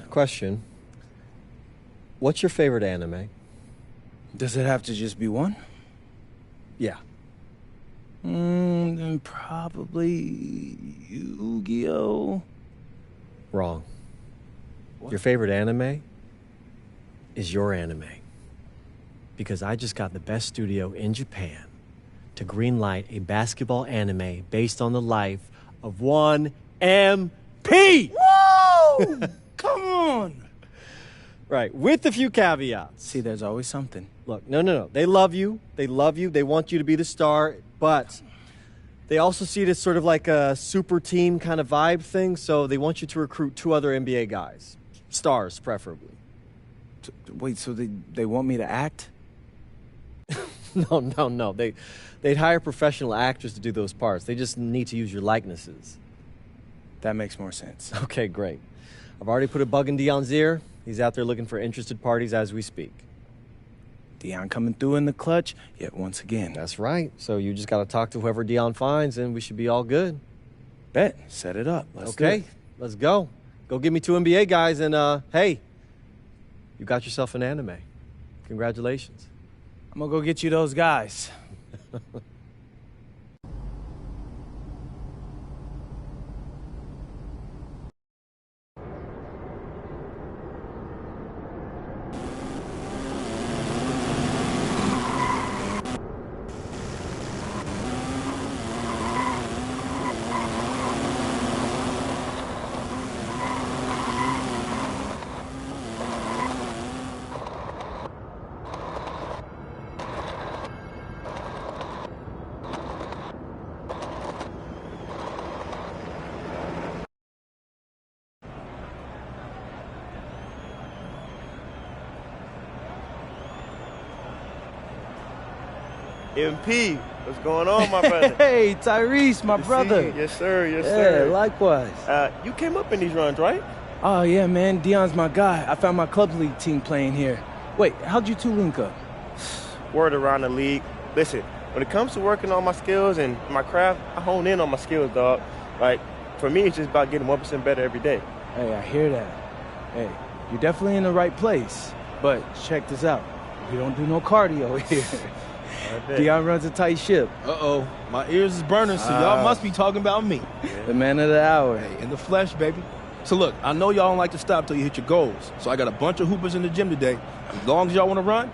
question. What's your favorite anime? Does it have to just be one? Yeah. Then probably Yu-Gi-Oh! Wrong. What? Your favorite anime is your anime. Because I just got the best studio in Japan to greenlight a basketball anime based on the life of one MP! Whoa! Come on! Right, with a few caveats. See, there's always something. Look, no. They love you. They love you. They want you to be the star, but they also see it as sort of like a super team kind of vibe thing, so they want you to recruit 2 other NBA guys. Stars, preferably. Wait, so they want me to act? No. They'd hire professional actors to do those parts. They just need to use your likenesses. That makes more sense. Okay, great. I've already put a bug in Dion's ear. He's out there looking for interested parties as we speak. Dion coming through in the clutch, yet once again. That's right. So you just got to talk to whoever Dion finds, and we should be all good. Bet. Set it up. Let's do Okay, it. let's go. Go give me 2 NBA guys, and hey, you got yourself an anime. Congratulations. I'm gonna go get you those guys. MP, what's going on, my brother? Hey, Tyrese, my brother. Yes, sir. Yes, Yeah, sir. likewise. You came up in these runs, right? Oh, yeah, man. Dion's my guy. I found my club league team playing here. Wait, how'd you two link up? Word around the league. Listen, when it comes to working on my skills and my craft, I hone in on my skills, dog. Like, for me, it's just about getting 1% better every day. Hey, I hear that. Hey, you're definitely in the right place. But check this out. We don't do no cardio here. Dion runs a tight ship. Uh-oh, my ears is burning, so y'all must be talking about me. The man of the hour. Hey, in the flesh, baby. So look, I know y'all don't like to stop till you hit your goals. So I got a bunch of hoopers in the gym today. As long as y'all want to run,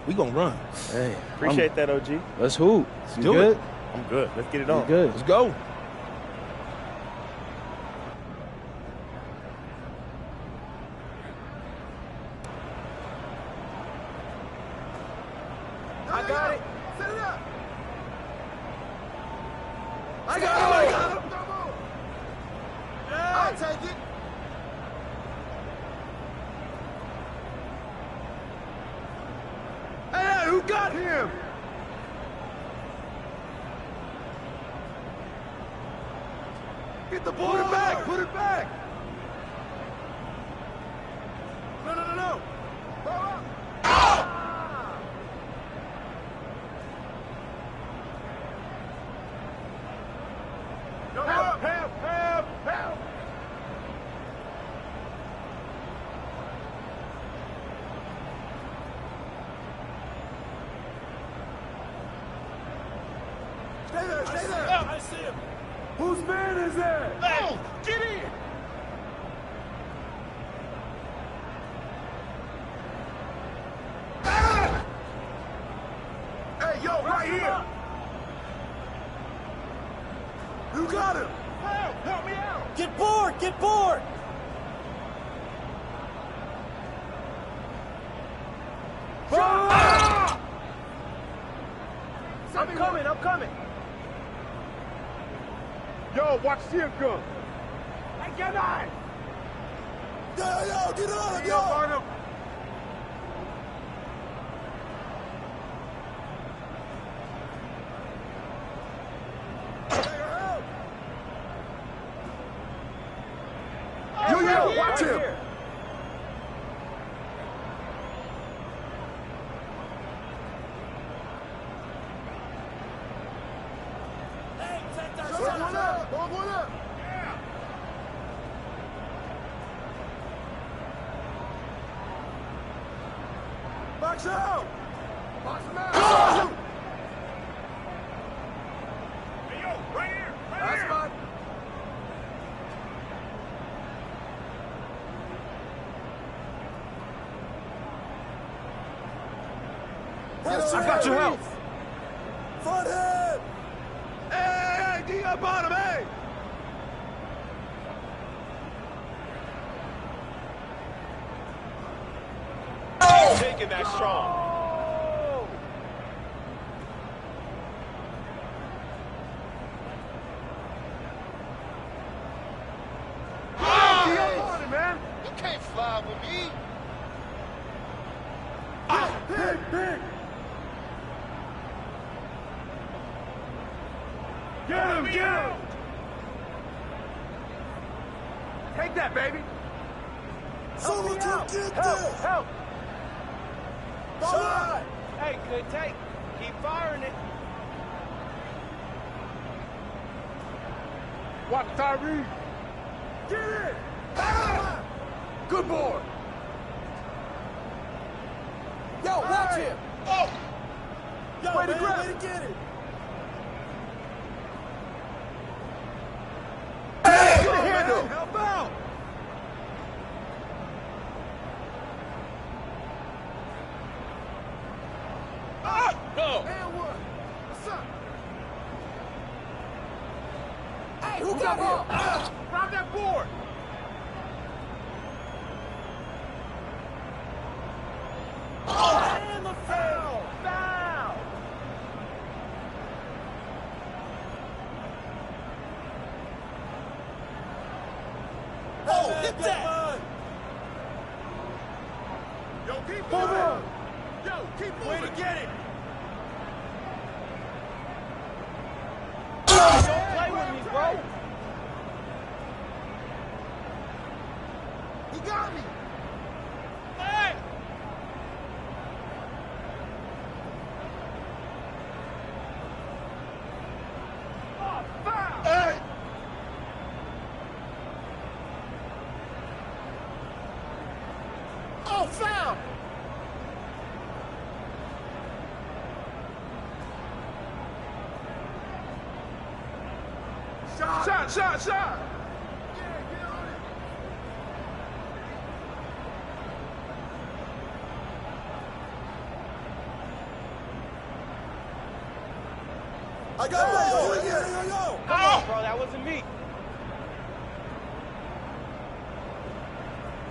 we gonna run. Hey, Appreciate that, OG. let's hoop. You do good? it. I'm good. Let's get it on. You good? Let's go. I got it. Set it up. I got him. Yeah. I'll take it. Hey, who got him? Get the ball. Put it back. Put it back. No. Ball up. Help! Stay there! I see him! Whose man is that? Hey, get in! Ah! Hey, yo, right here! You got him! Help me out! Get bored! Ah! I'm coming. Yo, watch him come. Hey, get on! Yo, get on him, yo! Barnum. Yo, watch him! One up! Yeah. Box out! Box him out! Hey, yo, right here! Right here! Spot. I got your help! Front head! Hey, D up on him, hey! Taking that strong. You can't fly with me. Big. Get him. Take that, baby. Someone come get this. Help. Shot. Hey, good take. Keep firing it. Watch Tyree. Get it. Ah! Good boy. Yo, watch him. Oh. Yo, way to get it. Hey, good handle. Help out. Go. And what? What's up? Hey, who got him? Grab that board. And the foul! Oh, hit that! Yo, keep moving! Yo, keep moving! Way to get it! Don't play with me, bro! He got me! Hey! Oh, foul! Hey! Oh, foul! Shot! Yeah, get on it! I got that! Yo! Come on, bro, that wasn't me.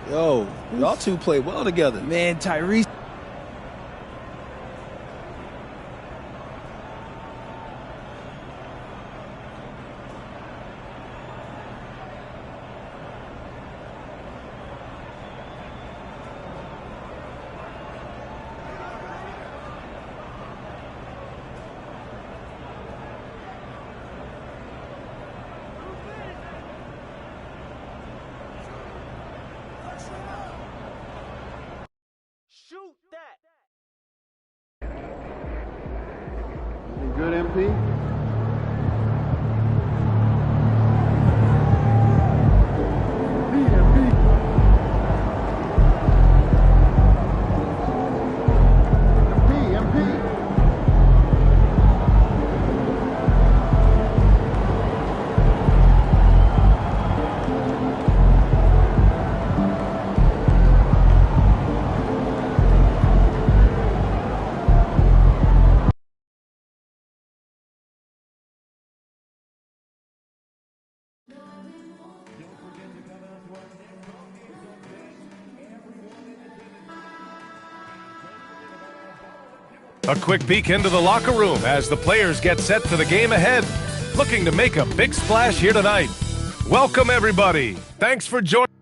Yo, y'all two play well together. Man, Tyrese. Shoot that! You good, MP? A quick peek into the locker room as the players get set for the game ahead. Looking to make a big splash here tonight. Welcome, everybody. Thanks for joining.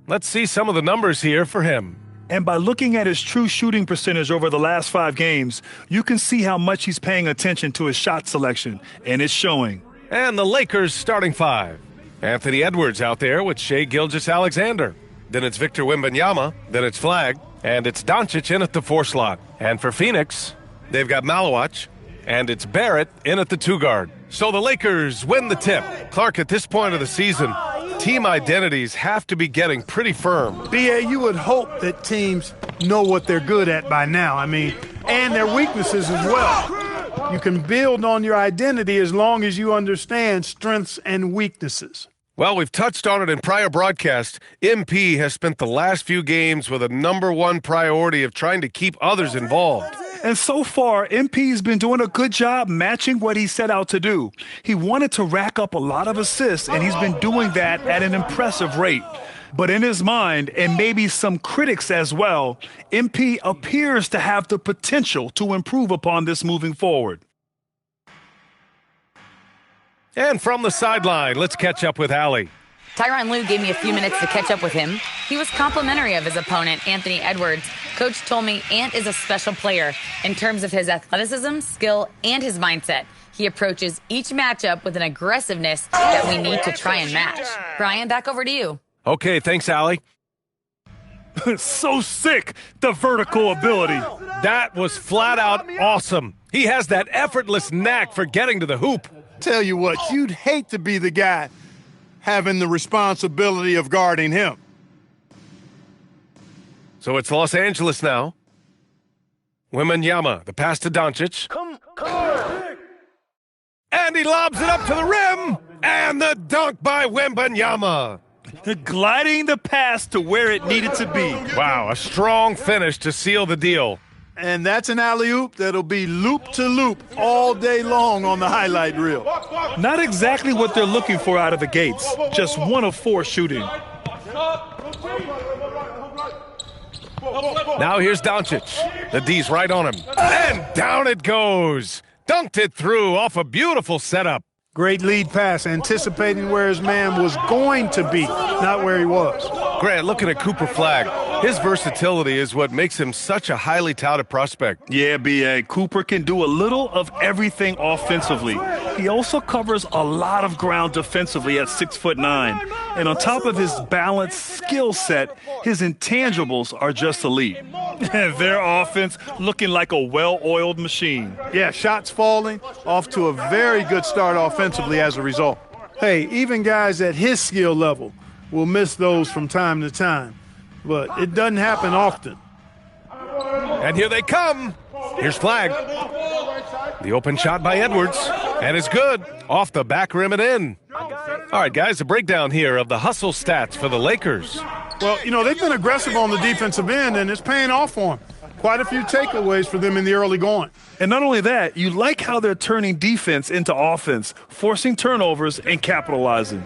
Let's see some of the numbers here for him. And by looking at his true shooting percentage over the last 5 games, you can see how much he's paying attention to his shot selection, and it's showing. And the Lakers starting 5. Anthony Edwards out there with Shai Gilgeous-Alexander. Then it's Victor Wembanyama. Then it's Flagg. And it's Doncic in at the 4 slot. And for Phoenix, they've got Malawach. And it's Barrett in at the 2 guard. So the Lakers win the tip. Clark, at this point of the season, team identities have to be getting pretty firm. BA, you would hope that teams know what they're good at by now. I mean, and their weaknesses as well. You can build on your identity as long as you understand strengths and weaknesses. Well, we've touched on it in prior broadcasts. MP has spent the last few games with a #1 priority of trying to keep others involved. And so far, MP's been doing a good job matching what he set out to do. He wanted to rack up a lot of assists, and he's been doing that at an impressive rate. But in his mind, and maybe some critics as well, MP appears to have the potential to improve upon this moving forward. And from the sideline, let's catch up with Allie. Tyronn Lue gave me a few minutes to catch up with him. He was complimentary of his opponent, Anthony Edwards. Coach told me Ant is a special player in terms of his athleticism, skill, and his mindset. He approaches each matchup with an aggressiveness that we need to try and match. Brian, back over to you. Okay, thanks, Allie. So sick, the vertical ability. That was flat out awesome. He has that effortless knack for getting to the hoop. Tell you what, you'd hate to be the guy having the responsibility of guarding him. So it's Los Angeles now. Wembanyama, the pass to Doncic. And he lobs it up to the rim. And the dunk by Wembanyama. Gliding the pass to where it needed to be. Wow, a strong finish to seal the deal. And that's an alley-oop that'll be loop-to-loop all day long on the highlight reel. Not exactly what they're looking for out of the gates. Just 1 of 4 shooting. Now here's Doncic. The D's right on him. And down it goes. Dunked it through off a beautiful setup. Great lead pass, anticipating where his man was going to be, not where he was. Grant, looking at Cooper Flagg, his versatility is what makes him such a highly touted prospect. Yeah, B.A. Cooper can do a little of everything offensively. He also covers a lot of ground defensively at 6'9". And on top of his balanced skill set, his intangibles are just elite. Their offense looking like a well-oiled machine. Yeah, shots falling, off to a very good start offensively as a result. Hey, even guys at his skill level will miss those from time to time, but it doesn't happen often. And here they come. Here's Flagg. The open shot by Edwards, and it's good. Off the back rim and in. All right, guys, a breakdown here of the hustle stats for the Lakers. Well, you know, they've been aggressive on the defensive end, and it's paying off for them. Quite a few takeaways for them in the early going. And not only that, you like how they're turning defense into offense, forcing turnovers and capitalizing.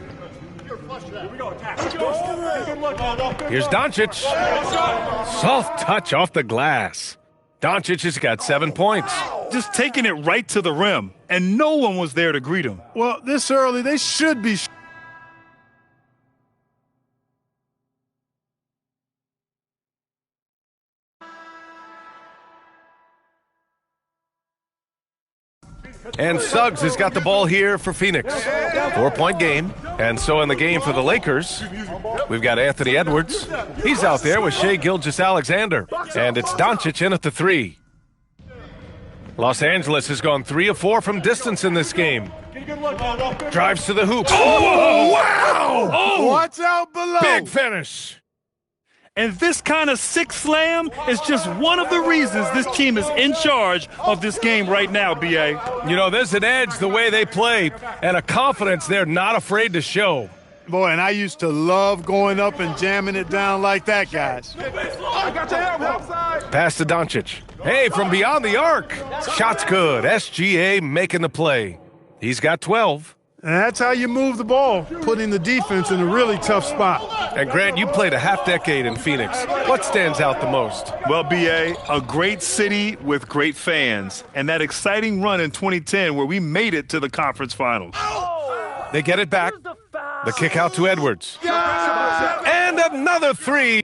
Here's Doncic. Soft touch off the glass. Doncic has got 7 points. Just taking it right to the rim, and no one was there to greet him. Well, this early, they should be. And Suggs has got the ball here for Phoenix. 4-point game. And so in the game for the Lakers, we've got Anthony Edwards. He's out there with Shai Gilgeous-Alexander. And it's Doncic in at the 3. Los Angeles has gone 3 of 4 from distance in this game. Drives to the hoop. Oh, wow! Oh, watch out below. Big finish. And this kind of sick slam is just one of the reasons this team is in charge of this game right now, B.A. You know, there's an edge the way they play and a confidence they're not afraid to show. Boy, and I used to love going up and jamming it down like that, guys. Pass to Doncic. Hey, from beyond the arc. Shot's good. SGA making the play. He's got 12. And that's how you move the ball, putting the defense in a really tough spot. And Grant, you played a half-decade in Phoenix. What stands out the most? Well, B.A., a great city with great fans. And that exciting run in 2010 where we made it to the conference finals. They get it back. The kick out to Edwards. And another 3.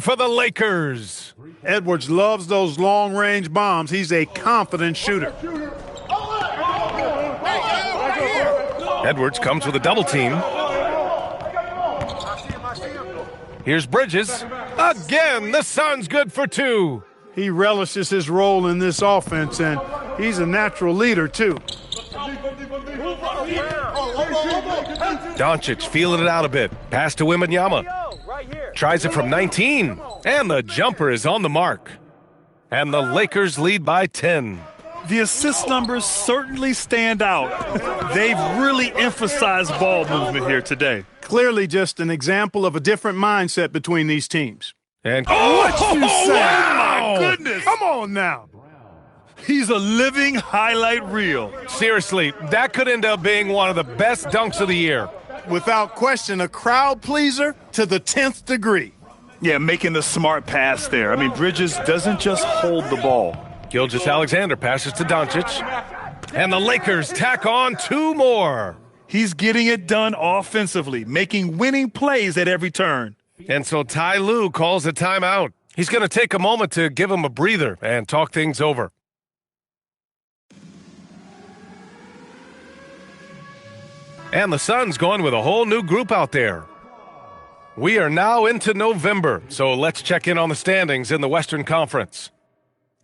For the Lakers. Edwards loves those long-range bombs. He's a confident shooter. Edwards comes with a double team. Here's Bridges. Again, the Suns good for 2. He relishes his role in this offense, and he's a natural leader, too. Doncic feeling it out a bit. Pass to Wembanyama. Tries it from 19. And the jumper is on the mark. And the Lakers lead by 10. The assist numbers certainly stand out. They've really emphasized ball movement here today. Clearly just an example of a different mindset between these teams. And what you say? Wow. My goodness. Come on now. He's a living highlight reel. Seriously, that could end up being one of the best dunks of the year. Without question, a crowd pleaser to the 10th degree. Yeah, making the smart pass there. I mean, Bridges doesn't just hold the ball. Gilgeous-Alexander passes to Doncic. And the Lakers tack on 2 more. He's getting it done offensively, making winning plays at every turn. And so Ty Lue calls a timeout. He's going to take a moment to give him a breather and talk things over. And the Suns going with a whole new group out there. We are now into November, so let's check in on the standings in the Western Conference.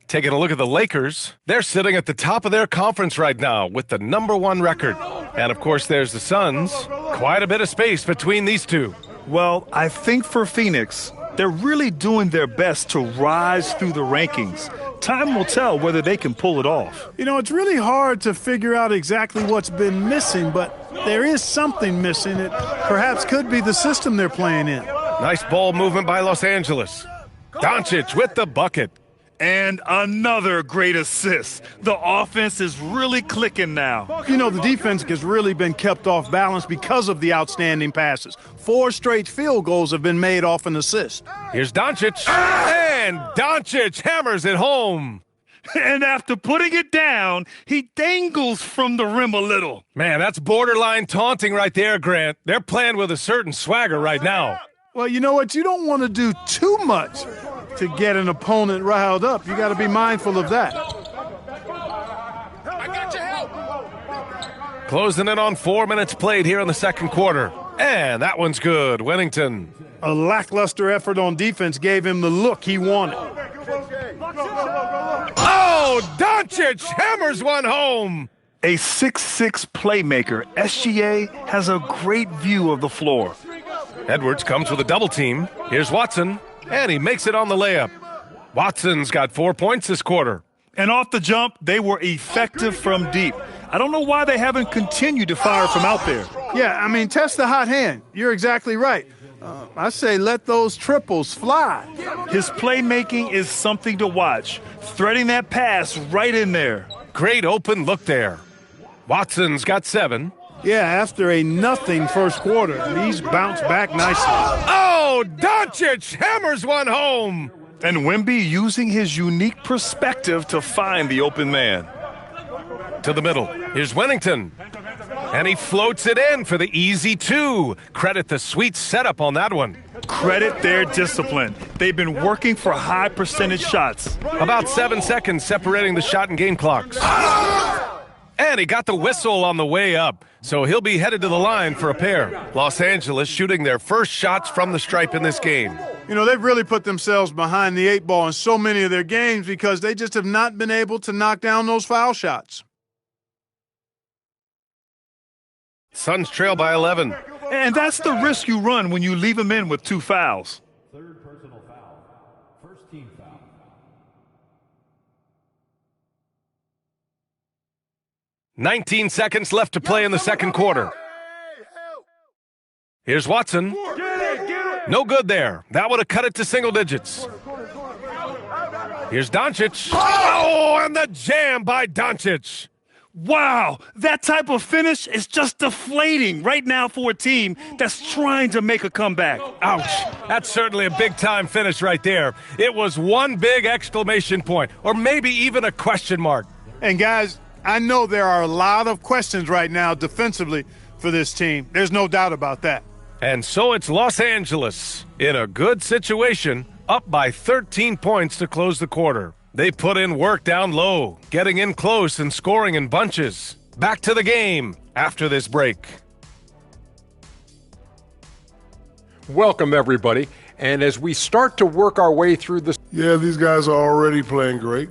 Taking a look at the Lakers, they're sitting at the top of their conference right now with the #1 record. And, of course, there's the Suns. Quite a bit of space between these two. Well, I think for Phoenix, they're really doing their best to rise through the rankings. Time will tell whether they can pull it off. You know, it's really hard to figure out exactly what's been missing, but there is something missing. It perhaps could be the system they're playing in. Nice ball movement by Los Angeles. Doncic with the bucket. And another great assist. The offense is really clicking now. You know, the defense has really been kept off balance because of the outstanding passes. 4 straight field goals have been made off an assist. Here's Doncic. And Doncic hammers it home. And after putting it down, he dangles from the rim a little. Man, that's borderline taunting right there, Grant. They're playing with a certain swagger right now. Well, you know what? You don't want to do too much to get an opponent riled up. You got to be mindful of that. I got your help. Closing in on 4 minutes played here in the second quarter. And that one's good. Wennington. A lackluster effort on defense gave him the look he wanted. Oh, Doncic hammers one home. A 6'6" playmaker, SGA has a great view of the floor. Edwards comes with a double team. Here's Watson, and he makes it on the layup. Watson's got 4 points this quarter. And off the jump, they were effective from deep. I don't know why they haven't continued to fire from out there. Yeah, I mean, test the hot hand. You're exactly right. I say let those triples fly. His playmaking is something to watch. Threading that pass right in there. Great open look there. Watson's got 7. Yeah, after a nothing first quarter, he's bounced back nicely. Oh, Doncic hammers one home. And Wemby using his unique perspective to find the open man. To the middle. Here's Wennington. And he floats it in for the easy 2. Credit the sweet setup on that one. Credit their discipline. They've been working for high percentage shots. About 7 seconds separating the shot and game clocks. And he got the whistle on the way up, so he'll be headed to the line for a pair. Los Angeles shooting their first shots from the stripe in this game. You know, they've really put themselves behind the 8 ball in so many of their games because they just have not been able to knock down those foul shots. Suns trail by 11. And that's the risk you run when you leave them in with 2 fouls. Third personal foul. First team foul. 19 seconds left to play in the second quarter. Here's Watson. No good there. That would have cut it to single digits. Here's Doncic. Oh, and the jam by Doncic. Wow, that type of finish is just deflating right now for a team that's trying to make a comeback. Ouch. That's certainly a big-time finish right there. It was one big exclamation point, or maybe even a question mark. And, guys, I know there are a lot of questions right now defensively for this team. There's no doubt about that. And so it's Los Angeles in a good situation, up by 13 points to close the quarter. They put in work down low, getting in close and scoring in bunches. Back to the game after this break. Welcome, everybody. And as we start to work our way through this... Yeah, these guys are already playing great.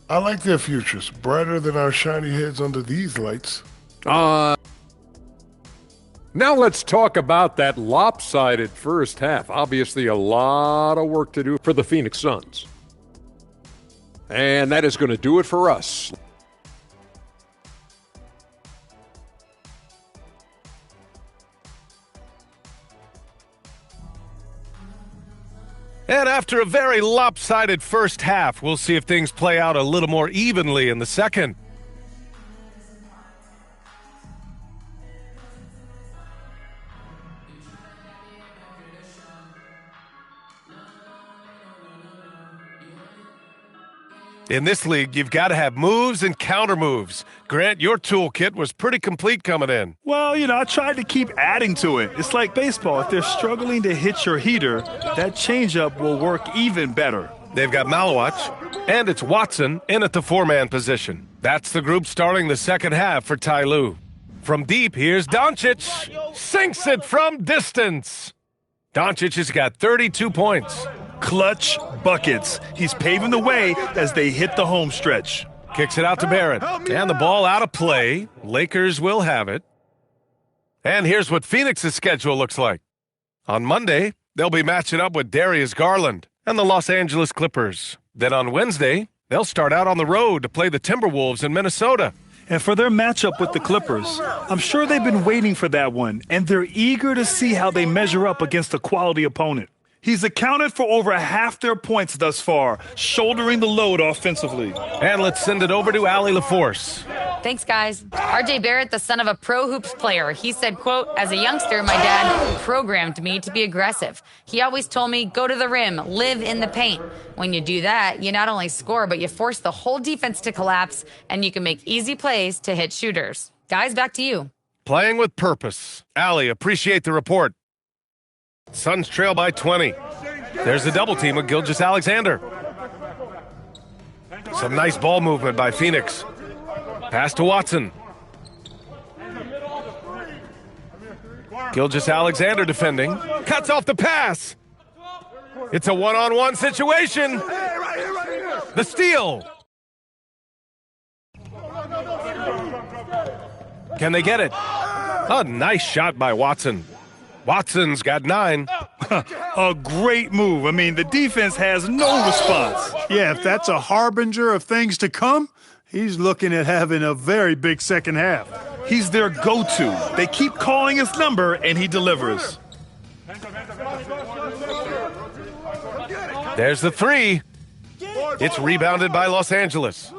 I like their futures. Brighter than our shiny heads under these lights. Now let's talk about that lopsided first half. Obviously, a lot of work to do for the Phoenix Suns. And that is going to do it for us. And after a very lopsided first half, we'll see if things play out a little more evenly in the second. In this league, you've got to have moves and counter moves. Grant, your toolkit was pretty complete coming in. Well, I tried to keep adding to it. It's like baseball. If they're struggling to hit your heater, that changeup will work even better. They've got Malawach, and it's Watson in at the four-man position. That's the group starting the second half for Ty Lue. From deep, here's Doncic. Sinks it from distance. Doncic has got 32 points. Clutch buckets. He's paving the way as they hit the home stretch. Kicks it out to Barrett. And the ball out of play. Lakers will have it. And here's what Phoenix's schedule looks like. On Monday, they'll be matching up with Darius Garland and the Los Angeles Clippers. Then on Wednesday, they'll start out on the road to play the Timberwolves in Minnesota. And for their matchup with the Clippers, I'm sure they've been waiting for that one, and they're eager to see how they measure up against a quality opponent. He's accounted for over half their points thus far, shouldering the load offensively. And let's send it over to Allie LaForce. Thanks, guys. R.J. Barrett, the son of a pro hoops player, he said, quote, as a youngster, my dad programmed me to be aggressive. He always told me, go to the rim, live in the paint. When you do that, you not only score, but you force the whole defense to collapse, and you can make easy plays to hit shooters. Guys, back to you. Playing with purpose. Allie, appreciate the report. Suns trail by 20. There's the double team with Gilgeous-Alexander. Some nice ball movement by Phoenix. Pass to Watson. Gilgeous-Alexander defending. Cuts off the pass. It's a one-on-one situation. The steal. Can they get it? A nice shot by Watson. Watson's got 9. A great move. I mean, the defense has no response. Yeah, if that's a harbinger of things to come, he's looking at having a very big second half. He's their go-to. They keep calling his number, and he delivers. There's the 3. It's rebounded by Los Angeles.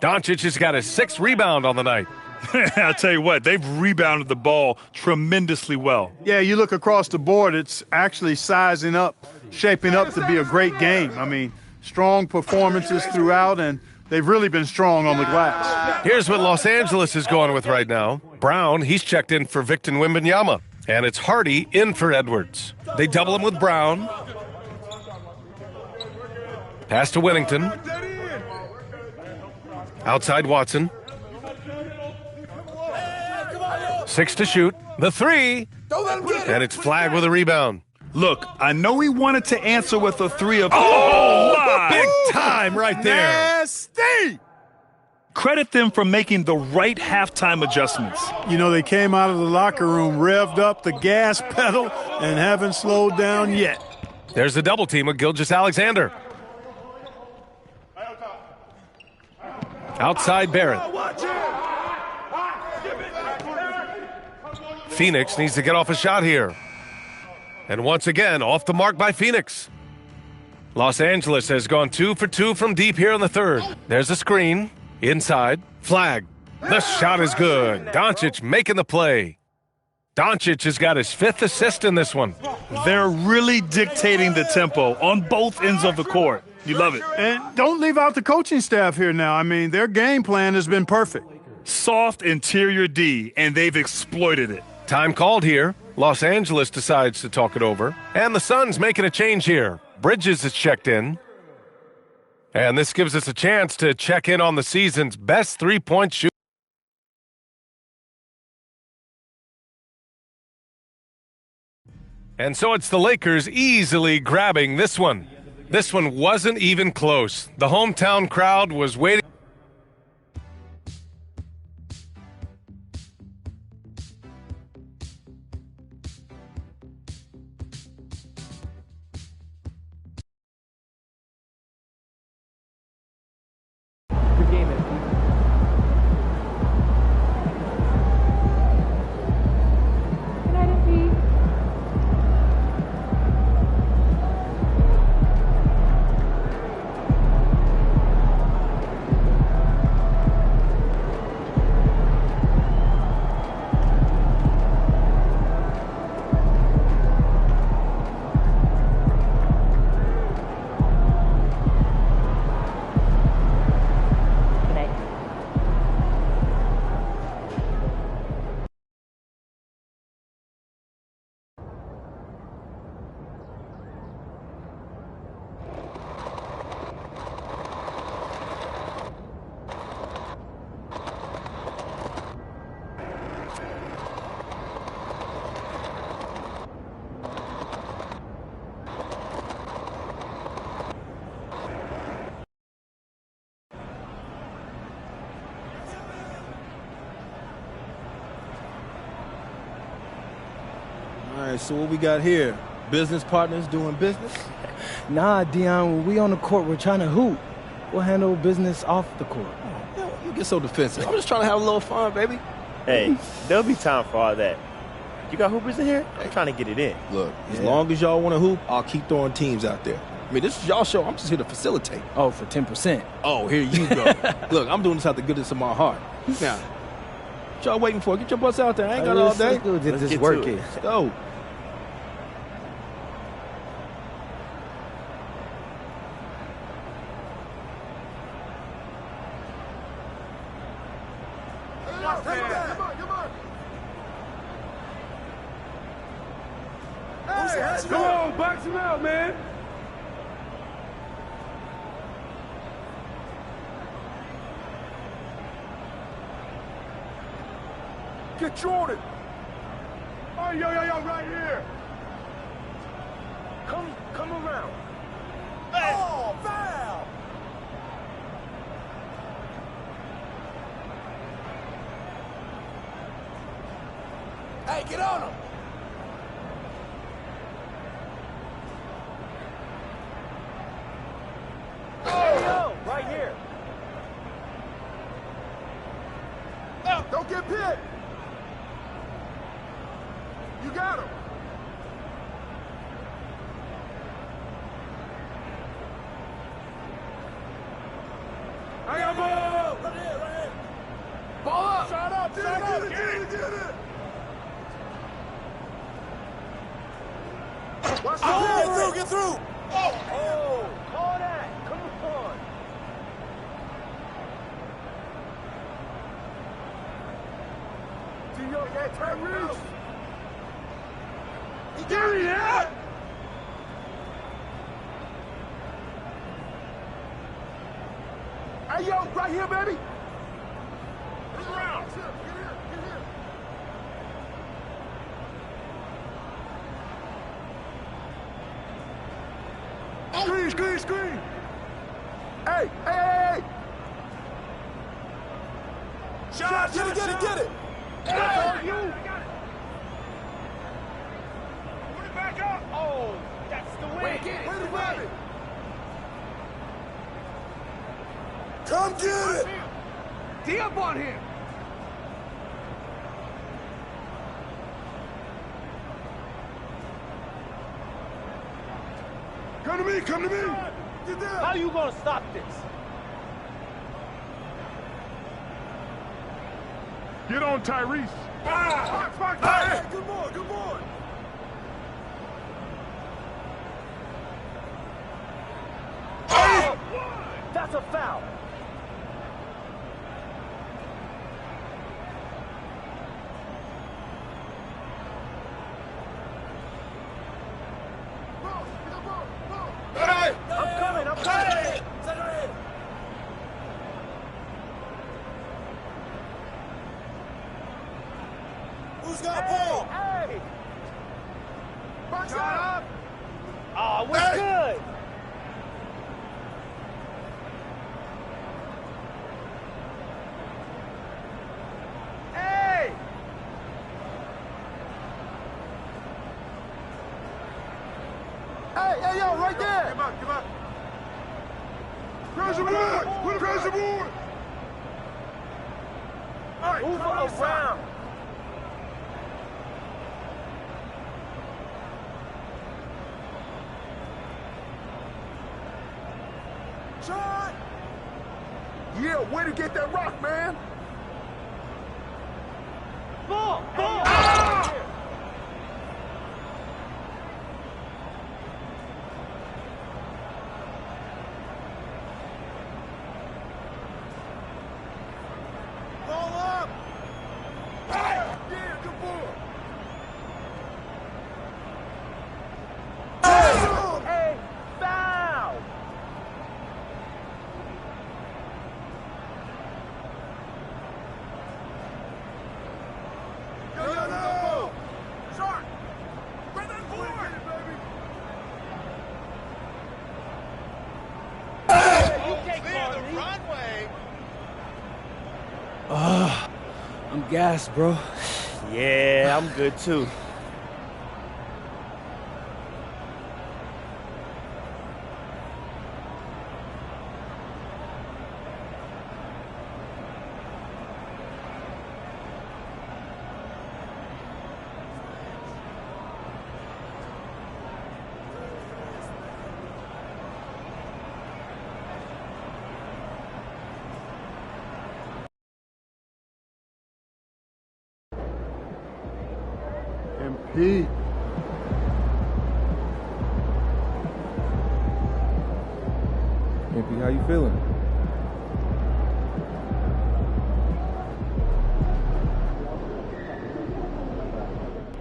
Doncic has got his 6th rebound on the night. I'll tell you what, they've rebounded the ball tremendously well. Yeah, you look across the board, it's actually sizing up, shaping up to be a great game. I mean, strong performances throughout, and they've really been strong on the glass. Here's what Los Angeles is going with right now. Brown, he's checked in for Victor Wembanyama, and it's Hardy in for Edwards. They double him with Brown. Pass to Whittington. Outside Watson. 6 to shoot. The 3. And it's Flagg with a rebound. Look, I know he wanted to answer with a 3 of... Big time right there. Nasty! Credit them for making the right halftime adjustments. You know, they came out of the locker room, revved up the gas pedal, and haven't slowed down yet. There's the double team with Gilgeous-Alexander. Outside Barrett. Phoenix needs to get off a shot here. And once again, off the mark by Phoenix. Los Angeles has gone 2 for 2 from deep here in the third. There's a screen. Inside. Flagg. The shot is good. Doncic making the play. Doncic has got his 5th assist in this one. They're really dictating the tempo on both ends of the court. You love it. And don't leave out the coaching staff here now. I mean, their game plan has been perfect. Soft interior D, and they've exploited it. Time called here. Los Angeles decides to talk it over. And the Suns making a change here. Bridges is checked in. And this gives us a chance to check in on the season's best three-point shooter. And so it's the Lakers easily grabbing this one. This one wasn't even close. The hometown crowd was waiting. game, MP. Good night, MP. All right, so what we got here? Business partners doing business? Nah, Dion, when we on the court, we're trying to hoop. We'll handle business off the court. Oh, you get so defensive. I'm just trying to have a little fun, baby. Hey, there'll be time for all that. You got hoopers in here? I'm trying to get it in. Look, as long as y'all want to hoop, I'll keep throwing teams out there. I mean, this is y'all show. I'm just here to facilitate. Oh, for 10%. Oh, here you go. Look, I'm doing this out the goodness of my heart. Now, what y'all waiting for? Get your butts out there. I ain't got all day. Let's just work it. Let's go. Come on, box him out, man. Get Jordan. Oh, yo, right here. Come around. Hey. Oh, foul. Hey, get on him. Right here. Oh, don't get picked. You got him. I got ball. Right here. Ball up. Shot up. Get it. Watch get through. Oh, call that. Come on. Tyrese. Give me that. Hey, yo, right here, baby. Get around. Get here. Screen. Hey. Shot. Get it. Hey, you. Put it back up. Oh, that's the way. Wait to grab it. Come get it. D up on him. Come to me. Get down. How you gonna stop this? Get on Tyrese. Box. Hey, good boy. Oh, that's a foul. Hey, I'm coming. Who's got ball? Hey! Box up! Oh, we're good! Hey! Hey, yo, right there! Come on. Pressure board! Move around. Shot! Yeah, way to get that rock, man. Ball! Ball up! Hey! Yeah, good ball. Hey, foul! Yo! Shark! Bring that board! You can't clear the runway. I'm gassed, bro. Yeah, I'm good too. MP. MP, how you feeling?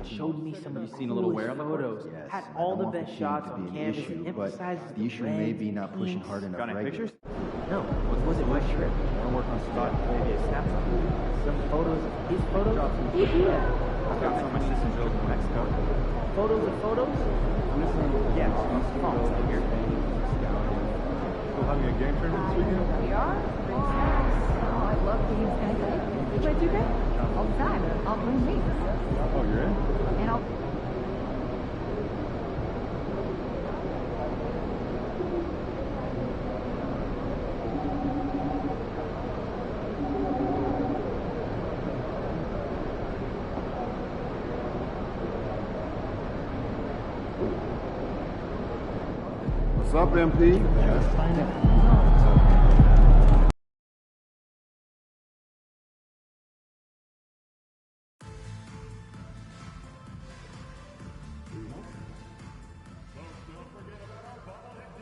Showed me some of the seen a little wear on the photos. Had all the best shots on canvas. Emphasizes the issue may be not pushing hard enough. Got any regular. pictures? No. Was it my trip? I want to work on spot. Maybe a snapshot. Some photos of his photos. I've got some of my systems over in Mexico. Photos of photos? Yeah. Oh, here. Still having a game tournament this weekend? We are? Bring snacks. Oh, I love games. Can I play? You play 2K? All the time. I'll bring me. Oh, you're in? And I'll... What's up, MP? Just find out.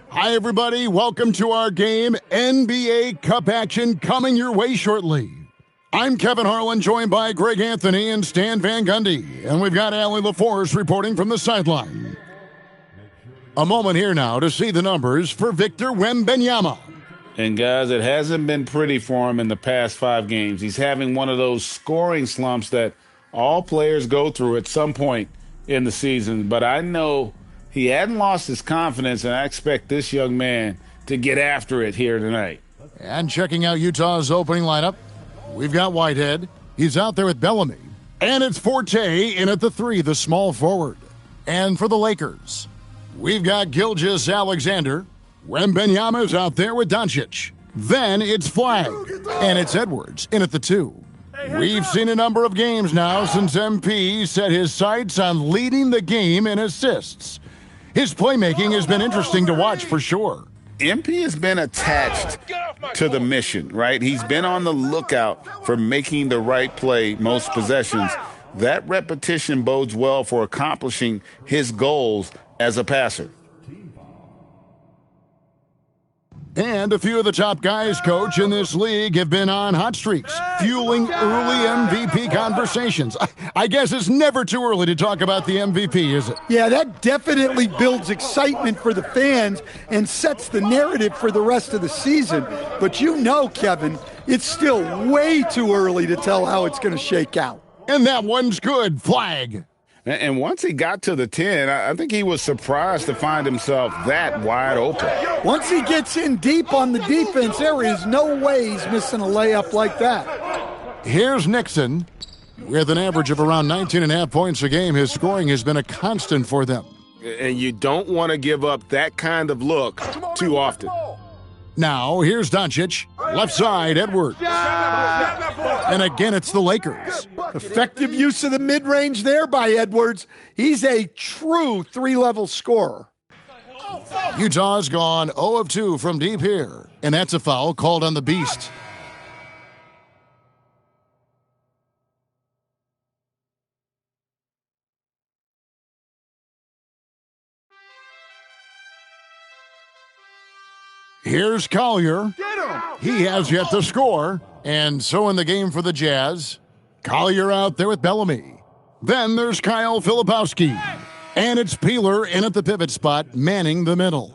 Hi, everybody. Welcome to our game. NBA Cup action coming your way shortly. I'm Kevin Harlan, joined by Greg Anthony and Stan Van Gundy. And we've got Allie LaForce reporting from the sideline. A moment here now to see the numbers for Victor Wembanyama. And, guys, it hasn't been pretty for him in the past 5 games. He's having one of those scoring slumps that all players go through at some point in the season. But I know he hadn't lost his confidence, and I expect this young man to get after it here tonight. And checking out Utah's opening lineup, we've got Whitehead. He's out there with Bellamy. And it's Forte in at the 3, the small forward. And for the Lakers, we've got Gilgeous-Alexander. Wembanyama's out there with Doncic. Then it's Flagg. And it's Edwards in at the 2. We've seen a number of games now since MP set his sights on leading the game in assists. His playmaking has been interesting to watch for sure. MP has been attached to the mission, right? He's been on the lookout for making the right play most possessions. That repetition bodes well for accomplishing his goals as a passer. And a few of the top guys, Coach, in this league have been on hot streaks, fueling early MVP conversations. I guess it's never too early to talk about the MVP, is it? Yeah, that definitely builds excitement for the fans and sets the narrative for the rest of the season. But you know, Kevin, it's still way too early to tell how it's going to shake out. And that one's good. Flagg. And once he got to the 10, I think he was surprised to find himself that wide open. Once he gets in deep on the defense, there is no way he's missing a layup like that. Here's Nixon. With an average of around 19.5 points a game, his scoring has been a constant for them. And you don't want to give up that kind of look too often. Now, here's Doncic. Left side, Edwards. And again, it's the Lakers. Effective use of the mid-range there by Edwards. He's a true three-level scorer. Utah's gone 0 of 2 from deep here. And that's a foul called on the Beast. Here's Collier. He has yet to score. And so in the game for the Jazz, Collier out there with Bellamy. Then there's Kyle Filipowski. And it's Peeler in at the pivot spot, manning the middle.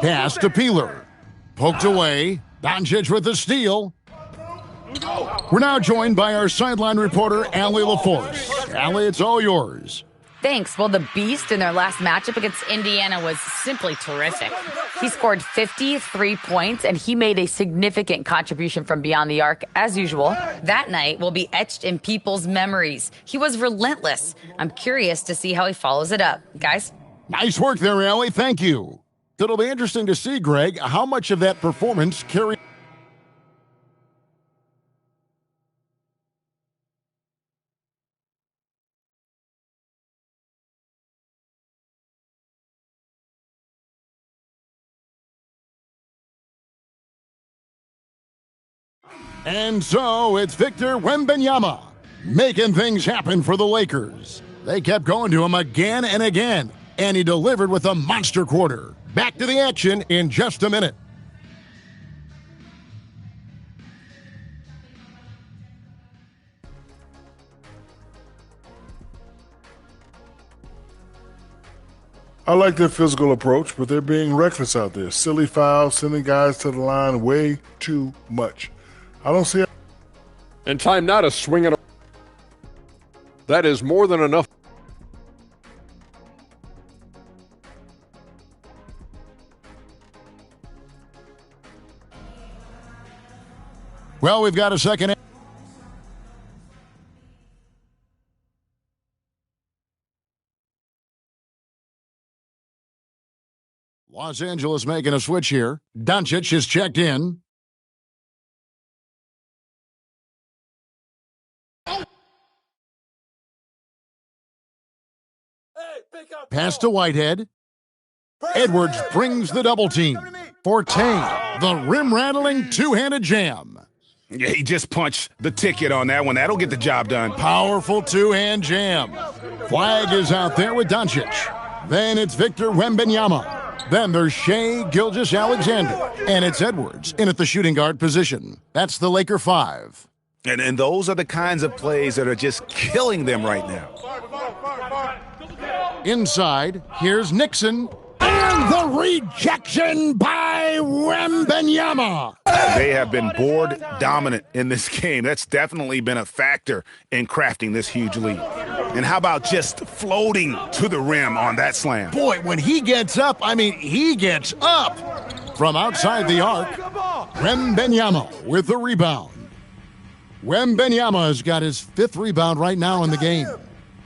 Pass to Peeler. Poked away. Doncic with the steal. We're now joined by our sideline reporter, Allie LaForce. Allie, it's all yours. Thanks. Well, the Beast in their last matchup against Indiana was simply terrific. He scored 53 points, and he made a significant contribution from beyond the arc, as usual. That night will be etched in people's memories. He was relentless. I'm curious to see how he follows it up. Guys? Nice work there, Allie. Thank you. It'll be interesting to see, Greg, how much of that performance carries. And so it's Victor Wembanyama making things happen for the Lakers. They kept going to him again and again, and he delivered with a monster quarter. Back to the action in just a minute. I like their physical approach, but they're being reckless out there. Silly fouls, sending guys to the line way too much. I don't see. And time now to swing it. That is more than enough. Well, we've got a second. Los Angeles making a switch here. Doncic is checked in. Pass to Whitehead. Edwards brings the double team. Forte, the rim-rattling two-handed jam. Yeah, he just punched the ticket on that one. That'll get the job done. Powerful two-hand jam. Flag is out there with Doncic. Then it's Victor Wembanyama. Then there's Shai Gilgeous-Alexander. And it's Edwards in at the shooting guard position. That's the Laker 5. And those are the kinds of plays that are just killing them right now. Inside, here's Nixon. And the rejection by Wembanyama. They have been board dominant in this game. That's definitely been a factor in crafting this huge lead. And how about just floating to the rim on that slam? Boy, when he gets up, he gets up. From outside the arc, Wembanyama with the rebound. Wembanyama has got his 5th rebound right now in the game.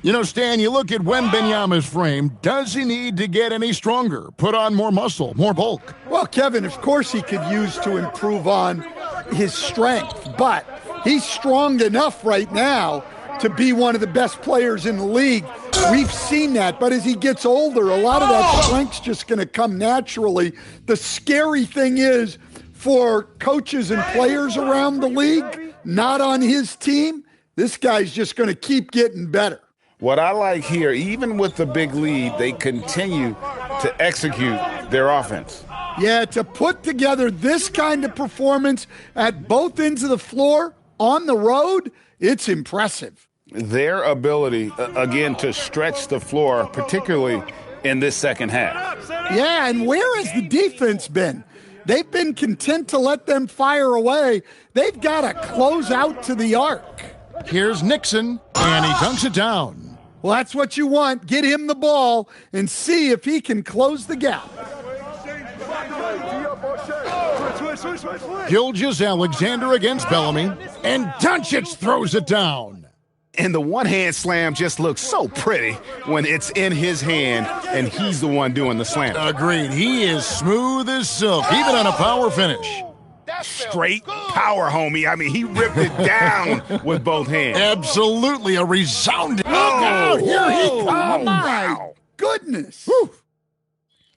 You know, Stan, you look at Wembanyama's frame. Does he need to get any stronger? Put on more muscle, more bulk? Well, Kevin, of course he could use to improve on his strength, but he's strong enough right now to be one of the best players in the league. We've seen that, but as he gets older, a lot of that strength's just going to come naturally. The scary thing is for coaches and players around the league, not on his team, this guy's just going to keep getting better. What I like here, even with the big lead, they continue to execute their offense. Yeah, to put together this kind of performance at both ends of the floor on the road, it's impressive. Their ability, again, to stretch the floor, particularly in this second half. Yeah, and where has the defense been? They've been content to let them fire away. They've got to close out to the arc. Here's Nixon, and he dunks it down. Well, that's what you want. Get him the ball and see if he can close the gap. Gilgeous-Alexander against Bellamy, and Doncic throws it down. And the one-hand slam just looks so pretty when it's in his hand and he's the one doing the slam. Agreed. He is smooth as silk, even on a power finish. Straight power, homie. I mean, he ripped it down with both hands. Absolutely a resounding. Look out! Here he comes! Oh, my goodness. Whew.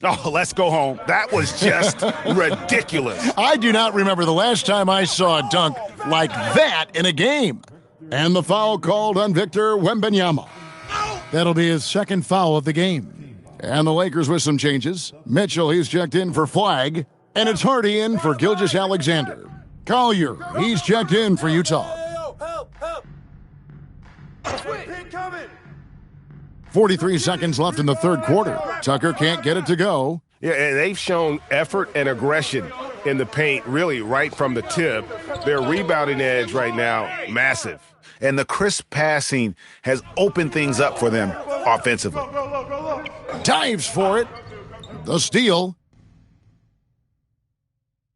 Oh, let's go home. That was just ridiculous. I do not remember the last time I saw a dunk like that in a game. And the foul called on Victor Wembanyama. That'll be his second foul of the game. And the Lakers with some changes. Mitchell, he's checked in for Flag. And it's Hardy in for Gilgeous-Alexander. Collier, he's checked in for Utah. 43 seconds left in the third quarter. Tucker can't get it to go. Yeah, and they've shown effort and aggression in the paint, really right from the tip. Their rebounding edge right now, massive. And the crisp passing has opened things up for them offensively. Dives for it. The steal.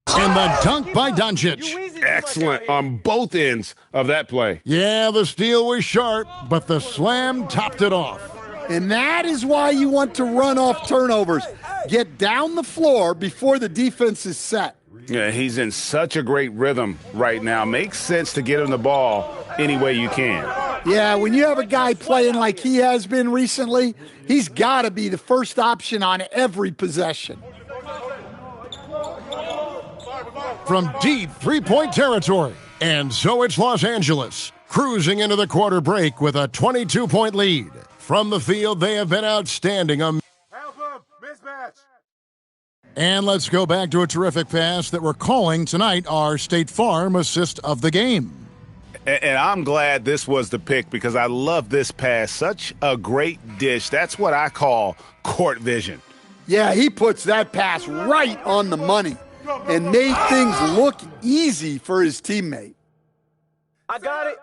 And the dunk by Doncic. Excellent on both ends of that play. Yeah, the steal was sharp, but the slam topped it off. And that is why you want to run off turnovers. Get down the floor before the defense is set. Yeah, he's in such a great rhythm right now. Makes sense to get him the ball any way you can. Yeah, when you have a guy playing like he has been recently, he's got to be the first option on every possession. From deep three-point territory. And so it's Los Angeles, cruising into the quarter break with a 22-point lead. From the field, they have been outstanding. Help him! Mismatch! And let's go back to a terrific pass that we're calling tonight our State Farm assist of the game. And I'm glad this was the pick because I love this pass. Such a great dish. That's what I call court vision. Yeah, he puts that pass right on the money and made things look easy for his teammate. I got it.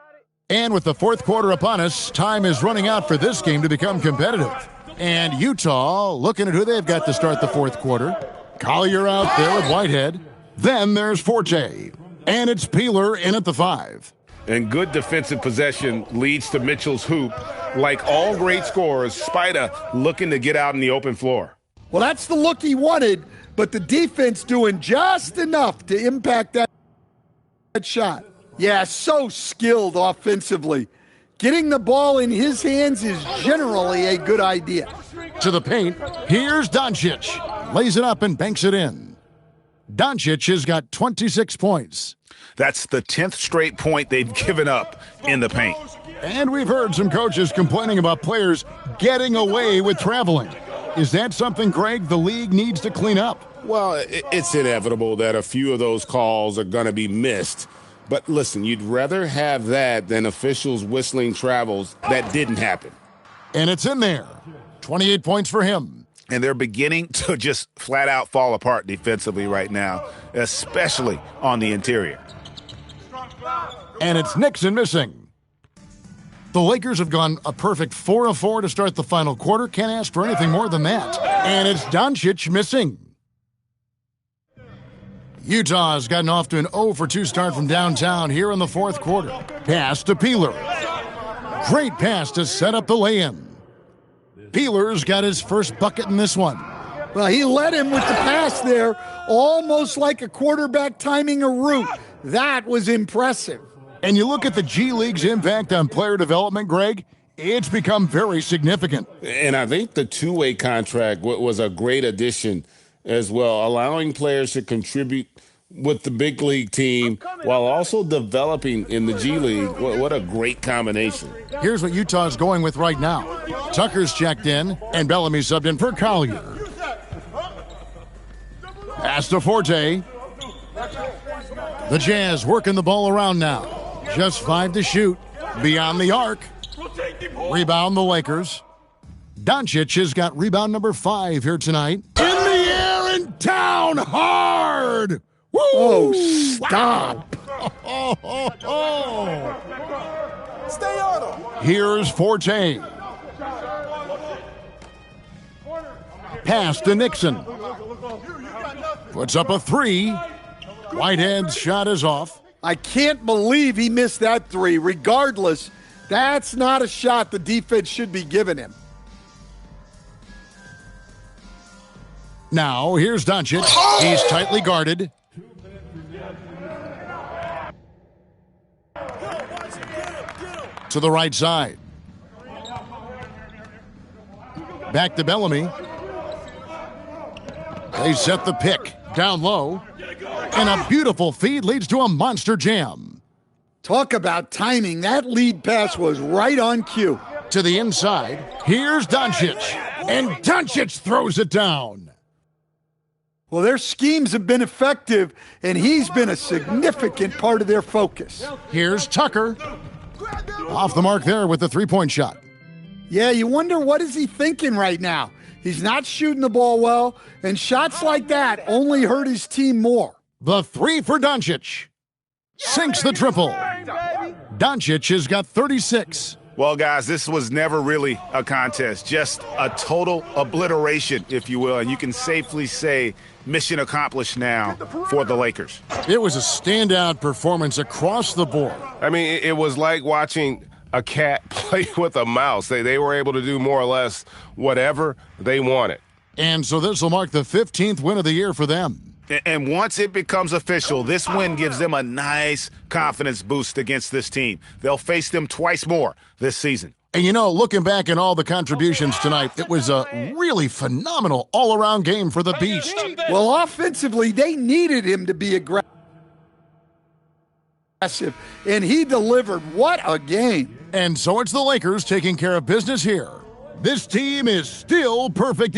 And with the fourth quarter upon us, time is running out for this game to become competitive. And Utah looking at who they've got to start the fourth quarter. Collier out there with Whitehead. Then there's Forte. And it's Peeler in at the 5. And good defensive possession leads to Mitchell's hoop. Like all great scorers, Spida looking to get out in the open floor. Well, that's the look he wanted, but the defense doing just enough to impact that shot. Yeah, so skilled offensively. Getting the ball in his hands is generally a good idea. To the paint, here's Doncic. Lays it up and banks it in. Doncic has got 26 points. That's the 10th straight point they've given up in the paint. And we've heard some coaches complaining about players getting away with traveling. Is that something, Greg, the league needs to clean up? Well, it's inevitable that a few of those calls are going to be missed. But listen, you'd rather have that than officials whistling travels that didn't happen. And it's in there. 28 points for him. And they're beginning to just flat out fall apart defensively right now, especially on the interior. And it's Nixon missing. The Lakers have gone a perfect 4 of 4 to start the final quarter. Can't ask for anything more than that. And it's Doncic missing. Utah's gotten off to an 0 for 2 start from downtown here in the fourth quarter. Pass to Peeler. Great pass to set up the lay-in. Peeler's got his first bucket in this one. Well, he led him with the pass there, almost like a quarterback timing a route. That was impressive. And you look at the G League's impact on player development, Greg, it's become very significant. And I think the two-way contract was a great addition as well, allowing players to contribute with the big league team while also developing in the G League. What a great combination. Here's what Utah's going with right now. Tucker's checked in, and Bellamy subbed in for Collier. Pass to Forte. The Jazz working the ball around now. Just 5 to shoot. Beyond the arc. Rebound the Lakers. Doncic has got rebound number 5 here tonight. In the air and down hard. Woo! Oh, stop. Stay on him. Here's Forte. Pass to Nixon. Puts up a 3. Whitehead's shot is off. I can't believe he missed that 3. Regardless, That's not a shot the defense should be giving him. Now, here's Doncic. He's tightly guarded. To the right side. Back to Bellamy. They set the pick down low. And a beautiful feed leads to a monster jam. Talk about timing. That lead pass was right on cue. To the inside. Here's Doncic. And Doncic throws it down. Well, their schemes have been effective, and he's been a significant part of their focus. Here's Tucker. Off the mark there with the three-point shot. Yeah, you wonder what is he thinking right now. He's not shooting the ball well, and shots like that only hurt his team more. The three for Doncic. Sinks the triple. Doncic has got 36. Well, guys, this was never really a contest, just a total obliteration, if you will, and you can safely say mission accomplished now for the Lakers. It was a standout performance across the board. I mean, it was like watching a cat play with a mouse. They were able to do more or less whatever they wanted. And so this will mark the 15th win of the year for them. And once it becomes official, this win gives them a nice confidence boost against this team. They'll face them twice more this season. And you know, looking back at all the contributions tonight, it was a really phenomenal all-around game for the Beast. Well, offensively, they needed him to be aggressive, and he delivered. What a game. And so it's the Lakers taking care of business here. This team is still perfect.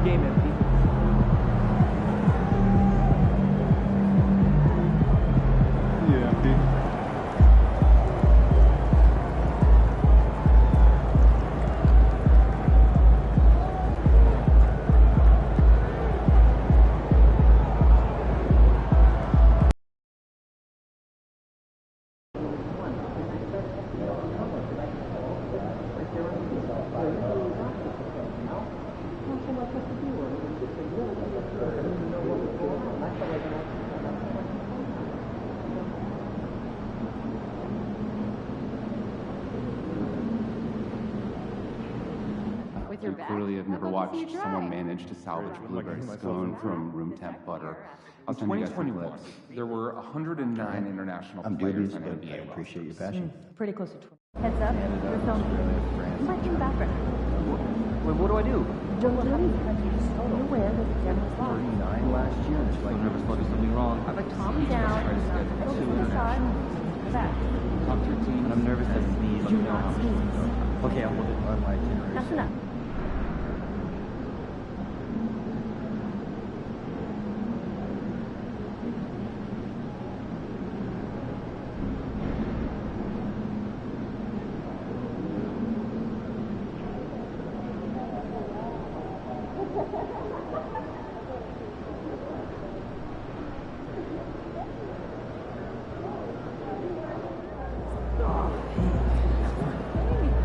Game MP. Yeah, MP. Clearly, I've never watched someone manage to salvage blueberry scone from room temp butter. I'll send you guys some clips. There were 109 international players on NBA. I appreciate your passion. Pretty close to 20. Heads up, you're filming. You might in the background. Wait, what do I do? Don't do anything. You're aware that the camera's off. 39 last year. I'm nervous about doing something wrong. Calm down. Go to the side. Back. Top 13. And I'm nervous that these. Do not sneeze. Okay, I'll hold it on my itinerary. That's enough.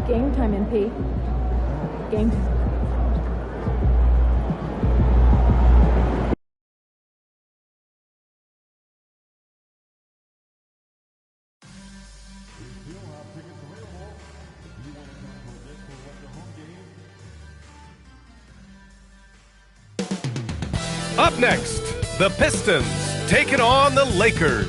Game time, MP. Game time. Up next, the Pistons taking on the Lakers.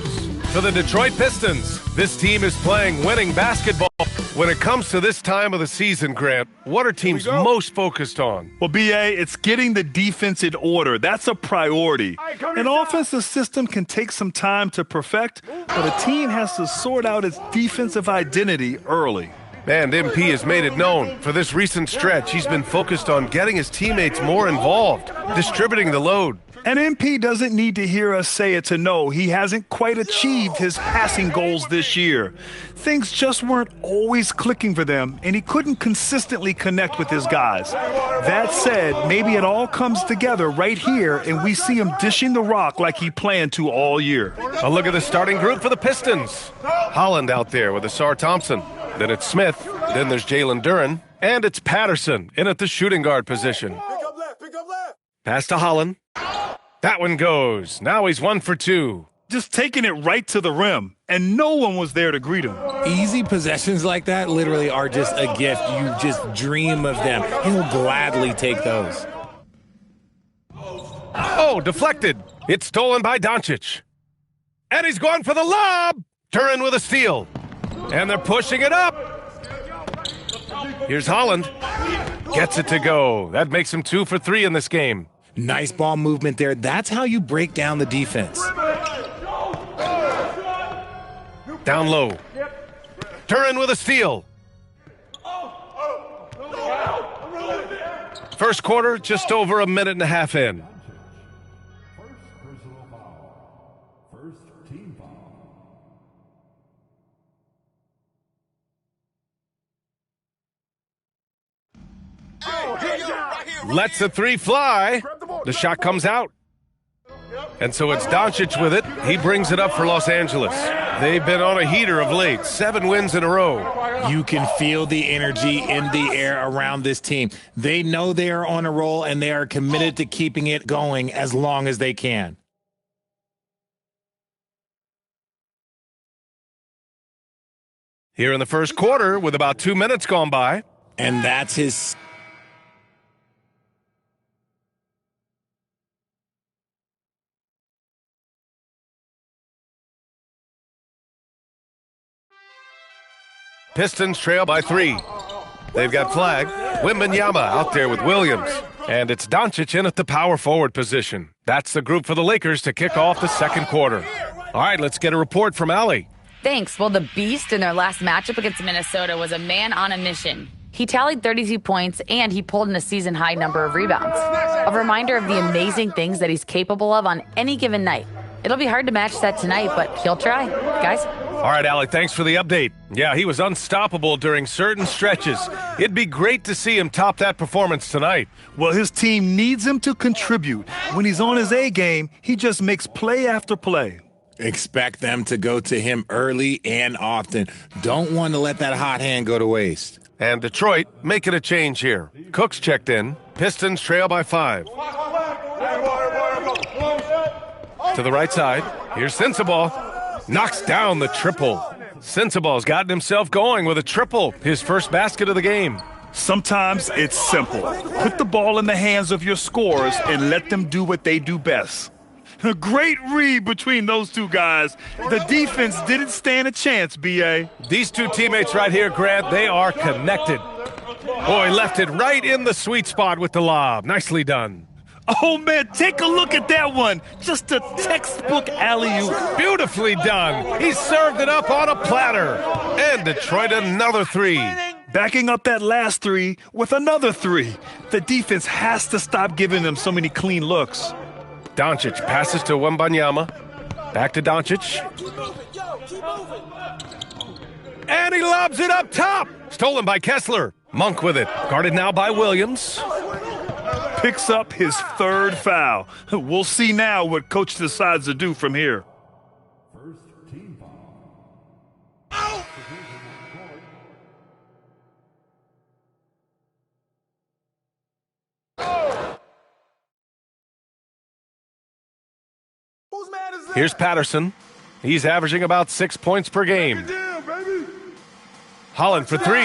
For the Detroit Pistons, this team is playing winning basketball. When it comes to this time of the season, Grant, what are teams most focused on? Well, B.A., it's getting the defense in order. That's a priority. An offensive system can take some time to perfect, but a team has to sort out its defensive identity early. And MP has made it known. For this recent stretch, he's been focused on getting his teammates more involved, distributing the load. And MP doesn't need to hear us say it to know he hasn't quite achieved his passing goals this year. Things just weren't always clicking for them, and he couldn't consistently connect with his guys. That said, maybe it all comes together right here, and we see him dishing the rock like he planned to all year. A look at the starting group for the Pistons. Holland out there with Asar Thompson. Then it's Smith, Then there's Jalen Duren, and it's Patterson in at the shooting guard position. Pass to Holland. That one goes. Now he's 1 for 2. Just taking it right to the rim, and no one was there to greet him. Easy possessions like that literally are just a gift. You just dream of them. He'll gladly take those. Oh, deflected. It's stolen by Doncic. And he's going for the lob. Duren with a steal. And they're pushing it up. Here's Holland. Gets it to go. That makes him 2 for 3 in this game. Nice ball movement there. That's how you break down the defense. Down low. Duren with a steal. First quarter, just over a minute and a half in. Lets the three fly. The shot comes out. And so it's Doncic with it. He brings it up for Los Angeles. They've been on a heater of late. 7 wins in a row. You can feel the energy in the air around this team. They know they are on a roll, and they are committed to keeping it going as long as they can. Here in the first quarter, with about 2 minutes gone by. And that's his... Pistons trail by 3. They've got Flag, Wembanyama out there with Williams. And it's Doncic in at the power forward position. That's the group for the Lakers to kick off the second quarter. All right, let's get a report from Allie. Thanks. Well, the Beast in their last matchup against Minnesota was a man on a mission. He tallied 32 points, and he pulled in a season-high number of rebounds. A reminder of the amazing things that he's capable of on any given night. It'll be hard to match that tonight, but he'll try. Guys? All right, Allie, thanks for the update. Yeah, he was unstoppable during certain stretches. It'd be great to see him top that performance tonight. Well, his team needs him to contribute. When he's on his A game, he just makes play after play. Expect them to go to him early and often. Don't want to let that hot hand go to waste. And Detroit making a change here. Cook's checked in. Pistons trail by 5. To the right side. Here's Sensabaugh. Knocks down the triple. Sensabaugh's gotten himself going with a triple. His first basket of the game. Sometimes it's simple. Put the ball in the hands of your scorers and let them do what they do best. A great read between those two guys. The defense didn't stand a chance, B.A. These two teammates right here, Grant, they are connected. Boy, left it right in the sweet spot with the lob. Nicely done. Oh, man, take a look at that one. Just a textbook alley-oop. Beautifully done. He served it up on a platter. And Detroit another 3. Backing up that last 3 with another 3. The defense has to stop giving them so many clean looks. Doncic passes to Wembanyama. Back to Doncic. And he lobs it up top. Stolen by Kessler. Monk with it. Guarded now by Williams. Picks up his 3rd foul. We'll see now what coach decides to do from here. Here's Patterson. He's averaging about 6 points per game. Holland for 3.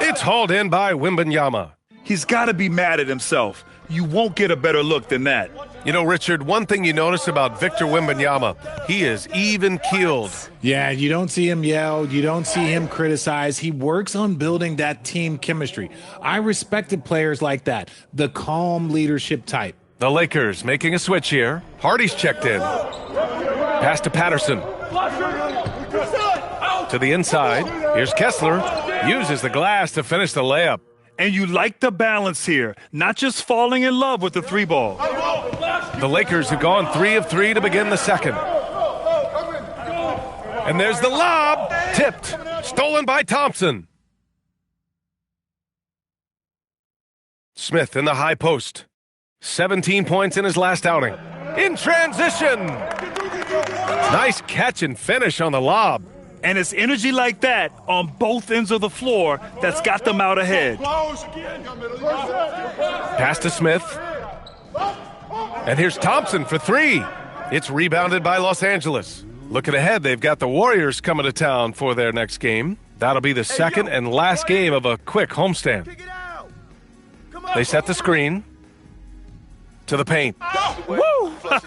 It's hauled in by Wembanyama. He's got to be mad at himself. You won't get a better look than that. You know, Richard, one thing you notice about Victor Wembanyama, he is even-keeled. Yeah, you don't see him yell. You don't see him criticize. He works on building that team chemistry. I respected players like that, the calm leadership type. The Lakers making a switch here. Hardy's checked in. Pass to Patterson. To the inside. Here's Kessler. Uses the glass to finish the layup. And you like the balance here, not just falling in love with the 3 ball. The Lakers have gone 3 of 3 to begin the second. And there's the lob. Tipped. Stolen by Thompson. Smith in the high post. 17 points in his last outing. In transition. Nice catch and finish on the lob. And it's energy like that on both ends of the floor that's got them out ahead. Pass to Smith. And here's Thompson for three. It's rebounded by Los Angeles. Looking ahead, they've got the Warriors coming to town for their next game. That'll be the second and last game of a quick homestand. They set the screen to the paint. Woo!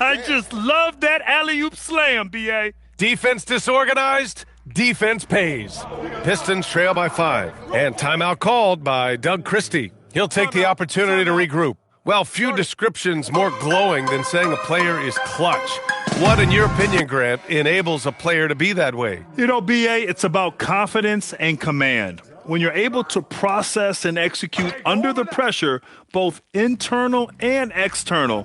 I just love that alley-oop slam, B.A. Defense disorganized, defense pays. Pistons trail by 5. And timeout called by Doug Christie. He'll take the opportunity to regroup. Well, few descriptions more glowing than saying a player is clutch. What, in your opinion, Grant, enables a player to be that way? You know, B.A., it's about confidence and command. When you're able to process and execute under the pressure, both internal and external,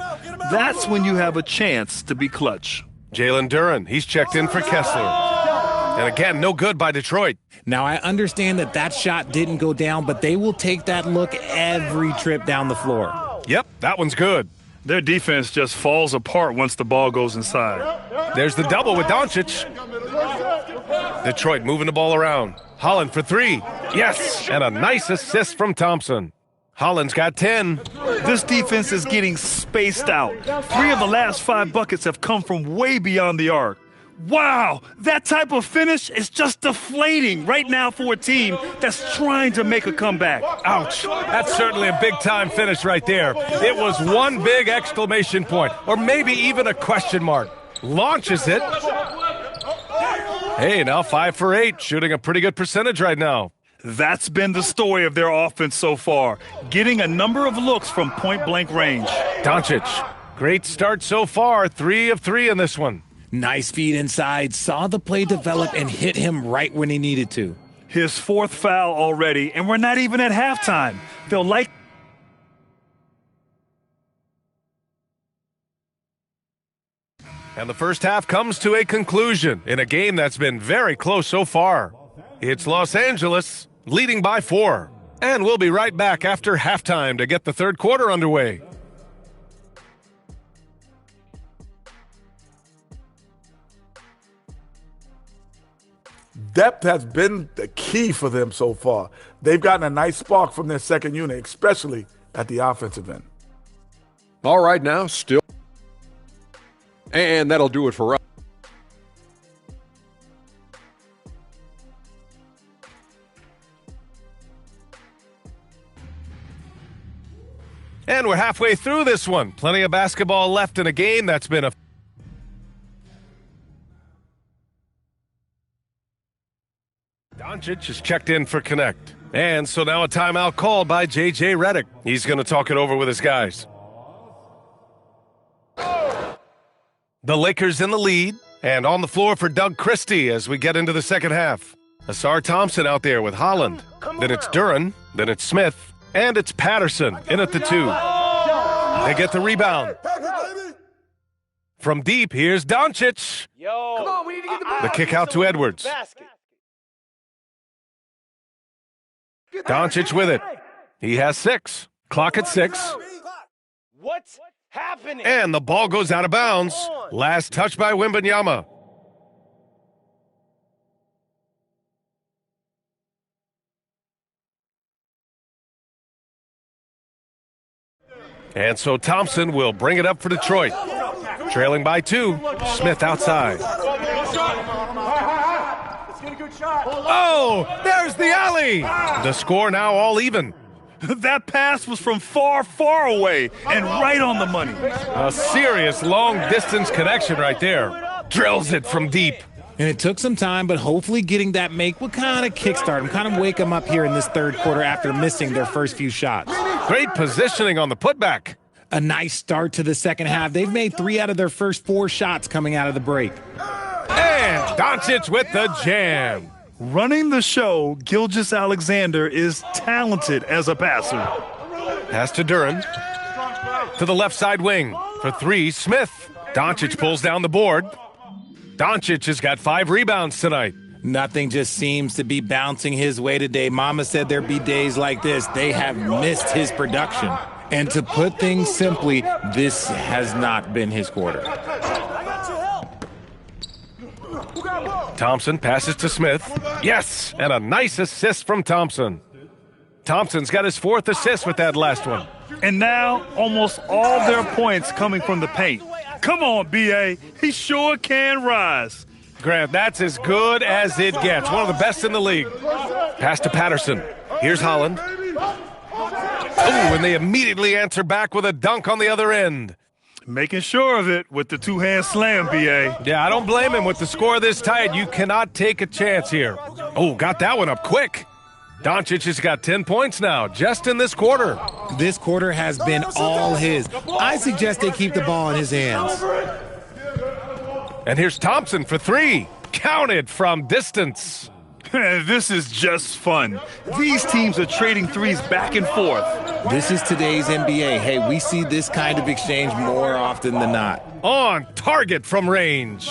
that's when you have a chance to be clutch. Jalen Duren, he's checked in for Kessler. And again, no good by Detroit. Now, I understand that shot didn't go down, but they will take that look every trip down the floor. Yep, that one's good. Their defense just falls apart once the ball goes inside. There's the double with Doncic. Detroit moving the ball around. Holland for three. Yes, and a nice assist from Thompson. Holland's got 10. This defense is getting spaced out. 3 of the last 5 buckets have come from way beyond the arc. Wow, that type of finish is just deflating right now for a team that's trying to make a comeback. Ouch, that's certainly a big-time finish right there. It was one big exclamation point, or maybe even a question mark. Launches it. Hey, now 5 for 8, shooting a pretty good percentage right now. That's been the story of their offense so far, getting a number of looks from point-blank range. Doncic, great start so far, 3 of 3 in this one. Nice feed inside, saw the play develop and hit him right when he needed to. His 4th foul already, and we're not even at halftime. They'll like... And the first half comes to a conclusion in a game that's been very close so far. It's Los Angeles leading by 4. And we'll be right back after halftime to get the third quarter underway. Depth has been the key for them so far. They've gotten a nice spark from their second unit, especially at the offensive end. All right, now still. And that'll do it for us. And we're halfway through this one. Plenty of basketball left in a game that's been a... Doncic is checked in for connect. And so now a timeout called by J.J. Redick. He's going to talk it over with his guys. The Lakers in the lead, and on the floor for Doug Christie as we get into the second half. Asar Thompson out there with Holland. Then it's Duren, then it's Smith, and it's Patterson in at the 2. They get the rebound. From deep, here's Doncic. Come on, we need to get the kick out to Edwards. Doncic with it. He has 6. Clock at 6. What's happening? And the ball goes out of bounds. Last touch by Wembanyama. And so Thompson will bring it up for Detroit. Trailing by 2. Smith outside. Oh, there's the alley. The score now all even. That pass was from far, far away and right on the money. A serious long-distance connection right there. Drills it from deep. And it took some time, but hopefully getting that make will kind of kickstart him, kind of wake him up here in this third quarter after missing their first few shots. Great positioning on the putback. A nice start to the second half. They've made 3 out of their first 4 shots coming out of the break. And Doncic with the jam. Running the show, Gilgeous-Alexander is talented as a passer. Pass to Duren. To the left side wing. For 3, Smith. Doncic pulls down the board. Doncic has got 5 rebounds tonight. Nothing just seems to be bouncing his way today. Mama said there'd be days like this. They have missed his production. And to put things simply, this has not been his quarter. Thompson passes to Smith. Yes, and a nice assist from Thompson. Thompson's got his 4th assist with that last one. And now, almost all their points coming from the paint. Come on, B.A. He sure can rise. Grant, that's as good as it gets. One of the best in the league. Pass to Patterson. Here's Holland. Oh, and they immediately answer back with a dunk on the other end. Making sure of it with the two-hand slam, B.A. Yeah, I don't blame him. With the score this tight, you cannot take a chance here. Oh, got that one up quick. Doncic has got 10 points now, just in this quarter. This quarter has been all his. I suggest they keep the ball in his hands. And here's Thompson for 3. Counted from distance. This is just fun. These teams are trading threes back and forth. This is today's NBA. Hey, we see this kind of exchange more often than not. On target from range.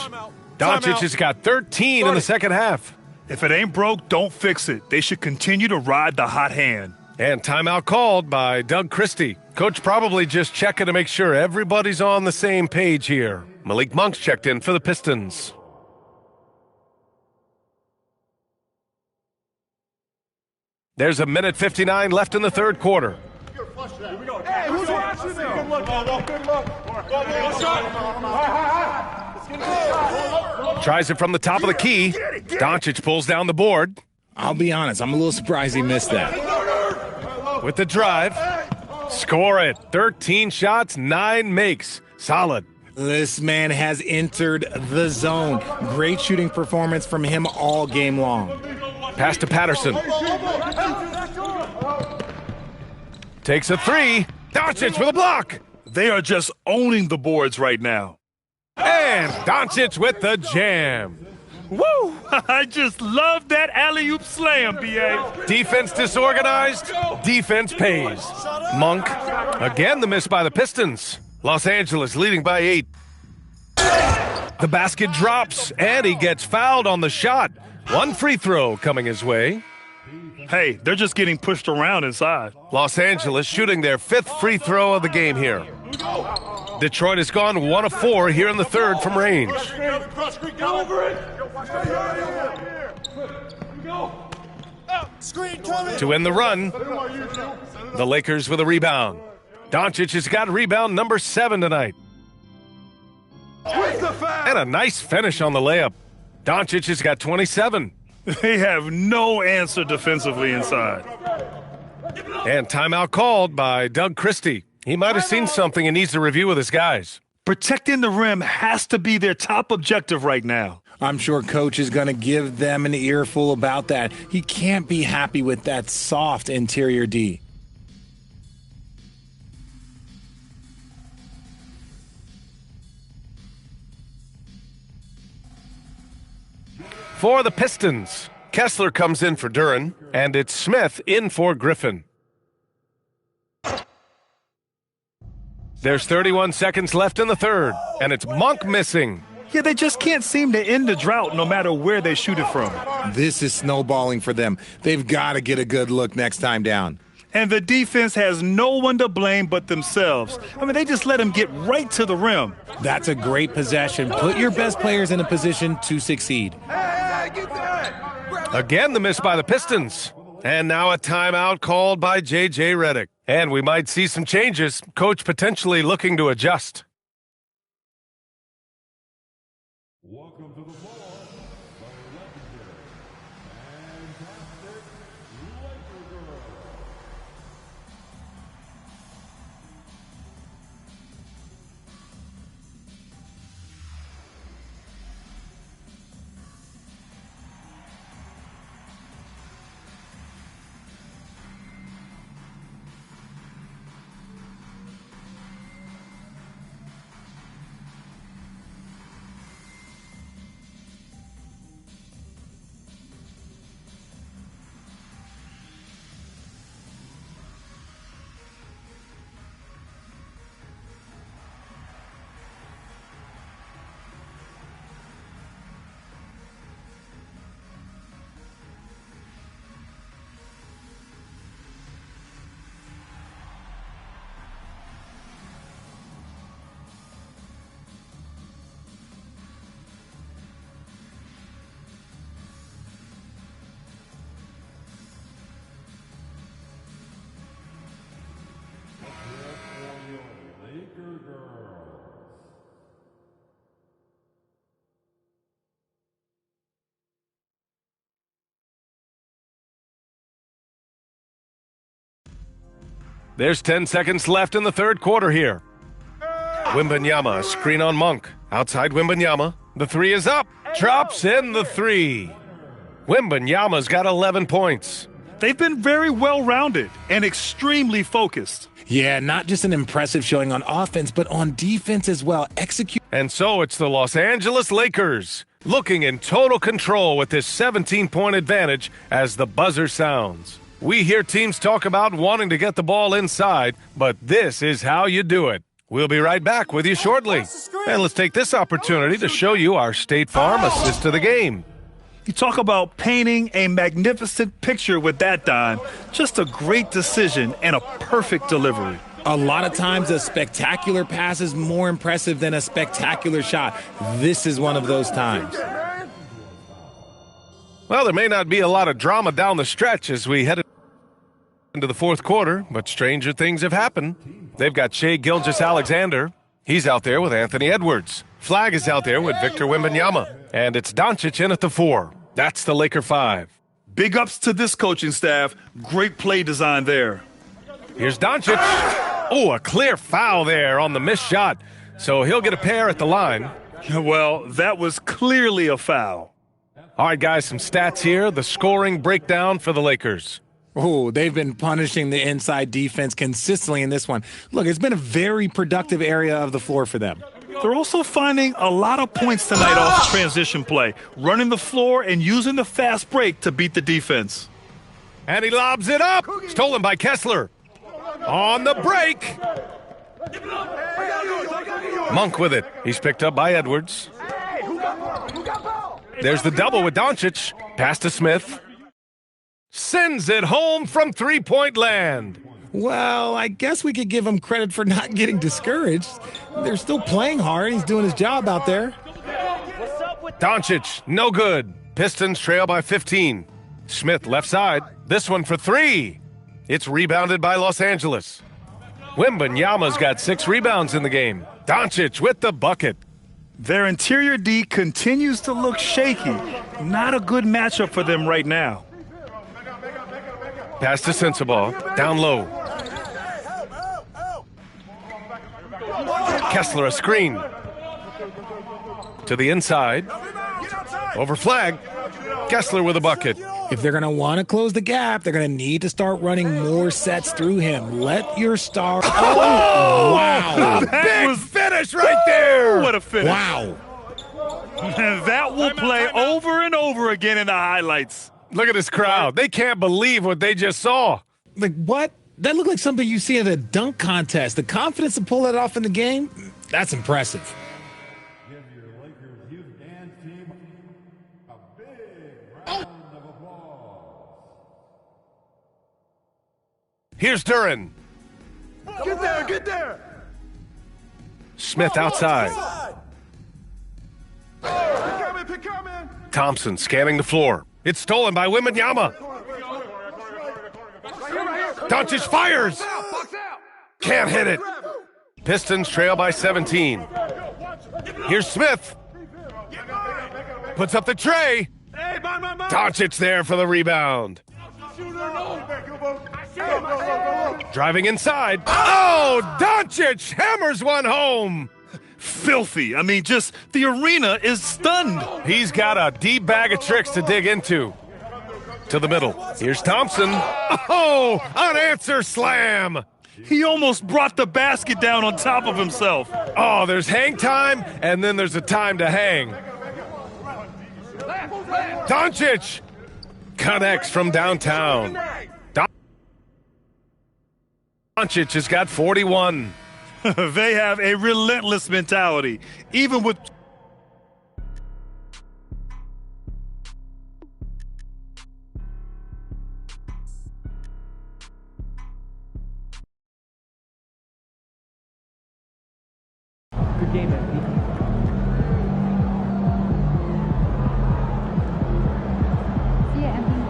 Doncic has got 13 in the second half. If it ain't broke, don't fix it. They should continue to ride the hot hand. And timeout called by Doug Christie. Coach probably just checking to make sure everybody's on the same page here. Malik Monk's checked in for the Pistons. There's a minute 59 left in the third quarter. Hey, who's watching there? Good look, good look. Tries it from the top of the key. Doncic pulls down the board. I'll be honest, I'm a little surprised he missed that. With the drive. Score it. 13 shots, 9 makes. Solid. This man has entered the zone. Great shooting performance from him all game long. Pass to Patterson. Takes a 3. Doncic with a block. They are just owning the boards right now. And Doncic with the jam. Woo! I just love that alley-oop slam, B.A. Defense disorganized. Defense pays. Monk. Again the miss by the Pistons. Los Angeles leading by 8. The basket drops, and he gets fouled on the shot. 1 free throw coming his way. Hey, they're just getting pushed around inside. Los Angeles shooting their 5th free throw of the game here. Detroit has gone 1 of 4 here in the third from range. To win the run, the Lakers with a rebound. Doncic has got rebound number 7 tonight. And a nice finish on the layup. Doncic has got 27. They have no answer defensively inside. And timeout called by Doug Christie. He might have seen something and needs to review with his guys. Protecting the rim has to be their top objective right now. I'm sure Coach is going to give them an earful about that. He can't be happy with that soft interior D. For the Pistons, Kessler comes in for Duren, and it's Smith in for Griffin. There's 31 seconds left in the third, and it's Monk missing. Yeah, they just can't seem to end the drought no matter where they shoot it from. This is snowballing for them. They've got to get a good look next time down. And the defense has no one to blame but themselves. I mean, they just let them get right to the rim. That's a great possession. Put your best players in a position to succeed. Again, the miss by the Pistons. And now a timeout called by J.J. Redick. And we might see some changes. Coach potentially looking to adjust. Welcome to the floor, the legendary, fantastic Laker girl. There's 10 seconds left in the third quarter here. Wembanyama, a screen on Monk. Outside Wembanyama. The three is up. Drops in the three. Wembanyama's got 11 points. They've been very well-rounded and extremely focused. Yeah, not just an impressive showing on offense, but on defense as well. Execute. And so it's the Los Angeles Lakers looking in total control with this 17-point advantage as the buzzer sounds. We hear teams talk about wanting to get the ball inside, but this is how you do it. We'll be right back with you shortly. And let's take this opportunity to show you our State Farm assist of the game. You talk about painting a magnificent picture with that, Don. Just a great decision and a perfect delivery. A lot of times a spectacular pass is more impressive than a spectacular shot. This is one of those times. Well, there may not be a lot of drama down the stretch as we head into the fourth quarter, but stranger things have happened. They've got Shai Gilgeous-Alexander. He's out there with Anthony Edwards. Flag is out there with Victor Wembanyama. And it's Doncic in at the 4. That's the Laker 5. Big ups to this coaching staff. Great play design there. Here's Doncic. Oh, a clear foul there on the missed shot. So he'll get a pair at the line. Well, that was clearly a foul. All right, guys, some stats here. The scoring breakdown for the Lakers. Oh, they've been punishing the inside defense consistently in this one. Look, it's been a very productive area of the floor for them. They're also finding a lot of points tonight off the transition play, running the floor and using the fast break to beat the defense. And he lobs it up. Stolen by Kessler. On the break. Monk with it. He's picked up by Edwards. There's the double with Doncic. Pass to Smith. Sends it home from three-point land. Well, I guess we could give him credit for not getting discouraged. They're still playing hard. He's doing his job out there. Doncic, no good. Pistons trail by 15. Smith left side. This one for 3. It's rebounded by Los Angeles. Wembanyama's got 6 rebounds in the game. Doncic with the bucket. Their interior D continues to look shaky. Not a good matchup for them right now. Pass to Sensabaugh. Down low. Kessler a screen. To the inside. Over flag. Kessler with a bucket. If they're going to want to close the gap, they're going to need to start running more sets through him. Let your star... Oh, wow. Big finish right there. What a finish. Wow. That will play over and over again in the highlights. Look at this crowd. They can't believe what they just saw. Like, what? That looked like something you see in a dunk contest. The confidence to pull that off in the game, that's impressive. Give your Lakers youth and team a big round of applause. Here's Duren. Get there, get there. Smith outside. Pick coming. Thompson scanning the floor. It's stolen by Wembanyama. Doncic fires. Can't hit it. Pistons trail by 17. Here's Smith. Puts up the tray. Doncic there for the rebound. Driving inside. Oh, Doncic hammers one home. Filthy. I mean, just the arena is stunned. He's got a deep bag of tricks to dig into. To the middle. Here's Thompson. Oh, unanswered slam. He almost brought the basket down on top of himself. Oh, there's hang time, and then there's a time to hang. Doncic connects from downtown. Doncic has got 41. They have a relentless mentality, even with... Good game, Anthony. See ya, Anthony.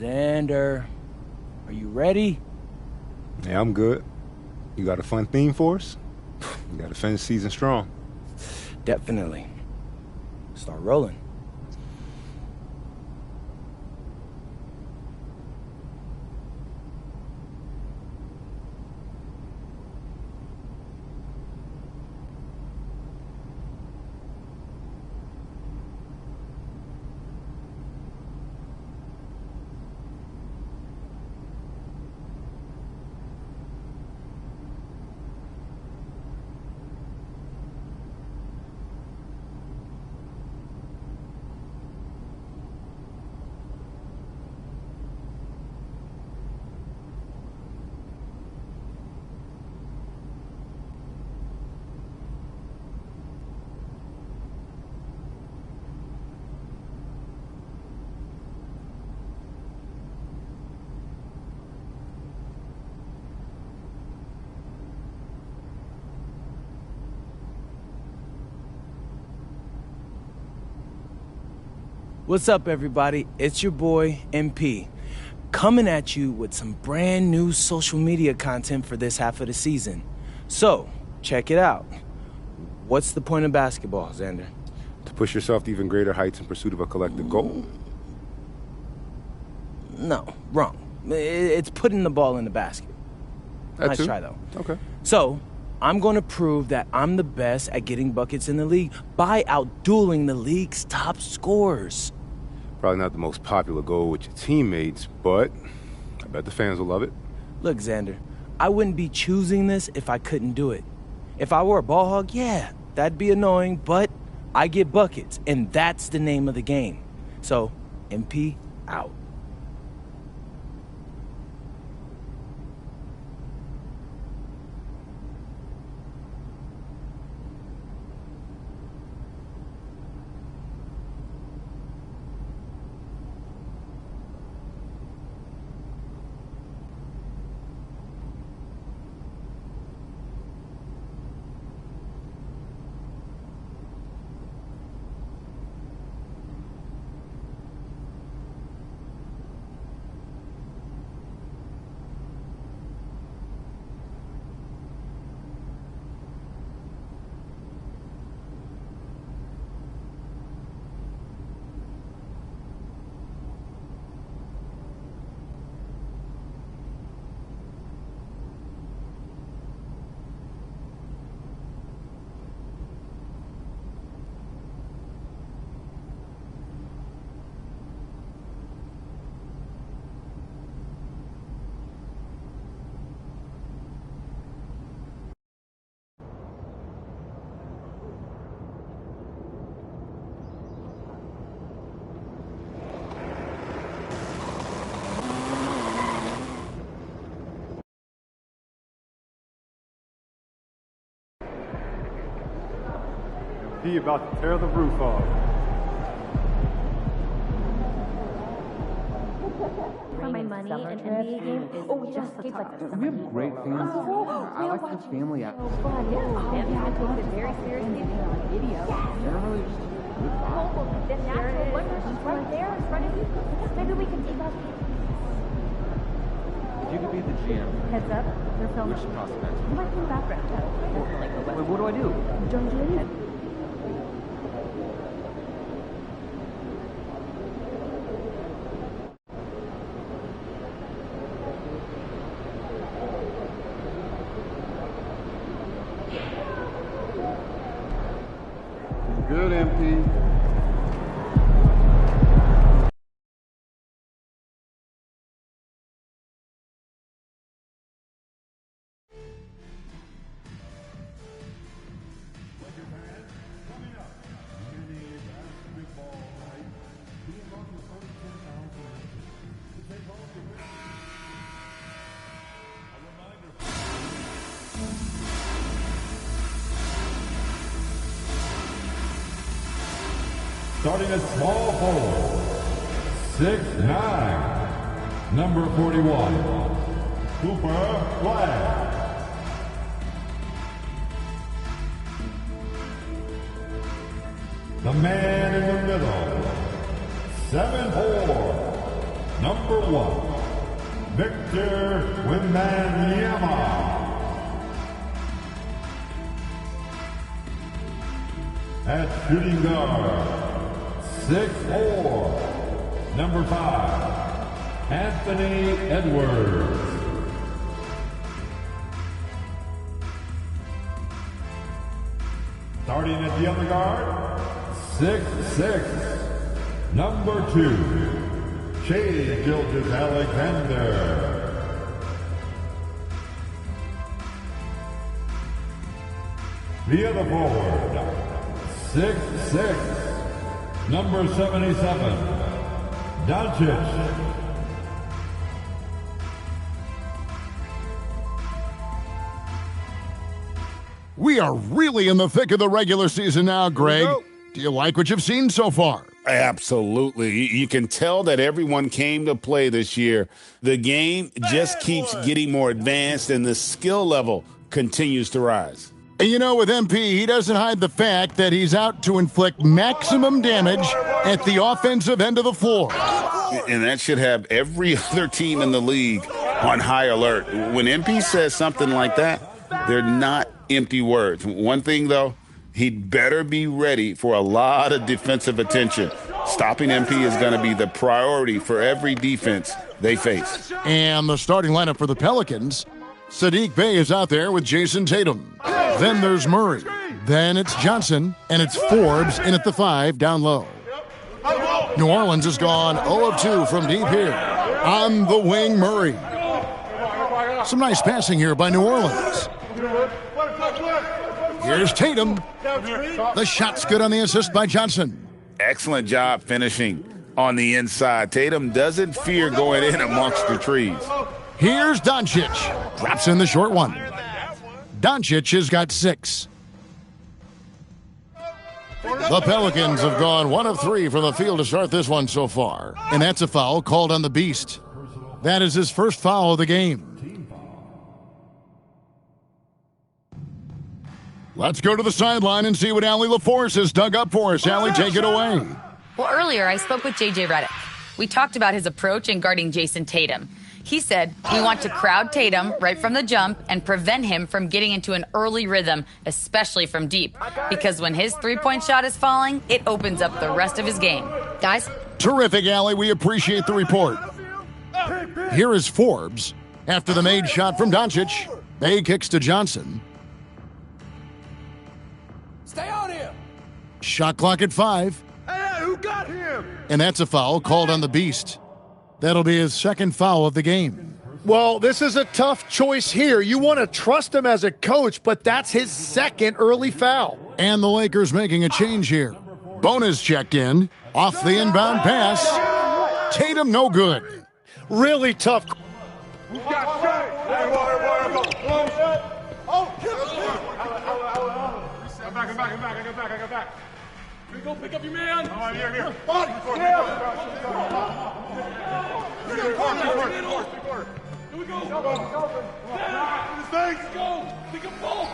Xander, are you ready? Yeah, I'm good. You got a fun theme for us? You got to finish the season strong. Definitely. Start rolling. What's up, everybody? It's your boy, MP, coming at you with some brand new social media content for this half of the season. So, check it out. What's the point of basketball, Xander? To push yourself to even greater heights in pursuit of a collective goal? No, wrong. It's putting the ball in the basket. Nice try, though. Okay. So, I'm going to prove that I'm the best at getting buckets in the league by outdueling the league's top scorers. Probably not the most popular goal with your teammates, but I bet the fans will love it. Look, Xander, I wouldn't be choosing this if I couldn't do it. If I were a ball hog, yeah, that'd be annoying, but I get buckets, and that's the name of the game. So, MP out. He about to tear the roof off. For my money and NBA game. Oh, just like this. We have great fans. I like the family out. Oh, fun. Yeah, I take it very seriously on video. They're really just good vibes. Then natural wonders right there in front of you. Maybe we can take off. If you could be the GM, Heads up, they're filming. which prospect? You might come back right now. Wait, what do I do? Don't do anything. Good, MP. Starting at small forward, 6'9", number 41, Cooper Flag. The man in the middle, 7'4", number 1, Victor Wembanyama. At shooting guard, 6'4", number 5, Anthony Edwards. Starting at the other guard, 6'6", number 2, Shea Gilgeous-Alexander. The other forward, 6'6", number 77, Doncic. We are really in the thick of the regular season now, Greg. Do you like what you've seen so far? Absolutely. You can tell that everyone came to play this year. The game just keeps getting more advanced, and the skill level continues to rise. And you know, with MP, he doesn't hide the fact that he's out to inflict maximum damage at the offensive end of the floor. And that should have every other team in the league on high alert. When MP says something like that, they're not empty words. One thing, though, he'd better be ready for a lot of defensive attention. Stopping MP is going to be the priority for every defense they face. And the starting lineup for the Pelicans, Sadiq Bey is out there with Jason Tatum. Then there's Murray. Then it's Johnson, and it's Forbes in at the 5 down low. New Orleans has gone 0 of 2 from deep here. On the wing, Murray. Some nice passing here by New Orleans. Here's Tatum. The shot's good on the assist by Johnson. Excellent job finishing on the inside. Tatum doesn't fear going in amongst the trees. Here's Doncic. Drops in the short one. Doncic has got 6. The Pelicans have gone 1 of 3 from the field to start this one so far. And that's a foul called on the Beast. That is his first foul of the game. Let's go to the sideline and see what Allie LaForce has dug up for us. Allie, take it away. Well, earlier I spoke with J.J. Redick. We talked about his approach in guarding Jason Tatum. He said, we want to crowd Tatum right from the jump and prevent him from getting into an early rhythm, especially from deep. Because when his three-point shot is falling, it opens up the rest of his game. Guys? Terrific, Allie. We appreciate the report. Here is Forbes. After the made shot from Doncic, Bay kicks to Johnson. Stay on him. Shot clock at 5. Hey, who got him? And that's a foul called on the Beast. That'll be his second foul of the game. Well, this is a tough choice here. You want to trust him as a coach, but that's his second early foul. And the Lakers making a change here. Bonus checked in. Off the inbound pass. Tatum no good. Really tough. I'm back. I got back. Go pick up your man. Here. Here we go. Let's go. Pick up ball.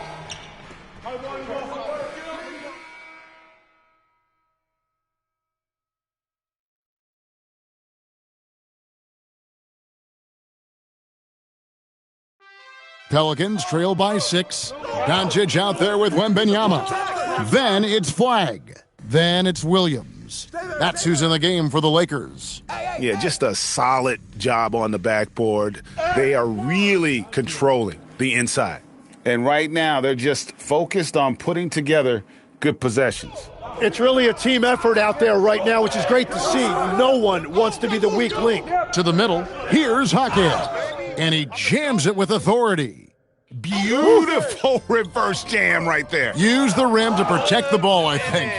Pelicans trail by 6. Doncic out there with Wembanyama. Then it's Flag. Then it's Williams. That's who's in the game for the Lakers. Yeah, just a solid job on the backboard. They are really controlling the inside. And right now, they're just focused on putting together good possessions. It's really a team effort out there right now, which is great to see. No one wants to be the weak link. To the middle, here's Hackett. And he jams it with authority. Beautiful reverse jam right there. Use the rim to protect the ball, I think.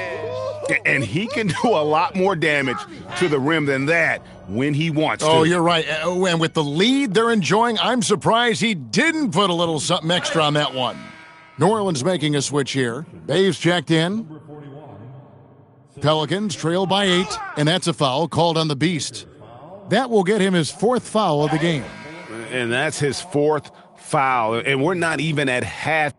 And he can do a lot more damage to the rim than that when he wants to. Oh, you're right. And with the lead they're enjoying, I'm surprised he didn't put a little something extra on that one. New Orleans making a switch here. Dave's checked in. Pelicans trail by 8, and that's a foul called on the Beast. That will get him his 4th foul of the game. And that's his 4th foul, and we're not even at half.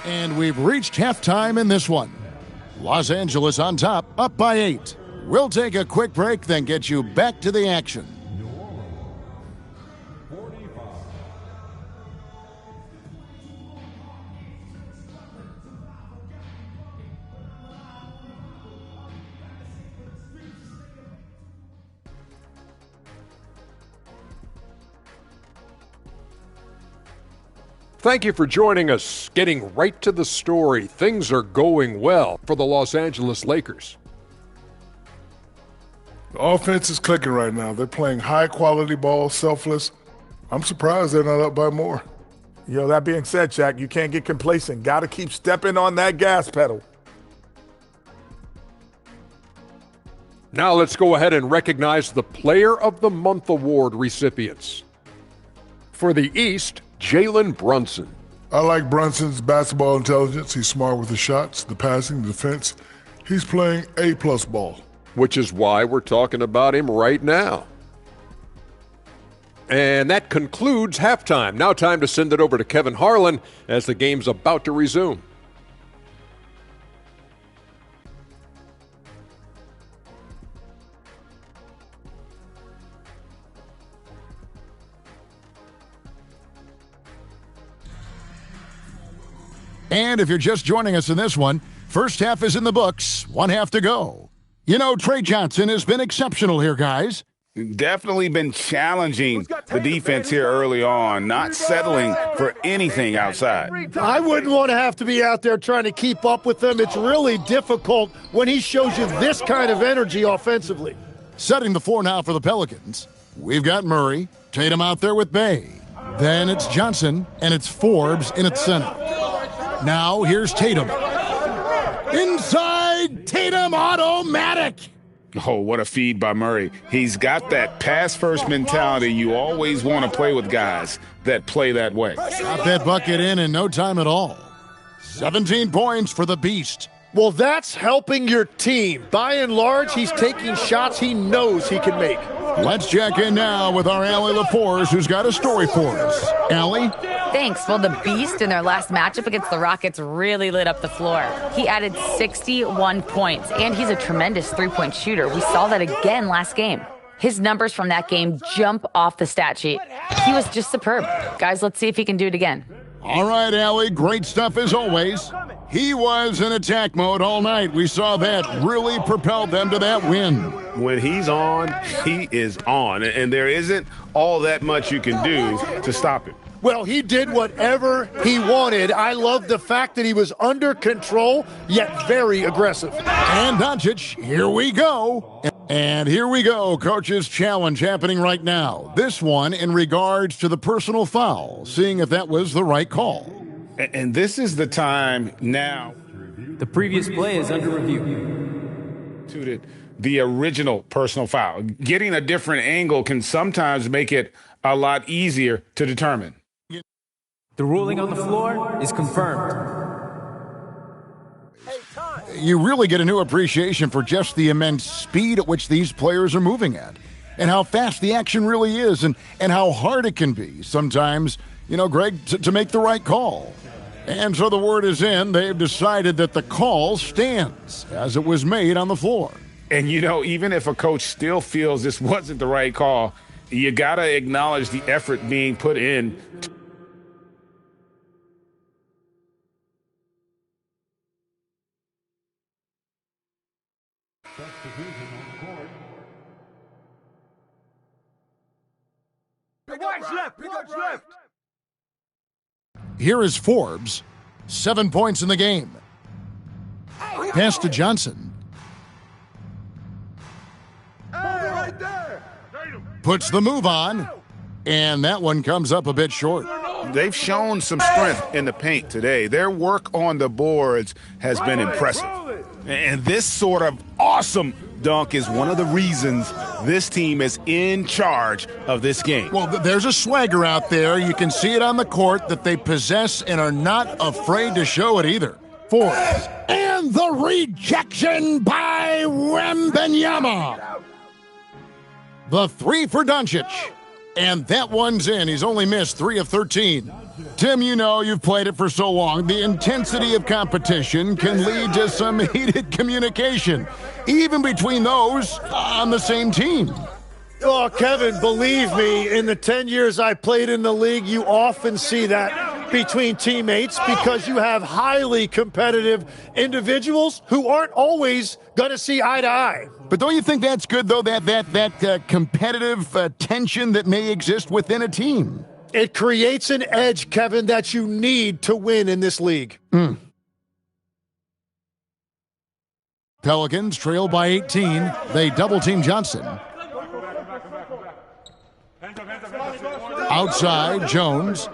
And we've reached halftime in this one. Los Angeles on top, up by 8. We'll take a quick break, then get you back to the action. Thank you for joining us. Getting right to the story, things are going well for the Los Angeles Lakers. The offense is clicking right now. They're playing high-quality ball, selfless. I'm surprised they're not up by more. That being said, Shaq, you can't get complacent. Got to keep stepping on that gas pedal. Now let's go ahead and recognize the Player of the Month Award recipients. For the East, Jalen Brunson. I like Brunson's basketball intelligence. He's smart with the shots, the passing, the defense. He's playing A-plus ball. Which is why we're talking about him right now. And that concludes halftime. Now time to send it over to Kevin Harlan as the game's about to resume. And if you're just joining us in this one, first half is in the books, one half to go. You know, Trey Johnson has been exceptional here, guys. Definitely been challenging the defense here early on, not settling for anything outside. I wouldn't want to have to be out there trying to keep up with them. It's really difficult when he shows you this kind of energy offensively. Setting the floor now for the Pelicans. We've got Murray, Tatum out there with Bay. Then it's Johnson, and it's Forbes in at center. Now here's Tatum. Inside, Tatum automatic. Oh, what a feed by Murray. He's got that pass-first mentality. You always want to play with guys that play that way. Got that bucket in no time at all. 17 points for the Beast. Well, that's helping your team. By and large, he's taking shots he knows he can make. Let's check in now with our Allie LaForce, who's got a story for us. Allie? Thanks. Well, the Beast in their last matchup against the Rockets really lit up the floor. He added 61 points, and he's a tremendous three-point shooter. We saw that again last game. His numbers from that game jump off the stat sheet. He was just superb. Guys, let's see if he can do it again. All right, Allie, great stuff as always. He was in attack mode all night. We saw that really propelled them to that win. When he's on, he is on, and there isn't all that much you can do to stop him. Well, he did whatever he wanted. I love the fact that he was under control, yet very aggressive. And Doncic, here we go. And here we go, Coach's challenge happening right now. This one in regards to the personal foul, seeing if that was the right call. And this is the time now. The previous play is under review. To the original personal foul. Getting a different angle can sometimes make it a lot easier to determine. The ruling on the floor is confirmed. You really get a new appreciation for just the immense speed at which these players are moving at, and how fast the action really is, and how hard it can be sometimes, you know, Greg, to make the right call. And so the word is in. They've decided that the call stands as it was made on the floor. And, you know, even if a coach still feels this wasn't the right call, you got to acknowledge the effort being put in. Left. Here is Forbes, 7 points in the game. Pass to Johnson. Right there. Puts the move on, and that one comes up a bit short. They've shown some strength in the paint today. Their work on the boards has been impressive. And this sort of awesome dunk is one of the reasons this team is in charge of this game. Well, there's a swagger out there. You can see it on the court that they possess and are not afraid to show it either. Forbes. And the rejection by Wembanyama. The three for Doncic. And that one's in. He's only missed 3 of 13. Tim, you know, you've played it for so long. The intensity of competition can lead to some heated communication, even between those on the same team. Oh, Kevin, believe me, in the 10 years I played in the league, you often see that between teammates because you have highly competitive individuals who aren't always going to see eye to eye. But don't you think that's good, though, that competitive tension that may exist within a team? It creates an edge, Kevin, that you need to win in this league. Pelicans trail by 18. They double-team Johnson. Outside, Jones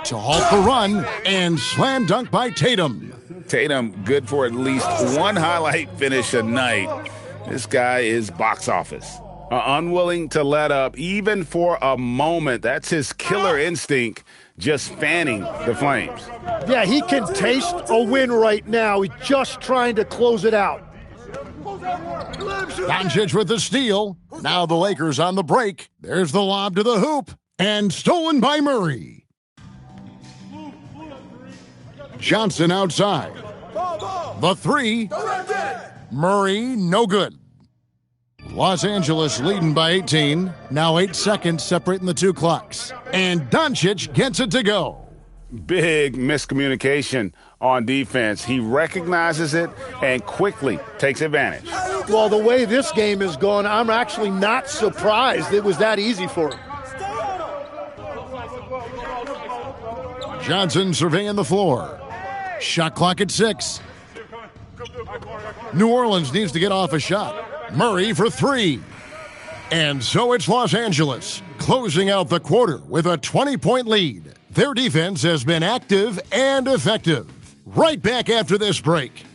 to halt the run, and slam dunk by Tatum. Tatum good for at least one highlight finish a night. This guy is box office. Unwilling to let up even for a moment. That's his killer instinct, just fanning the flames. Yeah, he can taste a win right now. He's just trying to close it out. Doncic with the steal. Now the Lakers on the break. There's the lob to the hoop. And stolen by Murray. Johnson outside. The three. Murray, no good. Los Angeles leading by 18. Now 8 seconds separating the two clocks. And Doncic gets it to go. Big miscommunication on defense. He recognizes it and quickly takes advantage. Well, the way this game is going, I'm actually not surprised it was that easy for him. Johnson surveying the floor. Shot clock at 6. New Orleans needs to get off a shot. Murray for 3. And so it's Los Angeles closing out the quarter with a 20-point lead. Their defense has been active and effective. Right back after this break.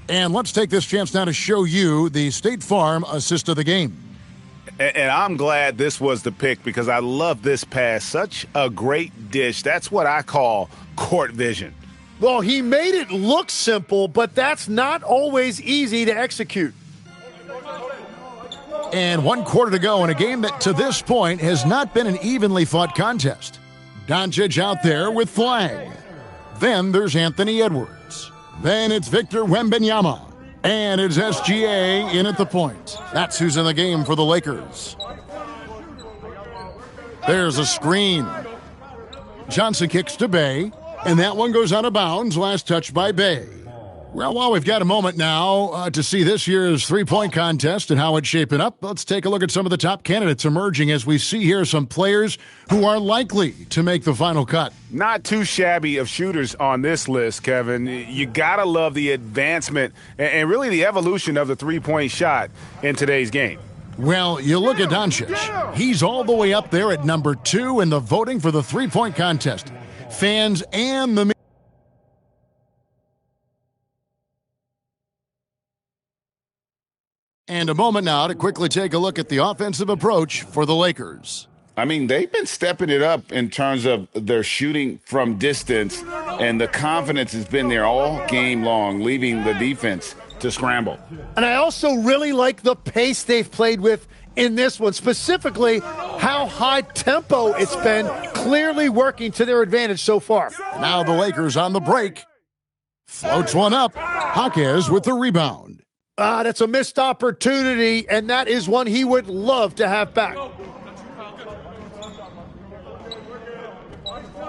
And let's take this chance now to show you the State Farm assist of the game. And I'm glad this was the pick because I love this pass. Such a great dish. That's what I call court vision. Well, he made it look simple, but that's not always easy to execute. And 1 quarter to go in a game that to this point has not been an evenly fought contest. Doncic out there with flag. Then there's Anthony Edwards. Then it's Victor Wembanyama. And it's SGA in at the point. That's who's in the game for the Lakers. There's a screen. Johnson kicks to Bay. And that one goes out of bounds. Last touch by Bay. Well, while we've got a moment now to see this year's three-point contest and how it's shaping up, let's take a look at some of the top candidates emerging as we see here some players who are likely to make the final cut. Not too shabby of shooters on this list, Kevin. You got to love the advancement and really the evolution of the three-point shot in today's game. Well, you look at Doncic. He's all the way up there at number 2 in the voting for the three-point contest. Fans and the And a moment now to quickly take a look at the offensive approach for the Lakers. I mean, they've been stepping it up in terms of their shooting from distance, and the confidence has been there all game long, leaving the defense to scramble. And I also really like the pace they've played with in this one, specifically how high tempo it's been, clearly working to their advantage so far. Now the Lakers on the break. Floats one up. Jaquez with the rebound. That's a missed opportunity, and that is one he would love to have back.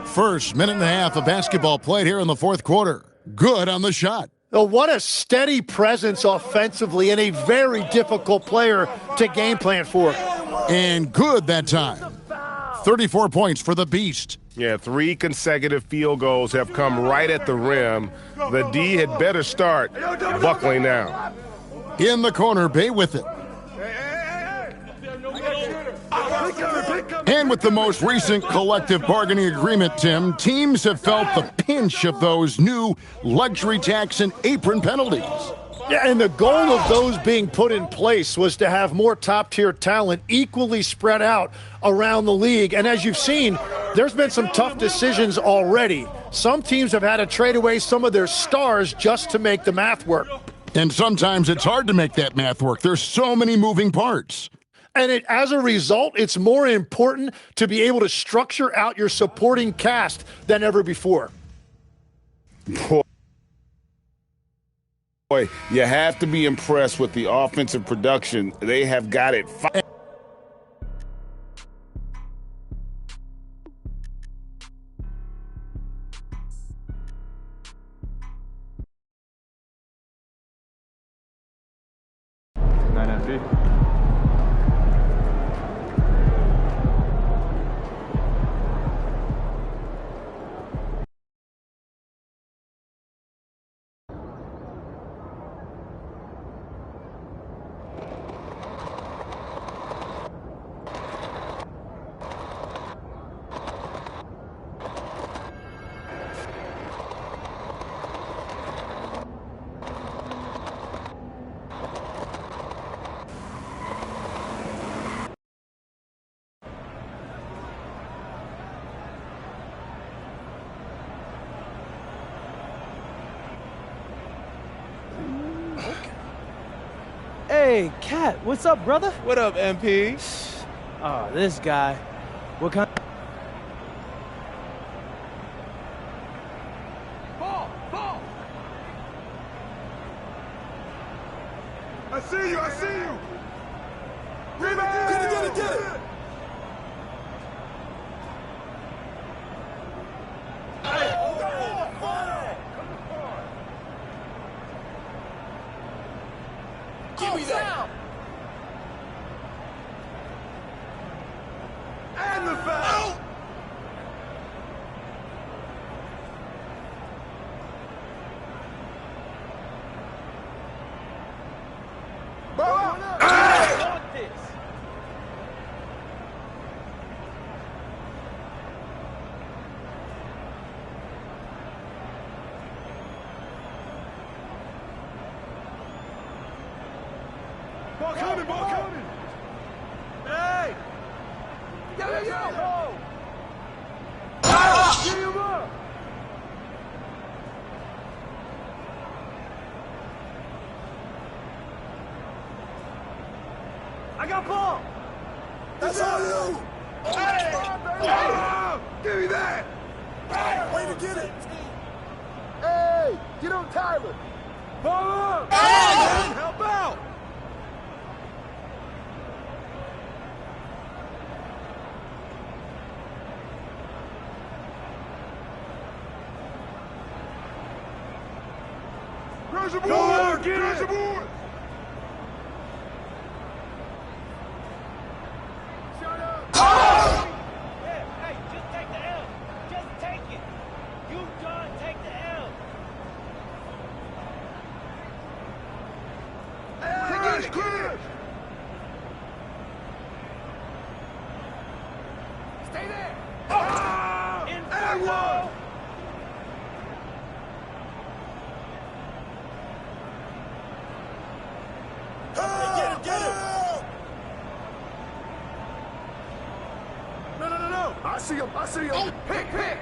First minute and a half of basketball played here in the fourth quarter. Good on the shot. Oh, what a steady presence offensively and a very difficult player to game plan for. And good that time. 34 points for the Beast. Yeah, 3 consecutive field goals have come right at the rim. The D had better start buckling now. In the corner, Bay with it. And with the most recent collective bargaining agreement, Tim, teams have felt the pinch of those new luxury tax and apron penalties. Yeah, and the goal of those being put in place was to have more top-tier talent equally spread out around the league. And as you've seen, there's been some tough decisions already. Some teams have had to trade away some of their stars just to make the math work. And sometimes it's hard to make that math work. There's so many moving parts. And as a result, it's more important to be able to structure out your supporting cast than ever before. Boy, you have to be impressed with the offensive production. They have got it. Hey, Cat, what's up, brother? What up, MP? Oh, this guy. What kind? Ball! I see you! Rebound! Get it! Give me that! And the foul! Ball coming! Hey! Yo! Give him up! I got ball! That's all you! Hey! Give me that! Way to get it! Hey! Get on Tyler! Ball up! Come on, man! Help out! Pressure board! Pressure board! Shut up! Oh! Hey, just take the L. Just take it. You done, take the L. Hey, Chris! Stay there! And one! Get him! No! I see him! Pick! Hey!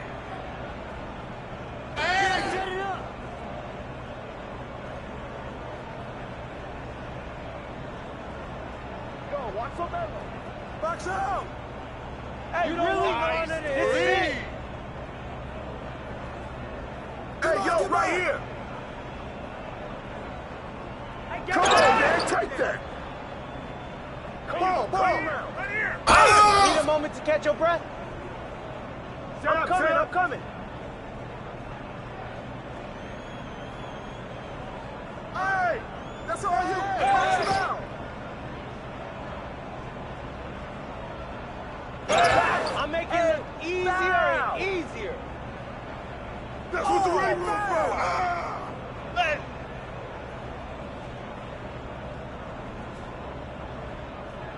Set it up! Yo, watch for that one! Box out! Hey, you really wanted it! Hey, yo, right here! Come on, man, take that! Ball! Right here! Need a moment to catch your breath? I'm coming! Hey! That's all you! Box him out! I'm making it easier and easier! That's what the ring room for!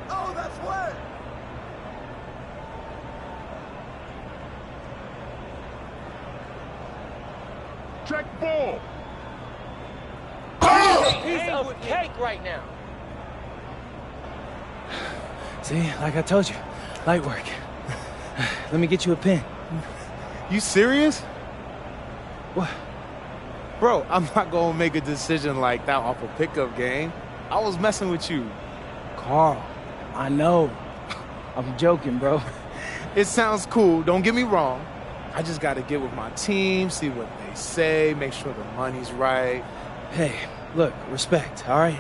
Oh, that's wet! Check ball! Piece of cake right now. See, like I told you, light work. Let me get you a pen. You serious? What? Bro, I'm not gonna make a decision like that off a pickup game. I was messing with you. Carl, I know. I'm joking, bro. It sounds cool, don't get me wrong. I just gotta get with my team, see what they say, make sure the money's right. Hey, look, respect, all right?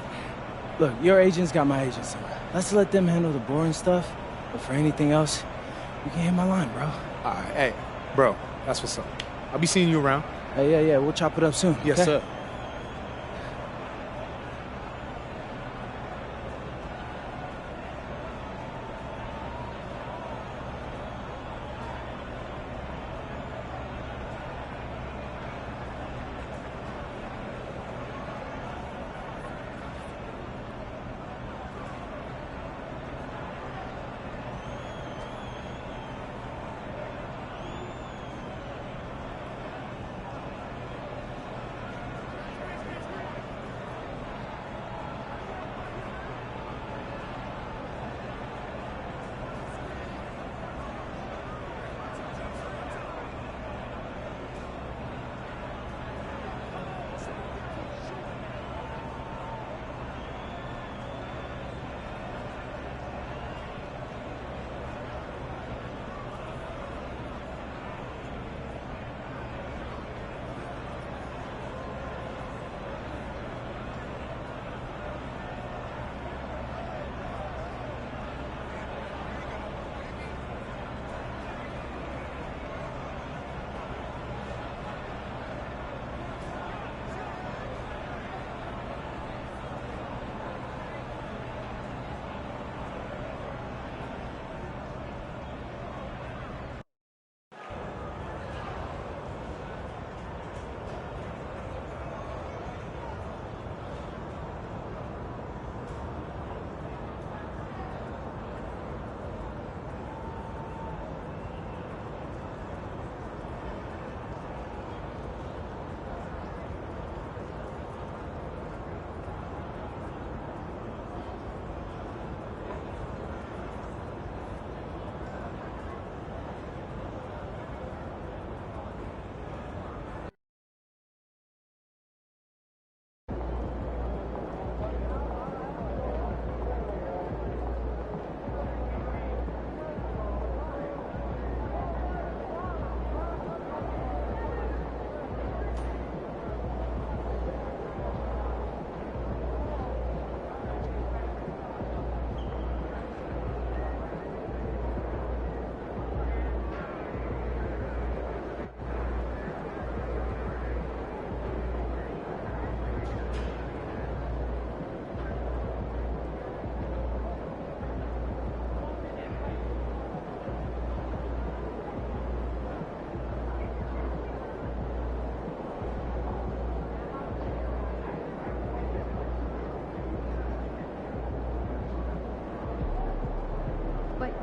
Look, your agent's got my agent's number. Let's let them handle the boring stuff. But for anything else, you can hit my line, bro. All right, hey, bro, that's what's up. I'll be seeing you around. Hey, yeah, we'll chop it up soon. Yes, okay? sir.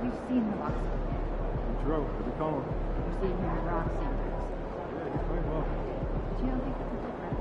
We've seen the boxing. True. Where's he going? We're seeing him in Roxy. Yeah, he's playing well. But you don't think that's a difference?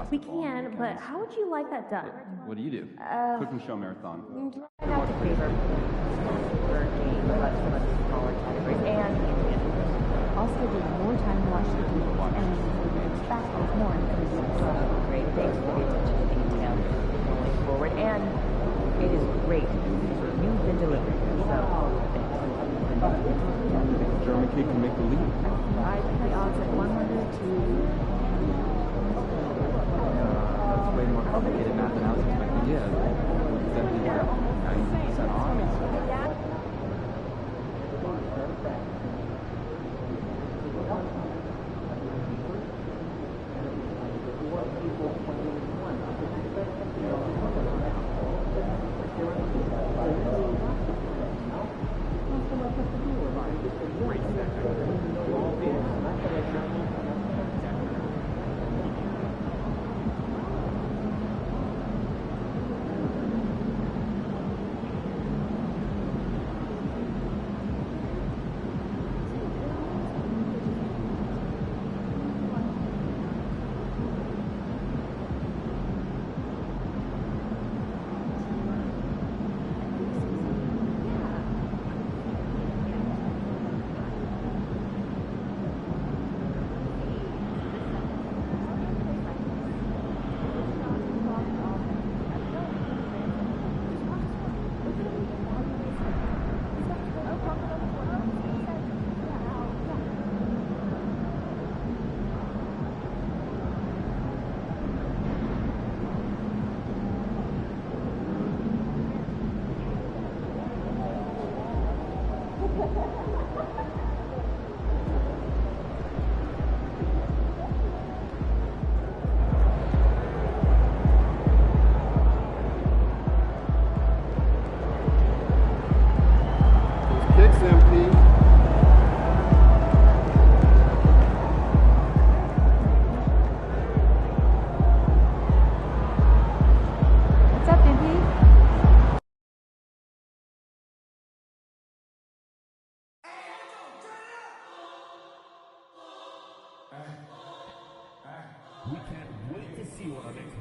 We can, but how would you like that done? What do you do? Cooking show marathon. Not to favor third game, but for much smaller categories. And also give you more time to watch the video. And back with more because great. Thanks for the attention to detail going forward. And it is great. You've been delivering. So thanks. German kid can make the lead. I think the odds at 100 to That's way more complicated math than I was expecting. Yeah. Is that the 90% off?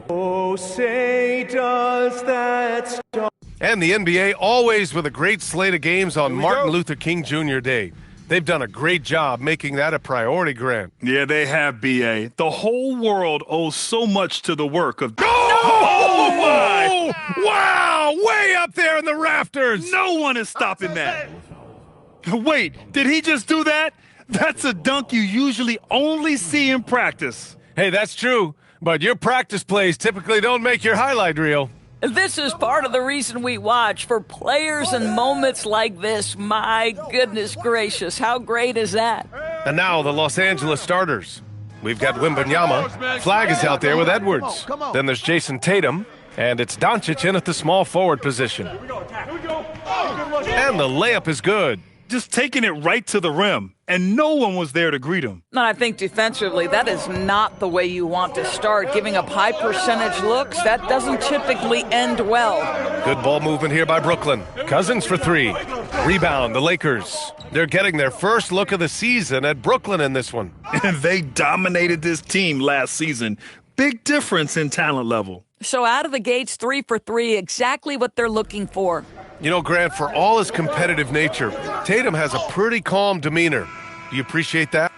Oh, say does that star... And the NBA always with a great slate of games on Martin Luther King Jr. Day. They've done a great job making that a priority, Grant. Yeah, they have, B.A. The whole world owes so much to the work of... Oh, my! Wow! Way up there in the rafters! No one is stopping that. Wait, did he just do that? That's a dunk you usually only see in practice. Hey, that's true, but your practice plays typically don't make your highlight reel. This is part of the reason we watch, for players and moments like this. My goodness gracious, how great is that? And now the Los Angeles starters. We've got Wembanyama. Flag is out there with Edwards. Then there's Jason Tatum. And it's Doncic in at the small forward position. And the layup is good. Just taking it right to the rim, and no one was there to greet him. And I think defensively, that is not the way you want to start. Giving up high percentage looks, that doesn't typically end well. Good ball movement here by Brooklyn. Cousins for three. Rebound, the Lakers. They're getting their first look of the season at Brooklyn in this one. And they dominated this team last season. Big difference in talent level. So out of the gates, 3 for 3, exactly what they're looking for. You know, Grant, for all his competitive nature, Tatum has a pretty calm demeanor. Do you appreciate that?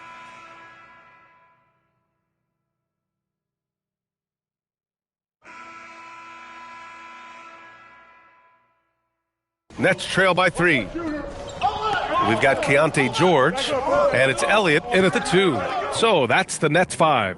Nets trail by 3. We've got Keontae George, and it's Elliott in at the 2. So that's the Nets 5.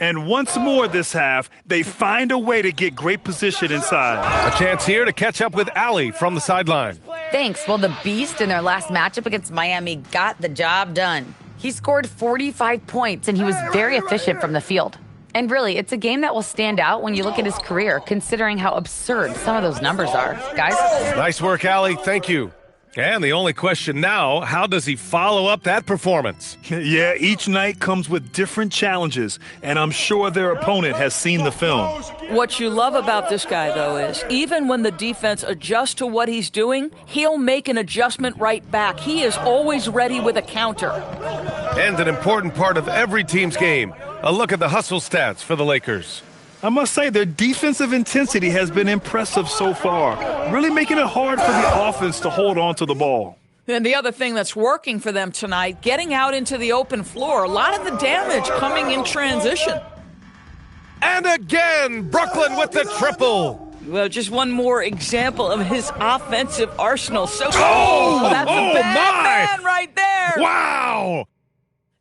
And once more this half, they find a way to get great position inside. A chance here to catch up with Allie from the sideline. Thanks. Well, the Beast in their last matchup against Miami got the job done. He scored 45 points, and he was very efficient from the field. And really, it's a game that will stand out when you look at his career, considering how absurd some of those numbers are. Guys? Nice work, Allie. Thank you. And the only question now, how does he follow up that performance? Yeah, each night comes with different challenges, and I'm sure their opponent has seen the film. What you love about this guy, though, is even when the defense adjusts to what he's doing, he'll make an adjustment right back. He is always ready with a counter. And an important part of every team's game, a look at the hustle stats for the Lakers. I must say, their defensive intensity has been impressive so far, really making it hard for the offense to hold on to the ball. And the other thing that's working for them tonight, getting out into the open floor, a lot of the damage coming in transition. And again, Brooklyn with the triple. Well, just one more example of his offensive arsenal. So, that's a bad man right there. Wow.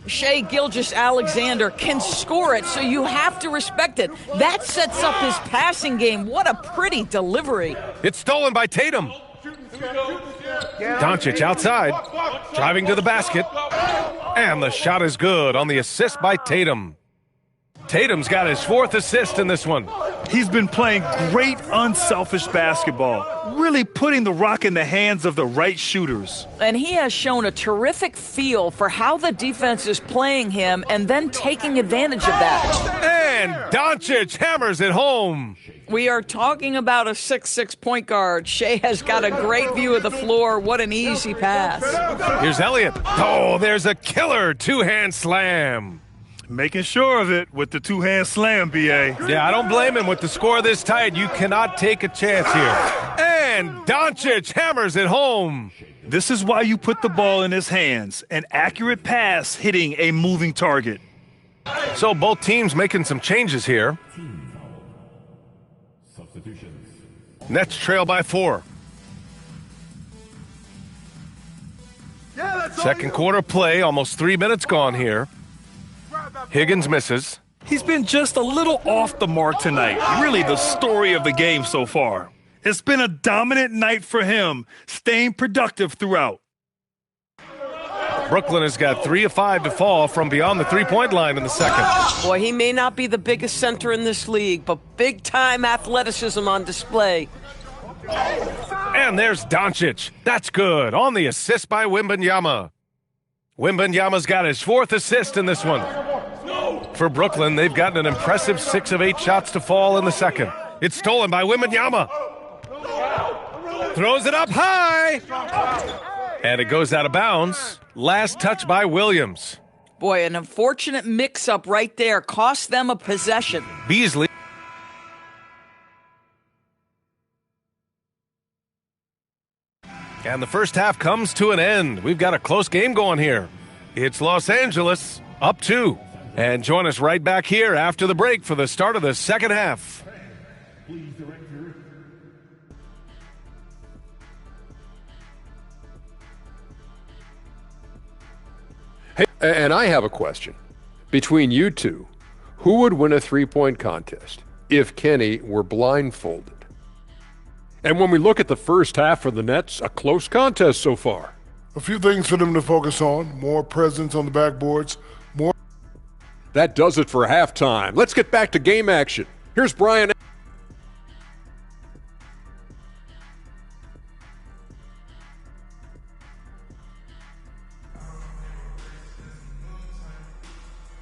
Shai Gilgeous-Alexander can score it, so you have to respect it. That sets up his passing game. What a pretty delivery. It's stolen by Tatum. Doncic outside, driving to the basket. And the shot is good on the assist by Tatum. Tatum's got his 4th assist in this one. He's been playing great unselfish basketball, really putting the rock in the hands of the right shooters. And he has shown a terrific feel for how the defense is playing him and then taking advantage of that. And Doncic hammers it home. We are talking about a 6'6" point guard. Shai has got a great view of the floor. What an easy pass. Here's Elliott. Oh, there's a killer 2-hand slam. Making sure of it with the 2-hand slam, B.A. Yeah, I don't blame him. With the score this tight, you cannot take a chance here. And Doncic hammers it home. This is why you put the ball in his hands. An accurate pass hitting a moving target. So both teams making some changes here. Nets trail by 4. Second quarter play, almost 3 minutes gone here. Higgins misses. He's been just a little off the mark tonight. Really the story of the game so far. It's been a dominant night for him, staying productive throughout. Brooklyn has got 3 of 5 to fall from beyond the three-point line in the second. Boy, he may not be the biggest center in this league, but big-time athleticism on display. And there's Doncic. That's good. On the assist by Wembanyama. Wembanyama's got his 4th assist in this one. For Brooklyn, they've gotten an impressive 6 of 8 shots to fall in the second. It's stolen by Wembanyama. Throws it up high. And it goes out of bounds. Last touch by Williams. Boy, an unfortunate mix-up right there cost them a possession. Beasley. And the first half comes to an end. We've got a close game going here. It's Los Angeles up 2. And join us right back here after the break for the start of the second half. Hey, and I have a question. Between you two, who would win a three-point contest if Kenny were blindfolded? And when we look at the first half for the Nets, a close contest so far. A few things for them to focus on. More presence on the backboards. More. That does it for halftime. Let's get back to game action. Here's Brian.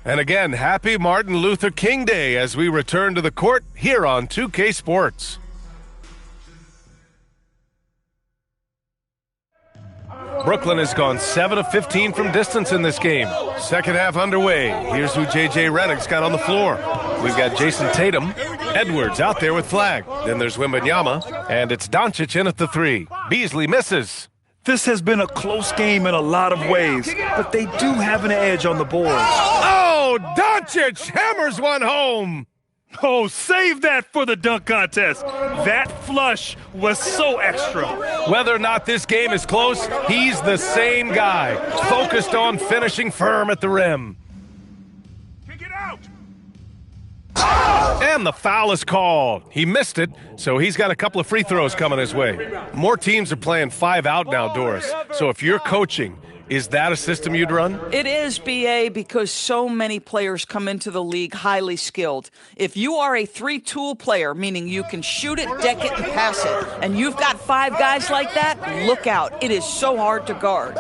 And again, happy Martin Luther King Day as we return to the court here on 2K Sports. Brooklyn has gone 7 of 15 from distance in this game. Second half underway. Here's who J.J. Redick's got on the floor. We've got Jason Tatum, Edwards out there with Flag. Then there's Wembanyama, and it's Doncic in at the 3. Beasley misses. This has been a close game in a lot of ways, but they do have an edge on the boards. Oh, Doncic hammers one home. Oh, save that for the dunk contest. That flush was so extra. Whether or not this game is close, he's the same guy, focused on finishing firm at the rim. Kick it out. And the foul is called. He missed it, so he's got a couple of free throws coming his way. More teams are playing 5 out now, Doris. So if you're coaching, is that a system you'd run? It is, BA, because so many players come into the league highly skilled. If you are a 3-tool player, meaning you can shoot it, deck it, and pass it, and you've got 5 guys like that, look out. It is so hard to guard.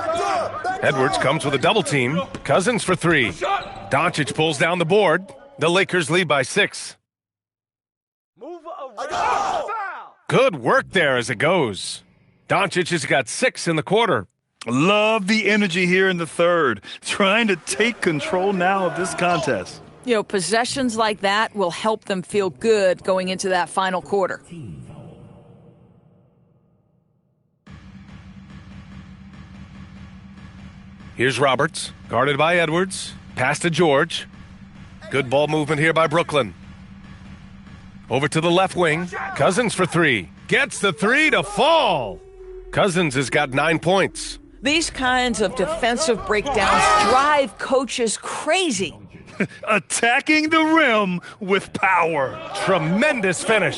Edwards comes with a double team. Cousins for 3. Doncic pulls down the board. The Lakers lead by 6. Good work there as it goes. Doncic has got 6 in the quarter. Love the energy here in the third, trying to take control now of this contest. You know, possessions like that will help them feel good going into that final quarter. Here's Roberts, guarded by Edwards. Pass to George. Good ball movement here by Brooklyn. Over to the left wing. Cousins for 3. Gets the 3 to fall. Cousins has got 9 points. These kinds of defensive breakdowns drive coaches crazy. Attacking the rim with power. Tremendous finish.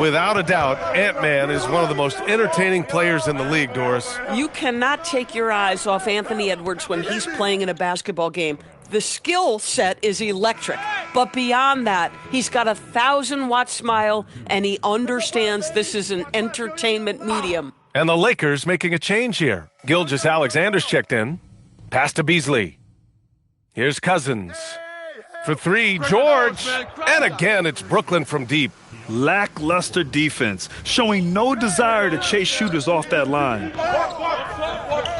Without a doubt, Ant-Man is one of the most entertaining players in the league, Doris. You cannot take your eyes off Anthony Edwards when he's playing in a basketball game. The skill set is electric, but beyond that, he's got a 1,000-watt smile, and he understands this is an entertainment medium. And the Lakers making a change here. Gilgeous-Alexander's checked in. Pass to Beasley. Here's Cousins. For 3, George. And again, it's Brooklyn from deep. Lackluster defense, showing no desire to chase shooters off that line.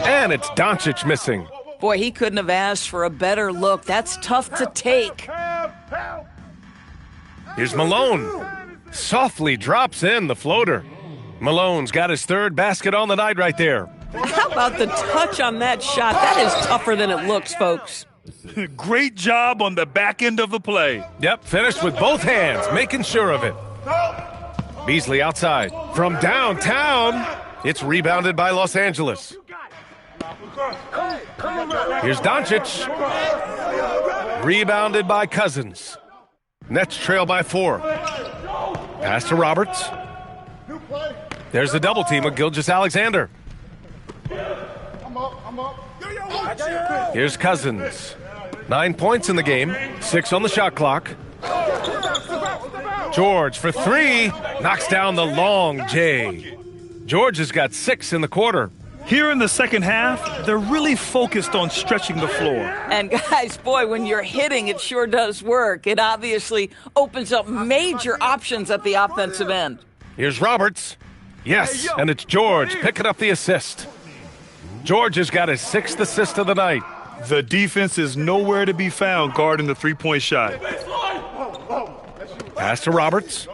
And it's Doncic missing. Boy, he couldn't have asked for a better look. That's tough to take. Here's Malone. Softly drops in the floater. Malone's got his 3rd basket on the night right there. How about the touch on that shot? That is tougher than it looks, folks. Great job on the back end of the play. Yep, finished with both hands, making sure of it. Beasley outside. From downtown, it's rebounded by Los Angeles. Here's Doncic. Rebounded by Cousins. Nets trail by 4. Pass to Roberts. There's the double team with Gilgeous-Alexander. Here's Cousins. 9 points in the game, 6 on the shot clock. George for 3, knocks down the long J. George has got 6 in the quarter. Here in the second half, they're really focused on stretching the floor. And guys, boy, when you're hitting, it sure does work. It obviously opens up major options at the offensive end. Here's Roberts. Yes, and it's George picking up the assist. George has got his 6th assist of the night. The defense is nowhere to be found guarding the three-point shot. Pass to Roberts.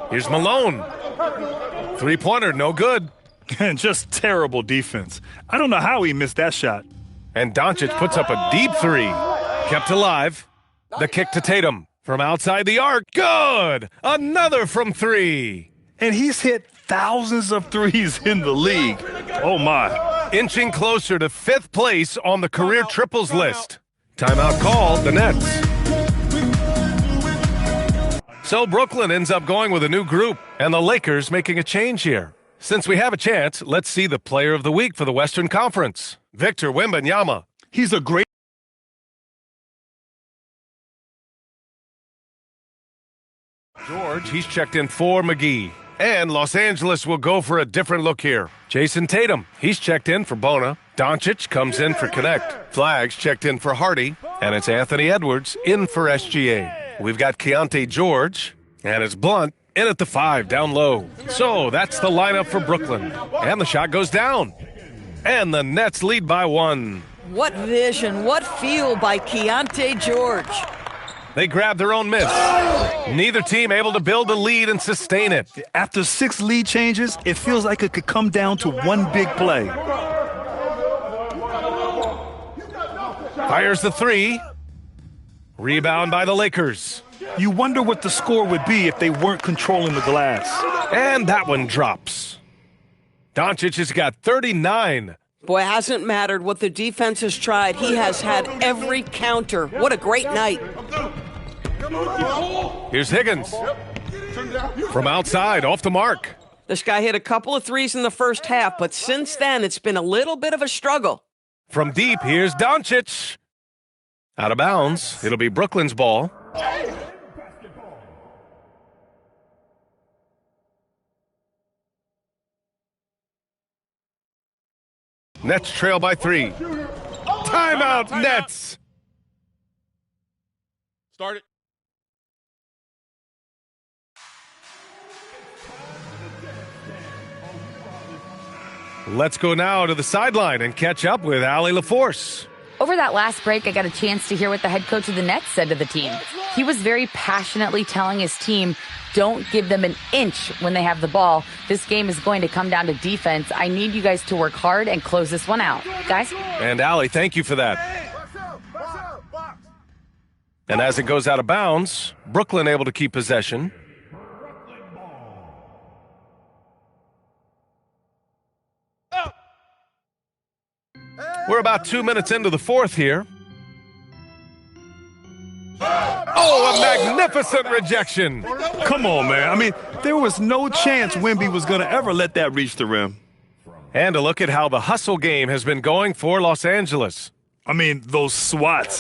Here's Malone. Three-pointer, no good. And just terrible defense. I don't know how he missed that shot. And Doncic puts up a deep three. Kept alive. The kick to Tatum. From outside the arc. Good! Another from three. And he's hit thousands of threes in the league. Oh, my. Inching closer to 5th place on the career triples list. Timeout called, the Nets. So Brooklyn ends up going with a new group, and the Lakers making a change here. Since we have a chance, let's see the player of the week for the Western Conference. Victor Wembanyama. He's a great... George, he's checked in for McGee. And Los Angeles will go for a different look here. Jason Tatum, he's checked in for Bona. Doncic comes in for Connect. Flags checked in for Hardy. And it's Anthony Edwards in for SGA. We've got Keontae George. And it's Blunt in at the 5, down low. So that's the lineup for Brooklyn. And the shot goes down. And the Nets lead by 1. What vision, what feel by Keontae George. They grabbed their own miss. Neither team able to build a lead and sustain it. After 6 lead changes, it feels like it could come down to one big play. Fires the 3. Rebound by the Lakers. You wonder what the score would be if they weren't controlling the glass. And that one drops. Doncic has got 39. Boy, it hasn't mattered what the defense has tried. He has had every counter. What a great night. Here's Higgins. From outside, off the mark. This guy hit a couple of threes in the first half, but since then, it's been a little bit of a struggle. From deep, here's Doncic. Out of bounds. It'll be Brooklyn's ball. Nets trail by 3. Timeout, Nets. Start it. Let's go now to the sideline and catch up with Allie LaForce. Over that last break, I got a chance to hear what the head coach of the Nets said to the team. He was very passionately telling his team, don't give them an inch when they have the ball. This game is going to come down to defense. I need you guys to work hard and close this one out. Guys? And Allie, thank you for that. And as it goes out of bounds, Brooklyn able to keep possession. We're about 2 minutes into the fourth here. Oh, a magnificent rejection. Come on, man. I mean, there was no chance Wemby was going to ever let that reach the rim. And a look at how the hustle game has been going for Los Angeles. I mean, those swats,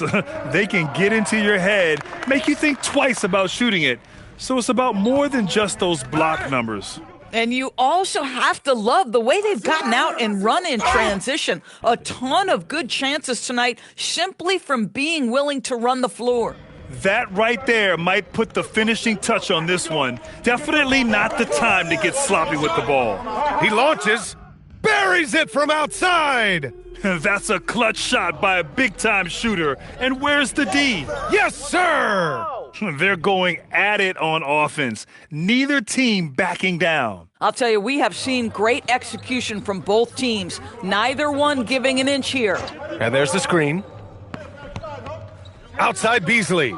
they can get into your head, make you think twice about shooting it. So it's about more than just those block numbers. And you also have to love the way they've gotten out and run in transition. A ton of good chances tonight simply from being willing to run the floor. That right there might put the finishing touch on this one. Definitely not the time to get sloppy with the ball. He launches, buries it from outside. That's a clutch shot by a big-time shooter. And where's the D? Yes, sir! They're going at it on offense. Neither team backing down. I'll tell you, we have seen great execution from both teams. Neither one giving an inch here. And there's the screen. Outside Beasley.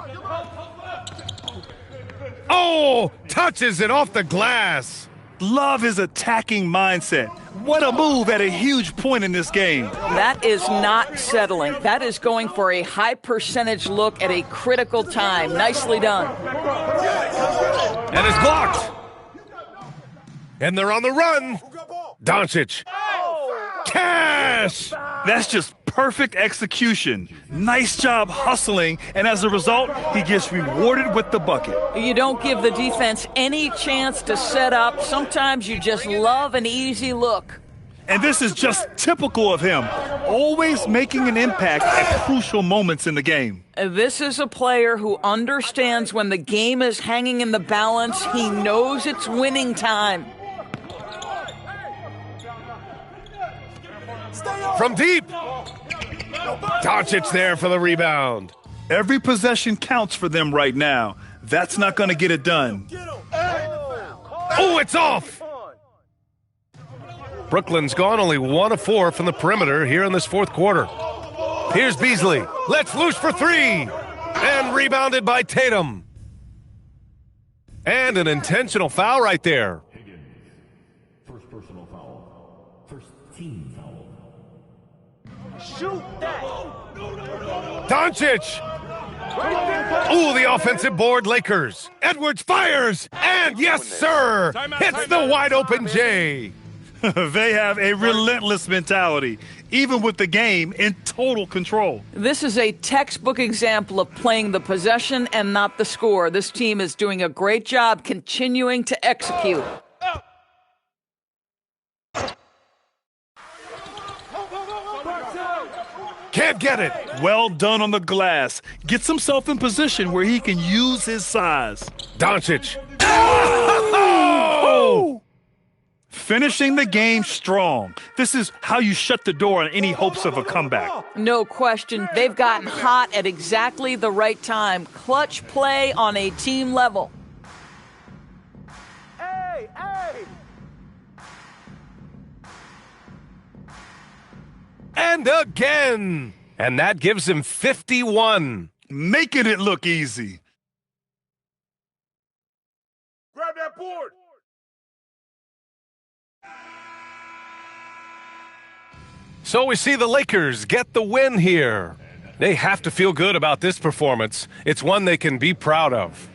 Oh, touches it off the glass. Love his attacking mindset. What a move at a huge point in this game. That is not settling. That is going for a high percentage look at a critical time. Nicely done. And it's blocked. And they're on the run. Doncic. Cash! That's just perfect execution. Nice job hustling, and as a result, he gets rewarded with the bucket. You don't give the defense any chance to set up. Sometimes you just love an easy look. And this is just typical of him, always making an impact at crucial moments in the game. This is a player who understands when the game is hanging in the balance. He knows it's winning time. From deep. Doncic there for the rebound. Every possession counts for them right now. That's not going to get it done. Oh, it's off! Brooklyn's gone only 1 of 4 from the perimeter here in this fourth quarter. Here's Beasley. Let's loose for 3. And rebounded by Tatum. And an intentional foul right there. First personal foul. First team foul. Shoot that! Doncic! Ooh, the offensive board, Lakers. Edwards fires, and yes, sir, hits the wide-open J. They have a relentless mentality, even with the game in total control. This is a textbook example of playing the possession and not the score. This team is doing a great job continuing to execute. Can't get it. Well done on the glass. Gets himself in position where he can use his size. Doncic. Oh! Finishing the game strong. This is how you shut the door on any hopes of a comeback. No question. They've gotten hot at exactly the right time. Clutch play on a team level. Hey, hey! And again. And that gives him 51. Making it look easy. Grab that board! So we see the Lakers get the win here. They have to feel good about this performance. It's one they can be proud of.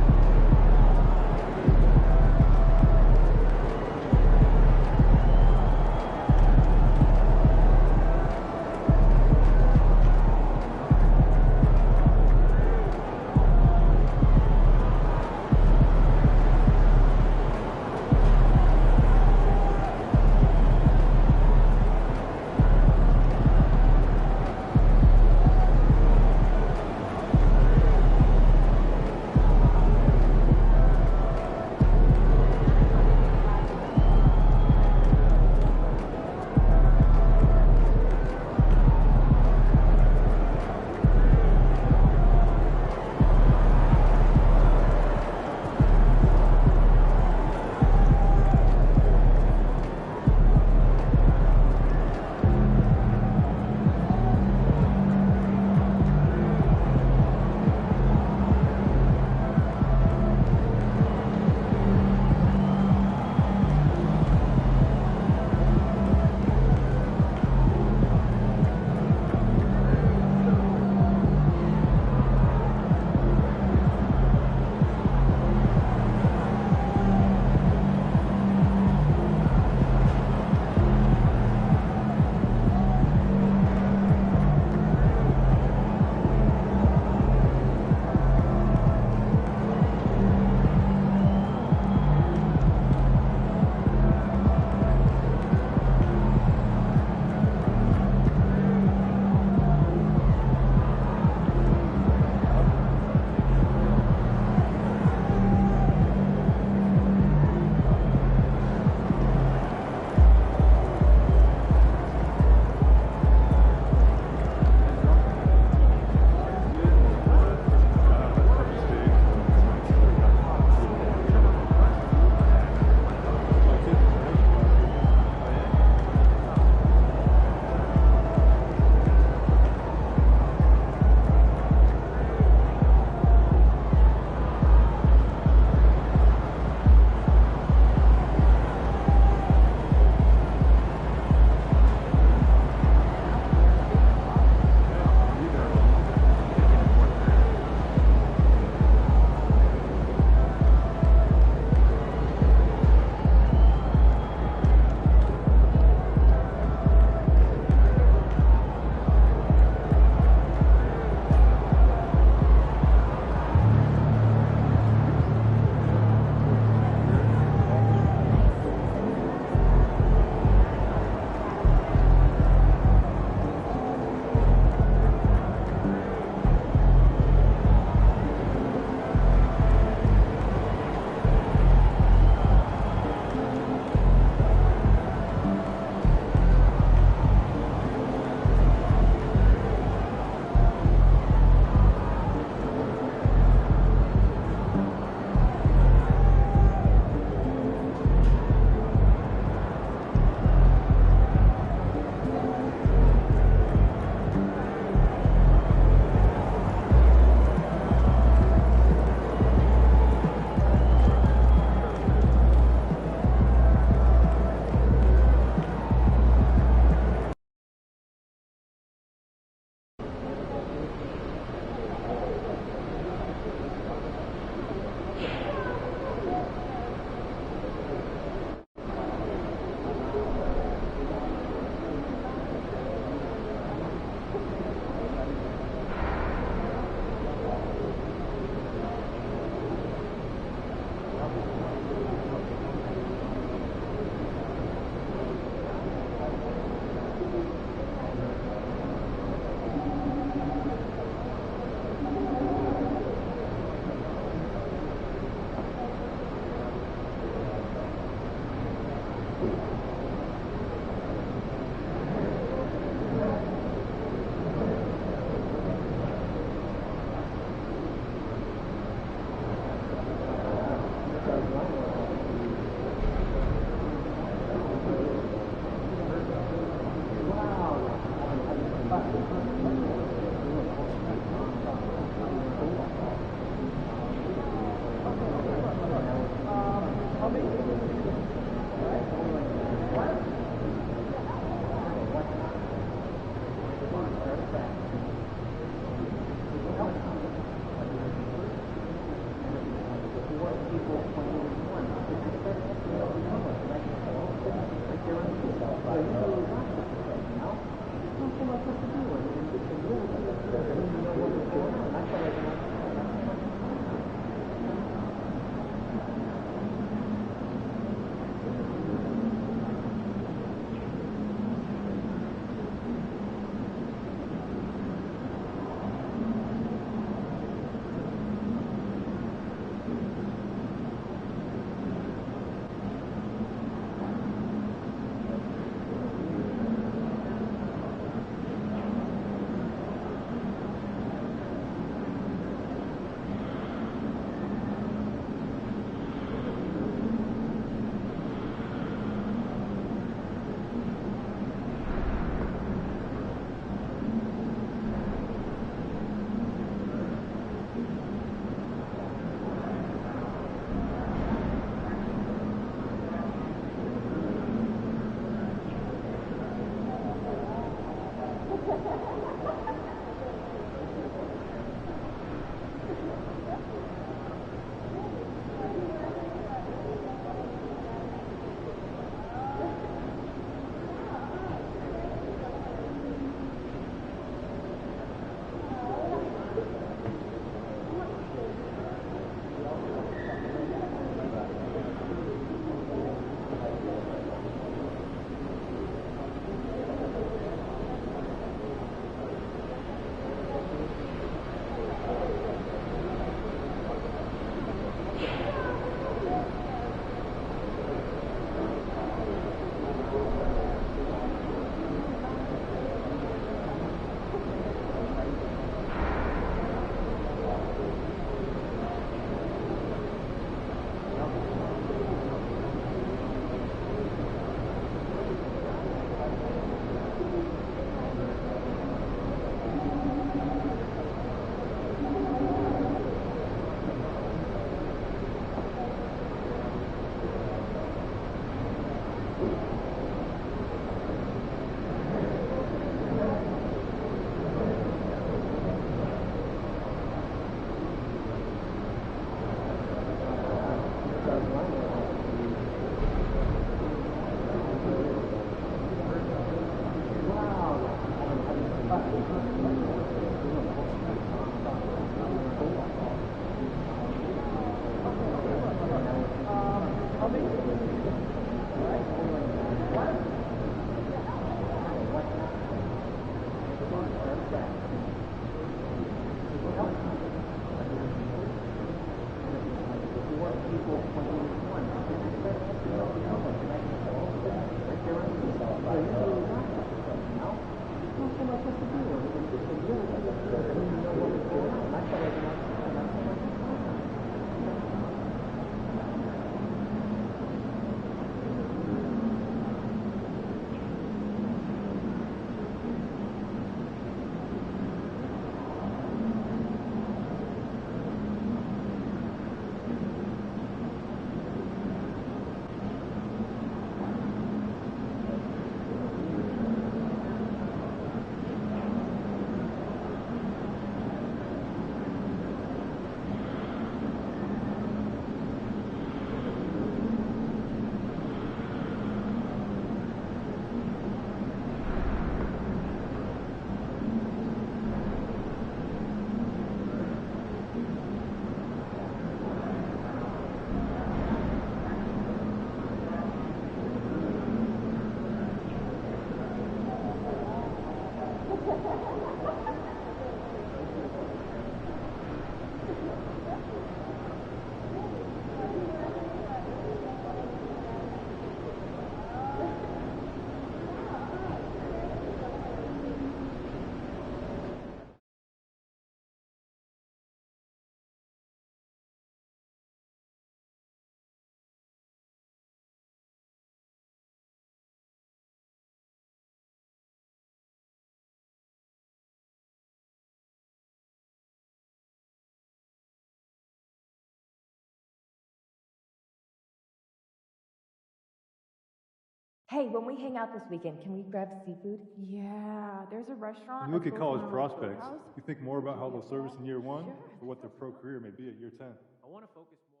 Hey, when we hang out this weekend, can we grab seafood? Yeah, there's a restaurant. When you look at college prospects, you think more about how they'll service in year 1 or what their pro career may be at year 10. I want to focus more.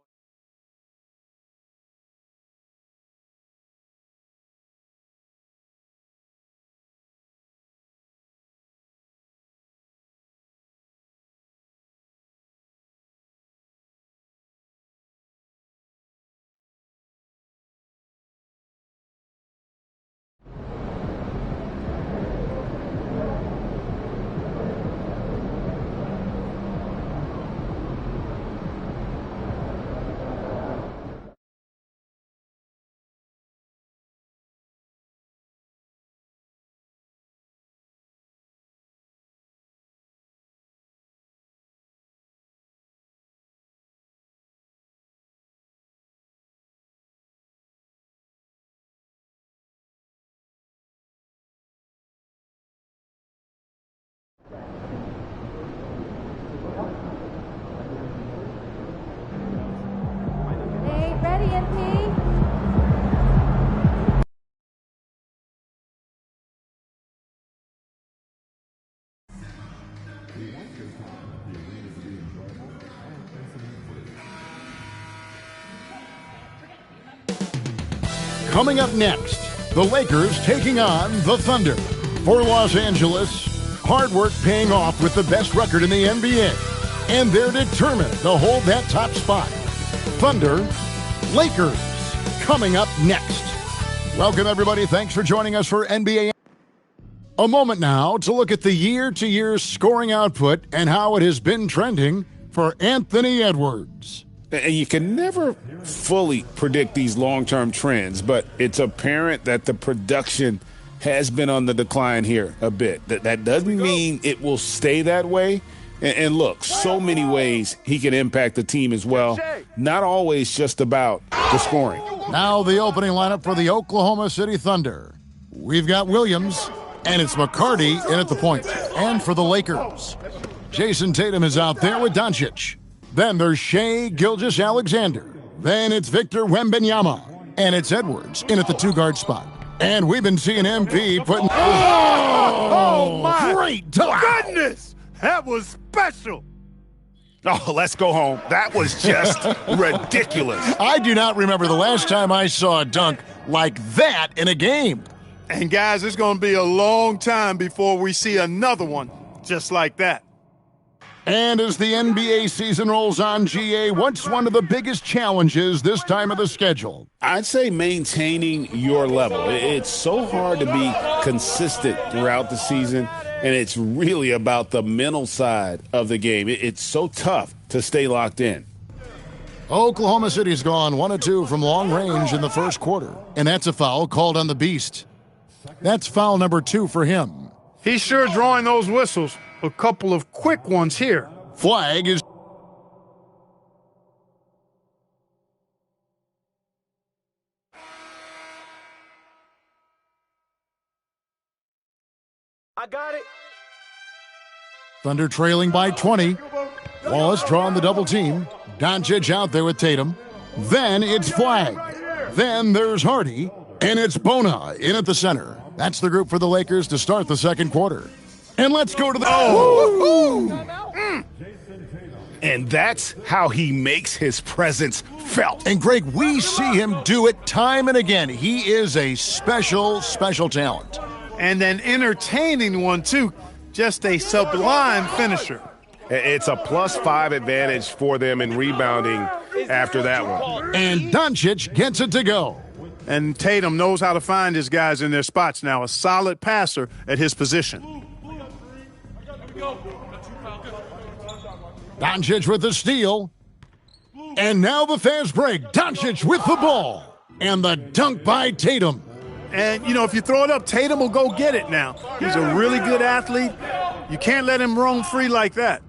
Hey, ready, MP? Coming up next, the Lakers taking on the Thunder. For Los Angeles, hard work paying off with the best record in the NBA. And they're determined to hold that top spot. Thunder, Lakers, coming up next. Welcome, everybody. Thanks for joining us for NBA. A moment now to look at the year-to-year scoring output and how it has been trending for Anthony Edwards. And you can never fully predict these long-term trends, but it's apparent that the production has been on the decline here a bit. That doesn't mean it will stay that way. And look, so many ways he can impact the team as well. Not always just about the scoring. Now the opening lineup for the Oklahoma City Thunder. We've got Williams, and it's McCarty in at the point. And for the Lakers, Jason Tatum is out there with Doncic. Then there's Shai Gilgeous-Alexander. Then it's Victor Wembanyama. And it's Edwards in at the two-guard spot. And we've been seeing MP putting... Oh, my great dunk! goodness! That was special. Oh, let's go home. That was just ridiculous. I do not remember the last time I saw a dunk like that in a game. And guys, it's going to be a long time before we see another one just like that. And as the NBA season rolls on, GA, what's one of the biggest challenges this time of the schedule? I'd say maintaining your level. It's so hard to be consistent throughout the season, and it's really about the mental side of the game. It's so tough to stay locked in. Oklahoma City's gone 1 of 2 from long range in the first quarter, and that's a foul called on the Beast. That's foul number 2 for him. He's sure drawing those whistles. A couple of quick ones here. Flag is... I got it. Thunder trailing by 20. Wallace drawing the double team. Doncic out there with Tatum. Then it's Flag. Then there's Hardy. And it's Bona in at the center. That's the group for the Lakers to start the second quarter. And let's go to the... And that's how he makes his presence felt. And, Greg, we see him do it time and again. He is a special, special talent. And an entertaining one, too. Just a sublime finisher. It's a +5 advantage for them in rebounding after that one. And Doncic gets it to go. And Tatum knows how to find his guys in their spots now. A solid passer at his position. Doncic with the steal. And now the fast break. Doncic with the ball. And the dunk by Tatum. And, you know, if you throw it up, Tatum will go get it now. He's a really good athlete. You can't let him roam free like that.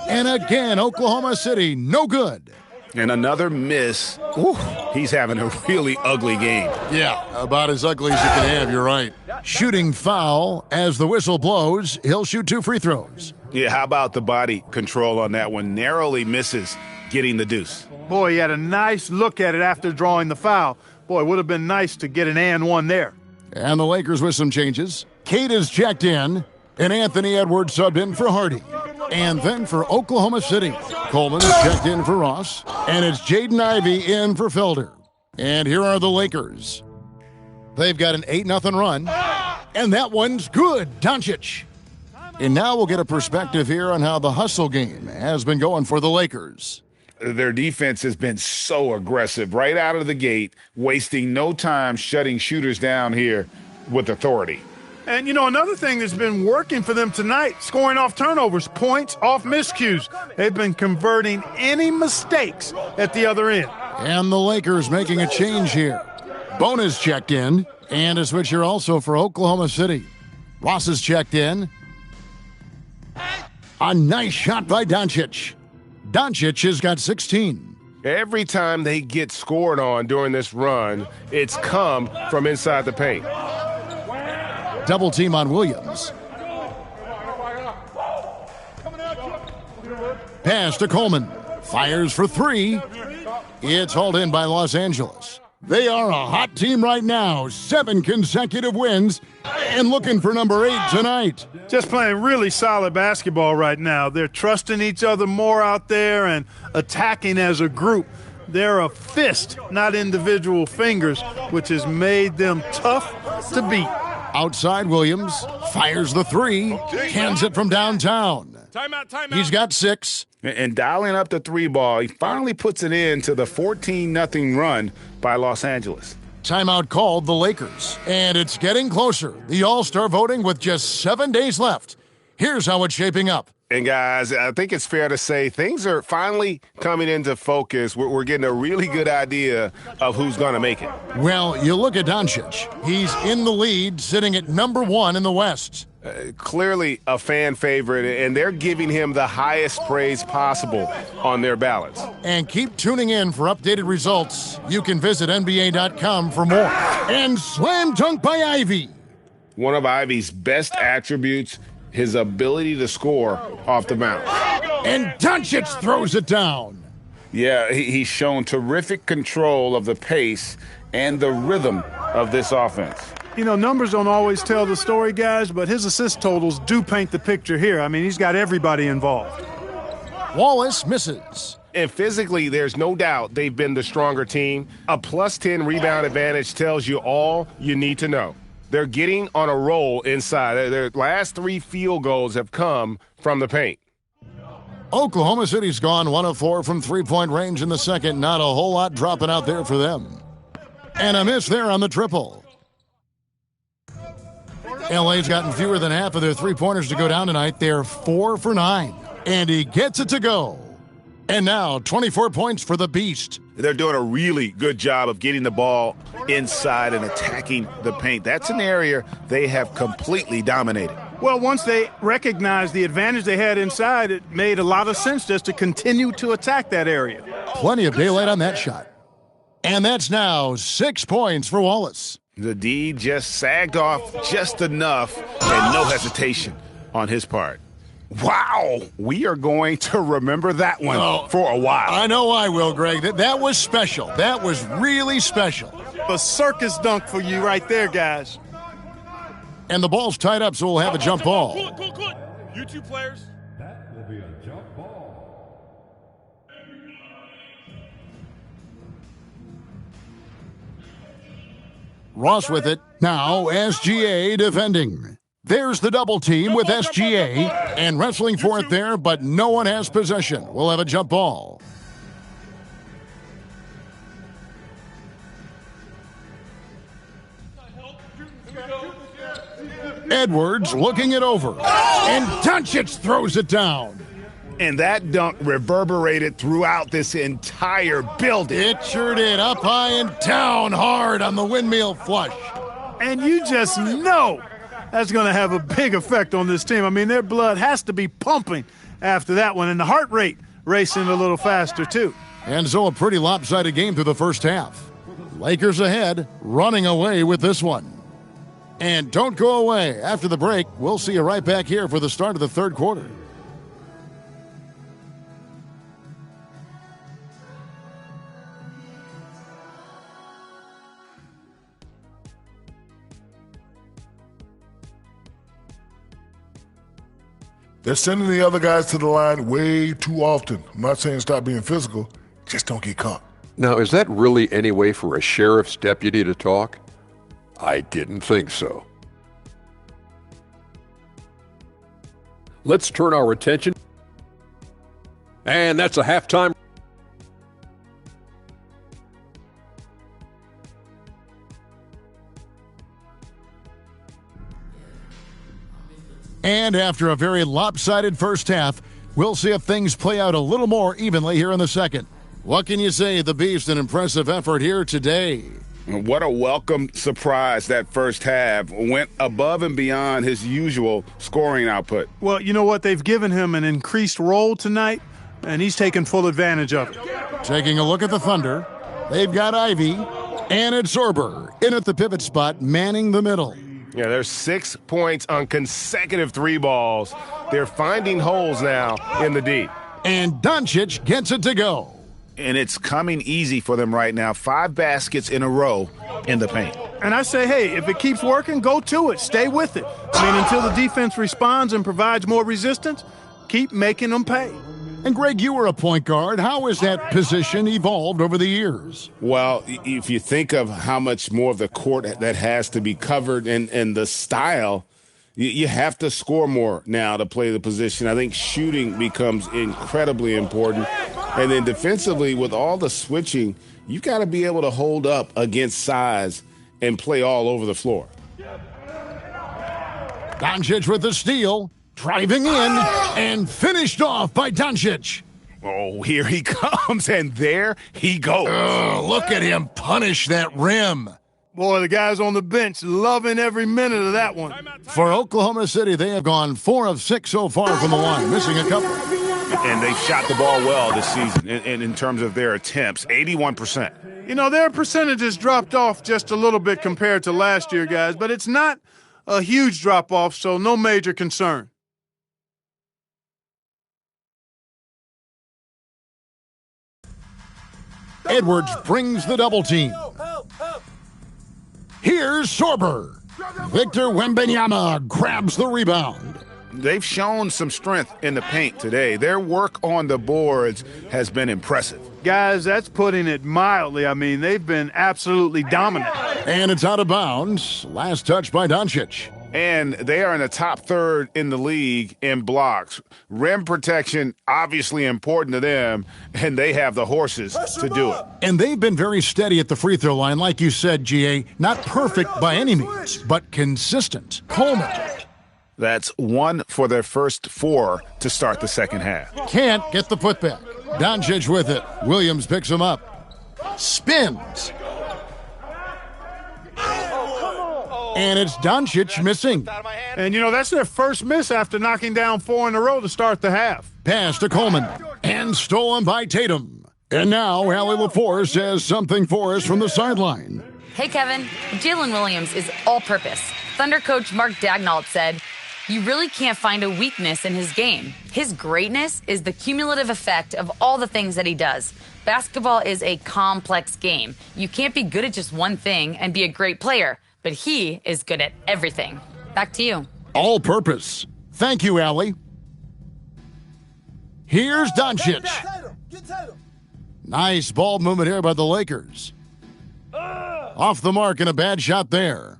And again, Oklahoma City, no good. And another miss. Ooh, he's having a really ugly game. Yeah, about as ugly as you can have, you're right. Shooting foul as the whistle blows. He'll shoot 2 free throws. Yeah, how about the body control on that one? Narrowly misses getting the deuce. Boy, he had a nice look at it after drawing the foul. Boy, it would have been nice to get an and one there. And the Lakers with some changes. Kate is checked in, and Anthony Edwards subbed in for Hardy. And then for Oklahoma City, Coleman is checked in for Ross, and it's Jaden Ivey in for Felder. And here are the Lakers. They've got an 8-0 run, and that one's good, Doncic. And now we'll get a perspective here on how the hustle game has been going for the Lakers. Their defense has been so aggressive right out of the gate, wasting no time shutting shooters down here with authority. And, you know, another thing that's been working for them tonight, scoring off turnovers, points off miscues. They've been converting any mistakes at the other end. And the Lakers making a change here. Bonus checked in, and a switch here also for Oklahoma City. Ross is checked in. A nice shot by Doncic. Doncic has got 16. Every time they get scored on during this run, it's come from inside the paint. Double team on Williams. Pass to Coleman. Fires for three. It's hauled in by Los Angeles. They are a hot team right now. 7 consecutive wins and looking for number 8 tonight. Just playing really solid basketball right now. They're trusting each other more out there and attacking as a group. They're a fist, not individual fingers, which has made them tough to beat. Outside, Williams fires the three, hands it from downtown. Timeout. He's got 6. And dialing up the 3 ball, he finally puts it into the 14-0 run by Los Angeles. Timeout called the Lakers, and it's getting closer. The All-Star voting with just 7 days left. Here's how it's shaping up. And guys, I think it's fair to say things are finally coming into focus. We're getting a really good idea of who's going to make it. Well, you look at Doncic. He's in the lead, sitting at number 1 in the West. Clearly a fan favorite, and they're giving him the highest praise possible on their ballots. And keep tuning in for updated results. You can visit NBA.com for more. And slam dunk by Ivey. One of Ivey's best attributes, his ability to score off the bounce. And Doncic throws it down. Yeah, he's shown terrific control of the pace and the rhythm of this offense. You know, numbers don't always tell the story, guys, but his assist totals do paint the picture here. I mean, he's got everybody involved. Wallace misses. And physically, there's no doubt they've been the stronger team. A +10 rebound advantage tells you all you need to know. They're getting on a roll inside. Their last 3 field goals have come from the paint. Oklahoma City's gone 1 of 4 from three-point range in the second. Not a whole lot dropping out there for them. And a miss there on the triple. LA's gotten fewer than half of their three-pointers to go down tonight. They're 4 for 9. And he gets it to go. And now 24 points for the Beast. They're doing a really good job of getting the ball inside and attacking the paint. That's an area they have completely dominated. Well, once they recognized the advantage they had inside, it made a lot of sense just to continue to attack that area. Plenty of daylight on that shot. And that's now 6 points for Wallace. The D just sagged off just enough and no hesitation on his part. Wow, we are going to remember that one for a while. I know I will, Greg. That was special. That was really special. A circus dunk for you right there, guys. And the ball's tied up, so we'll have a jump ball. Good. You two players. That will be a jump ball. Ross with it. Now SGA defending. There's the double team with SGA and wrestling for it there, but no one has possession. We'll have a jump ball. Edwards looking it over. And Doncic throws it down. And that dunk reverberated throughout this entire building. It sure did. Up high and down hard on the windmill flush. And you just know that's going to have a big effect on this team. I mean, their blood has to be pumping after that one, and the heart rate racing a little faster, too. And so a pretty lopsided game through the first half. Lakers ahead, running away with this one. And don't go away. After the break, we'll see you right back here for the start of the third quarter. They're sending the other guys to the line way too often. I'm not saying stop being physical, just don't get caught. Now, is that really any way for a sheriff's deputy to talk? I didn't think so. Let's turn our attention. And that's a halftime. And after a very lopsided first half, we'll see if things play out a little more evenly here in the second. What can you say? The Beast, an impressive effort here today. What a welcome surprise that first half. Went above and beyond his usual scoring output. Well, you know what? They've given him an increased role tonight, and he's taken full advantage of it. Taking a look at the Thunder, they've got Ivy, and it's Sorber in at the pivot spot, manning the middle. Yeah, there's 6 points on consecutive 3 balls. They're finding holes now in the D. And Doncic gets it to go. And it's coming easy for them right now. 5 baskets in a row in the paint. And I say, hey, if it keeps working, go to it. Stay with it. I mean, until the defense responds and provides more resistance, keep making them pay. And Greg, you were a point guard. How has that position evolved over the years? Well, if you think of how much more of the court that has to be covered and the style, you have to score more now to play the position. I think shooting becomes incredibly important. And then defensively, with all the switching, you've got to be able to hold up against size and play all over the floor. Doncic with the steal. Driving in and finished off by Doncic. Oh, here he comes, and there he goes. Look at him punish that rim. Boy, the guys on the bench loving every minute of that one. For Oklahoma City, they have gone 4 of 6 so far from the line, missing a couple. And they've shot the ball well this season in terms of their attempts, 81%. You know, their percentages dropped off just a little bit compared to last year, guys, but it's not a huge drop-off, so no major concern. Edwards brings the double team. Here's Sorber. Victor Wembanyama grabs the rebound. They've shown some strength in the paint today. Their work on the boards has been impressive. Guys, that's putting it mildly. I mean, they've been absolutely dominant. And it's out of bounds. Last touch by Doncic. And they are in the top third in the league in blocks. Rim protection, obviously important to them, and they have the horses to do it. And they've been very steady at the free throw line, like you said, GA. Not perfect by any means, but consistent. Coleman. That's 1 for their first 4 to start the second half. Can't get the putback. Doncic with it. Williams picks him up. Spins. And it's Doncic missing. And, you know, that's their first miss after knocking down 4 in a row to start the half. Pass to Coleman. And stolen by Tatum. And now Allie LaForce says something for us from the sideline. Hey, Kevin. Jalen Williams is all-purpose. Thunder coach Mark Daignault said, "You really can't find a weakness in his game. His greatness is the cumulative effect of all the things that he does. Basketball is a complex game. You can't be good at just one thing and be a great player. But he is good at everything." Back to you. All purpose. Thank you, Allie. Here's Doncic. Nice ball movement here by the Lakers. Off the mark and a bad shot there.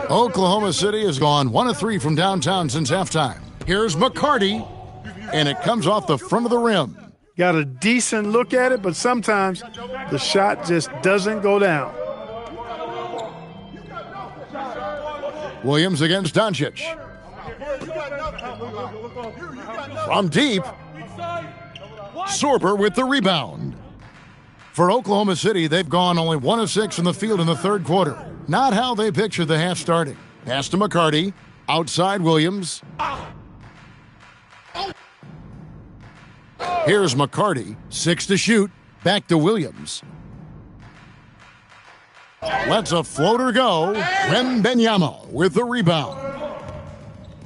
Oklahoma City has gone 1 of 3 from downtown since halftime. Here's McCarty, and it comes off the front of the rim. Got a decent look at it, but sometimes the shot just doesn't go down. Williams against Doncic. From deep, Sorber with the rebound. For Oklahoma City, they've gone only 1 of 6 in the field in the third quarter. Not how they pictured the half starting. Pass to McCarty. Outside Williams. Here's McCarty. 6 to shoot. Back to Williams. Lets a floater go. Wembanyama with the rebound.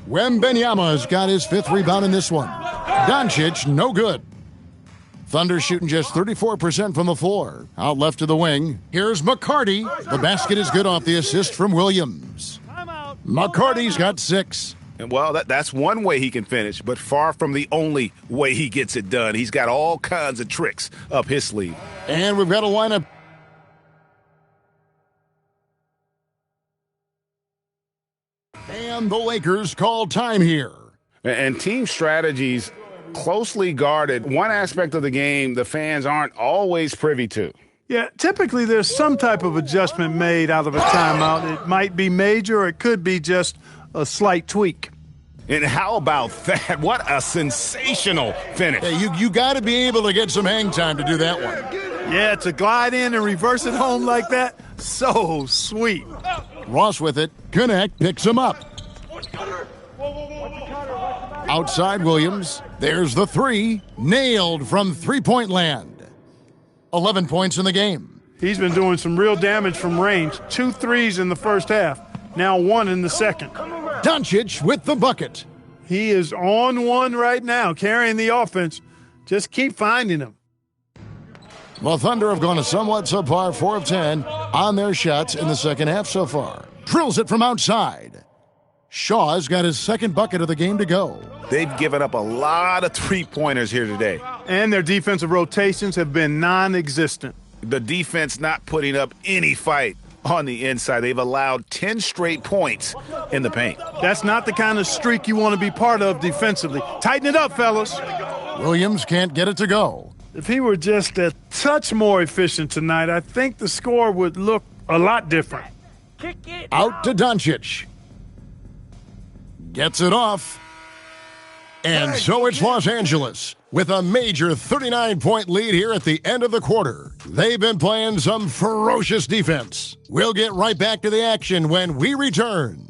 Wembanyama has got his 5th rebound in this one. Doncic, no good. Thunder shooting just 34% from the floor. Out left to the wing. Here's McCarty. The basket is good off the assist from Williams. McCarty's got 6. And well, that's one way he can finish, but far from the only way he gets it done. He's got all kinds of tricks up his sleeve. And we've got a lineup. And the Lakers call time here. And team strategies closely guarded. One aspect of the game the fans aren't always privy to. Yeah, typically there's some type of adjustment made out of a timeout. It might be major or it could be just a slight tweak. And how about that? What a sensational finish. Yeah, you got to be able to get some hang time to do that one. Yeah, to glide in and reverse it home like that, so sweet. Ross with it. Connect picks him up. Outside Williams. There's the three. Nailed from three-point land. 11 points in the game. He's been doing some real damage from range. 2 threes in the first half. Now 1 in the second. Doncic with the bucket. He is on one right now, carrying the offense. Just keep finding him. The Thunder have gone a somewhat subpar 4 of 10 on their shots in the second half so far. Drills it from outside. Shaw's got his second bucket of the game to go. They've given up a lot of three-pointers here today. And their defensive rotations have been non-existent. The defense not putting up any fight on the inside. They've allowed 10 straight points in the paint. That's not the kind of streak you want to be part of defensively. Tighten it up, fellas. Williams can't get it to go. If he were just a touch more efficient tonight, I think the score would look a lot different. Out to Doncic. Gets it off. And so it's Los Angeles with a major 39-point lead here at the end of the quarter. They've been playing some ferocious defense. We'll get right back to the action when we return.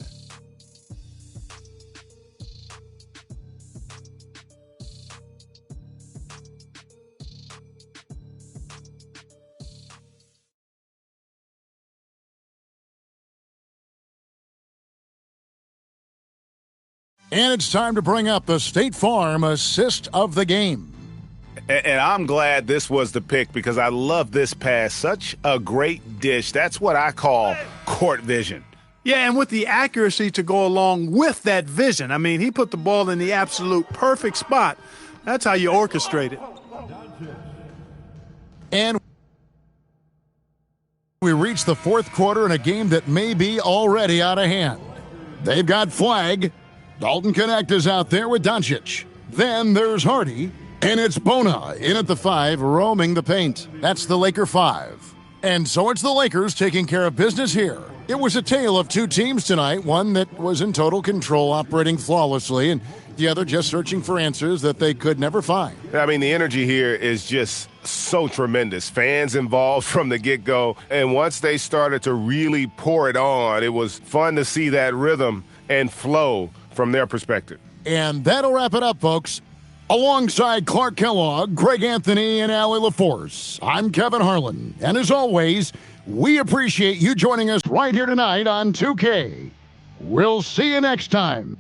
And it's time to bring up the State Farm assist of the game. And I'm glad this was the pick because I love this pass. Such a great dish. That's what I call court vision. Yeah, and with the accuracy to go along with that vision. I mean, he put the ball in the absolute perfect spot. That's how you orchestrate it. And we reach the fourth quarter in a game that may be already out of hand. They've got Flag. Dalton Connect is out there with Doncic. Then there's Hardy, and it's Bona in at the 5, roaming the paint. That's the Laker 5. And so it's the Lakers taking care of business here. It was a tale of two teams tonight, one that was in total control, operating flawlessly, and the other just searching for answers that they could never find. I mean, the energy here is just so tremendous. Fans involved from the get-go, and once they started to really pour it on, it was fun to see that rhythm and flow from their perspective. And that'll wrap it up, folks. Alongside Clark Kellogg, Greg Anthony, and Allie LaForce, I'm Kevin Harlan. And as always, we appreciate you joining us right here tonight on 2K. We'll see you next time.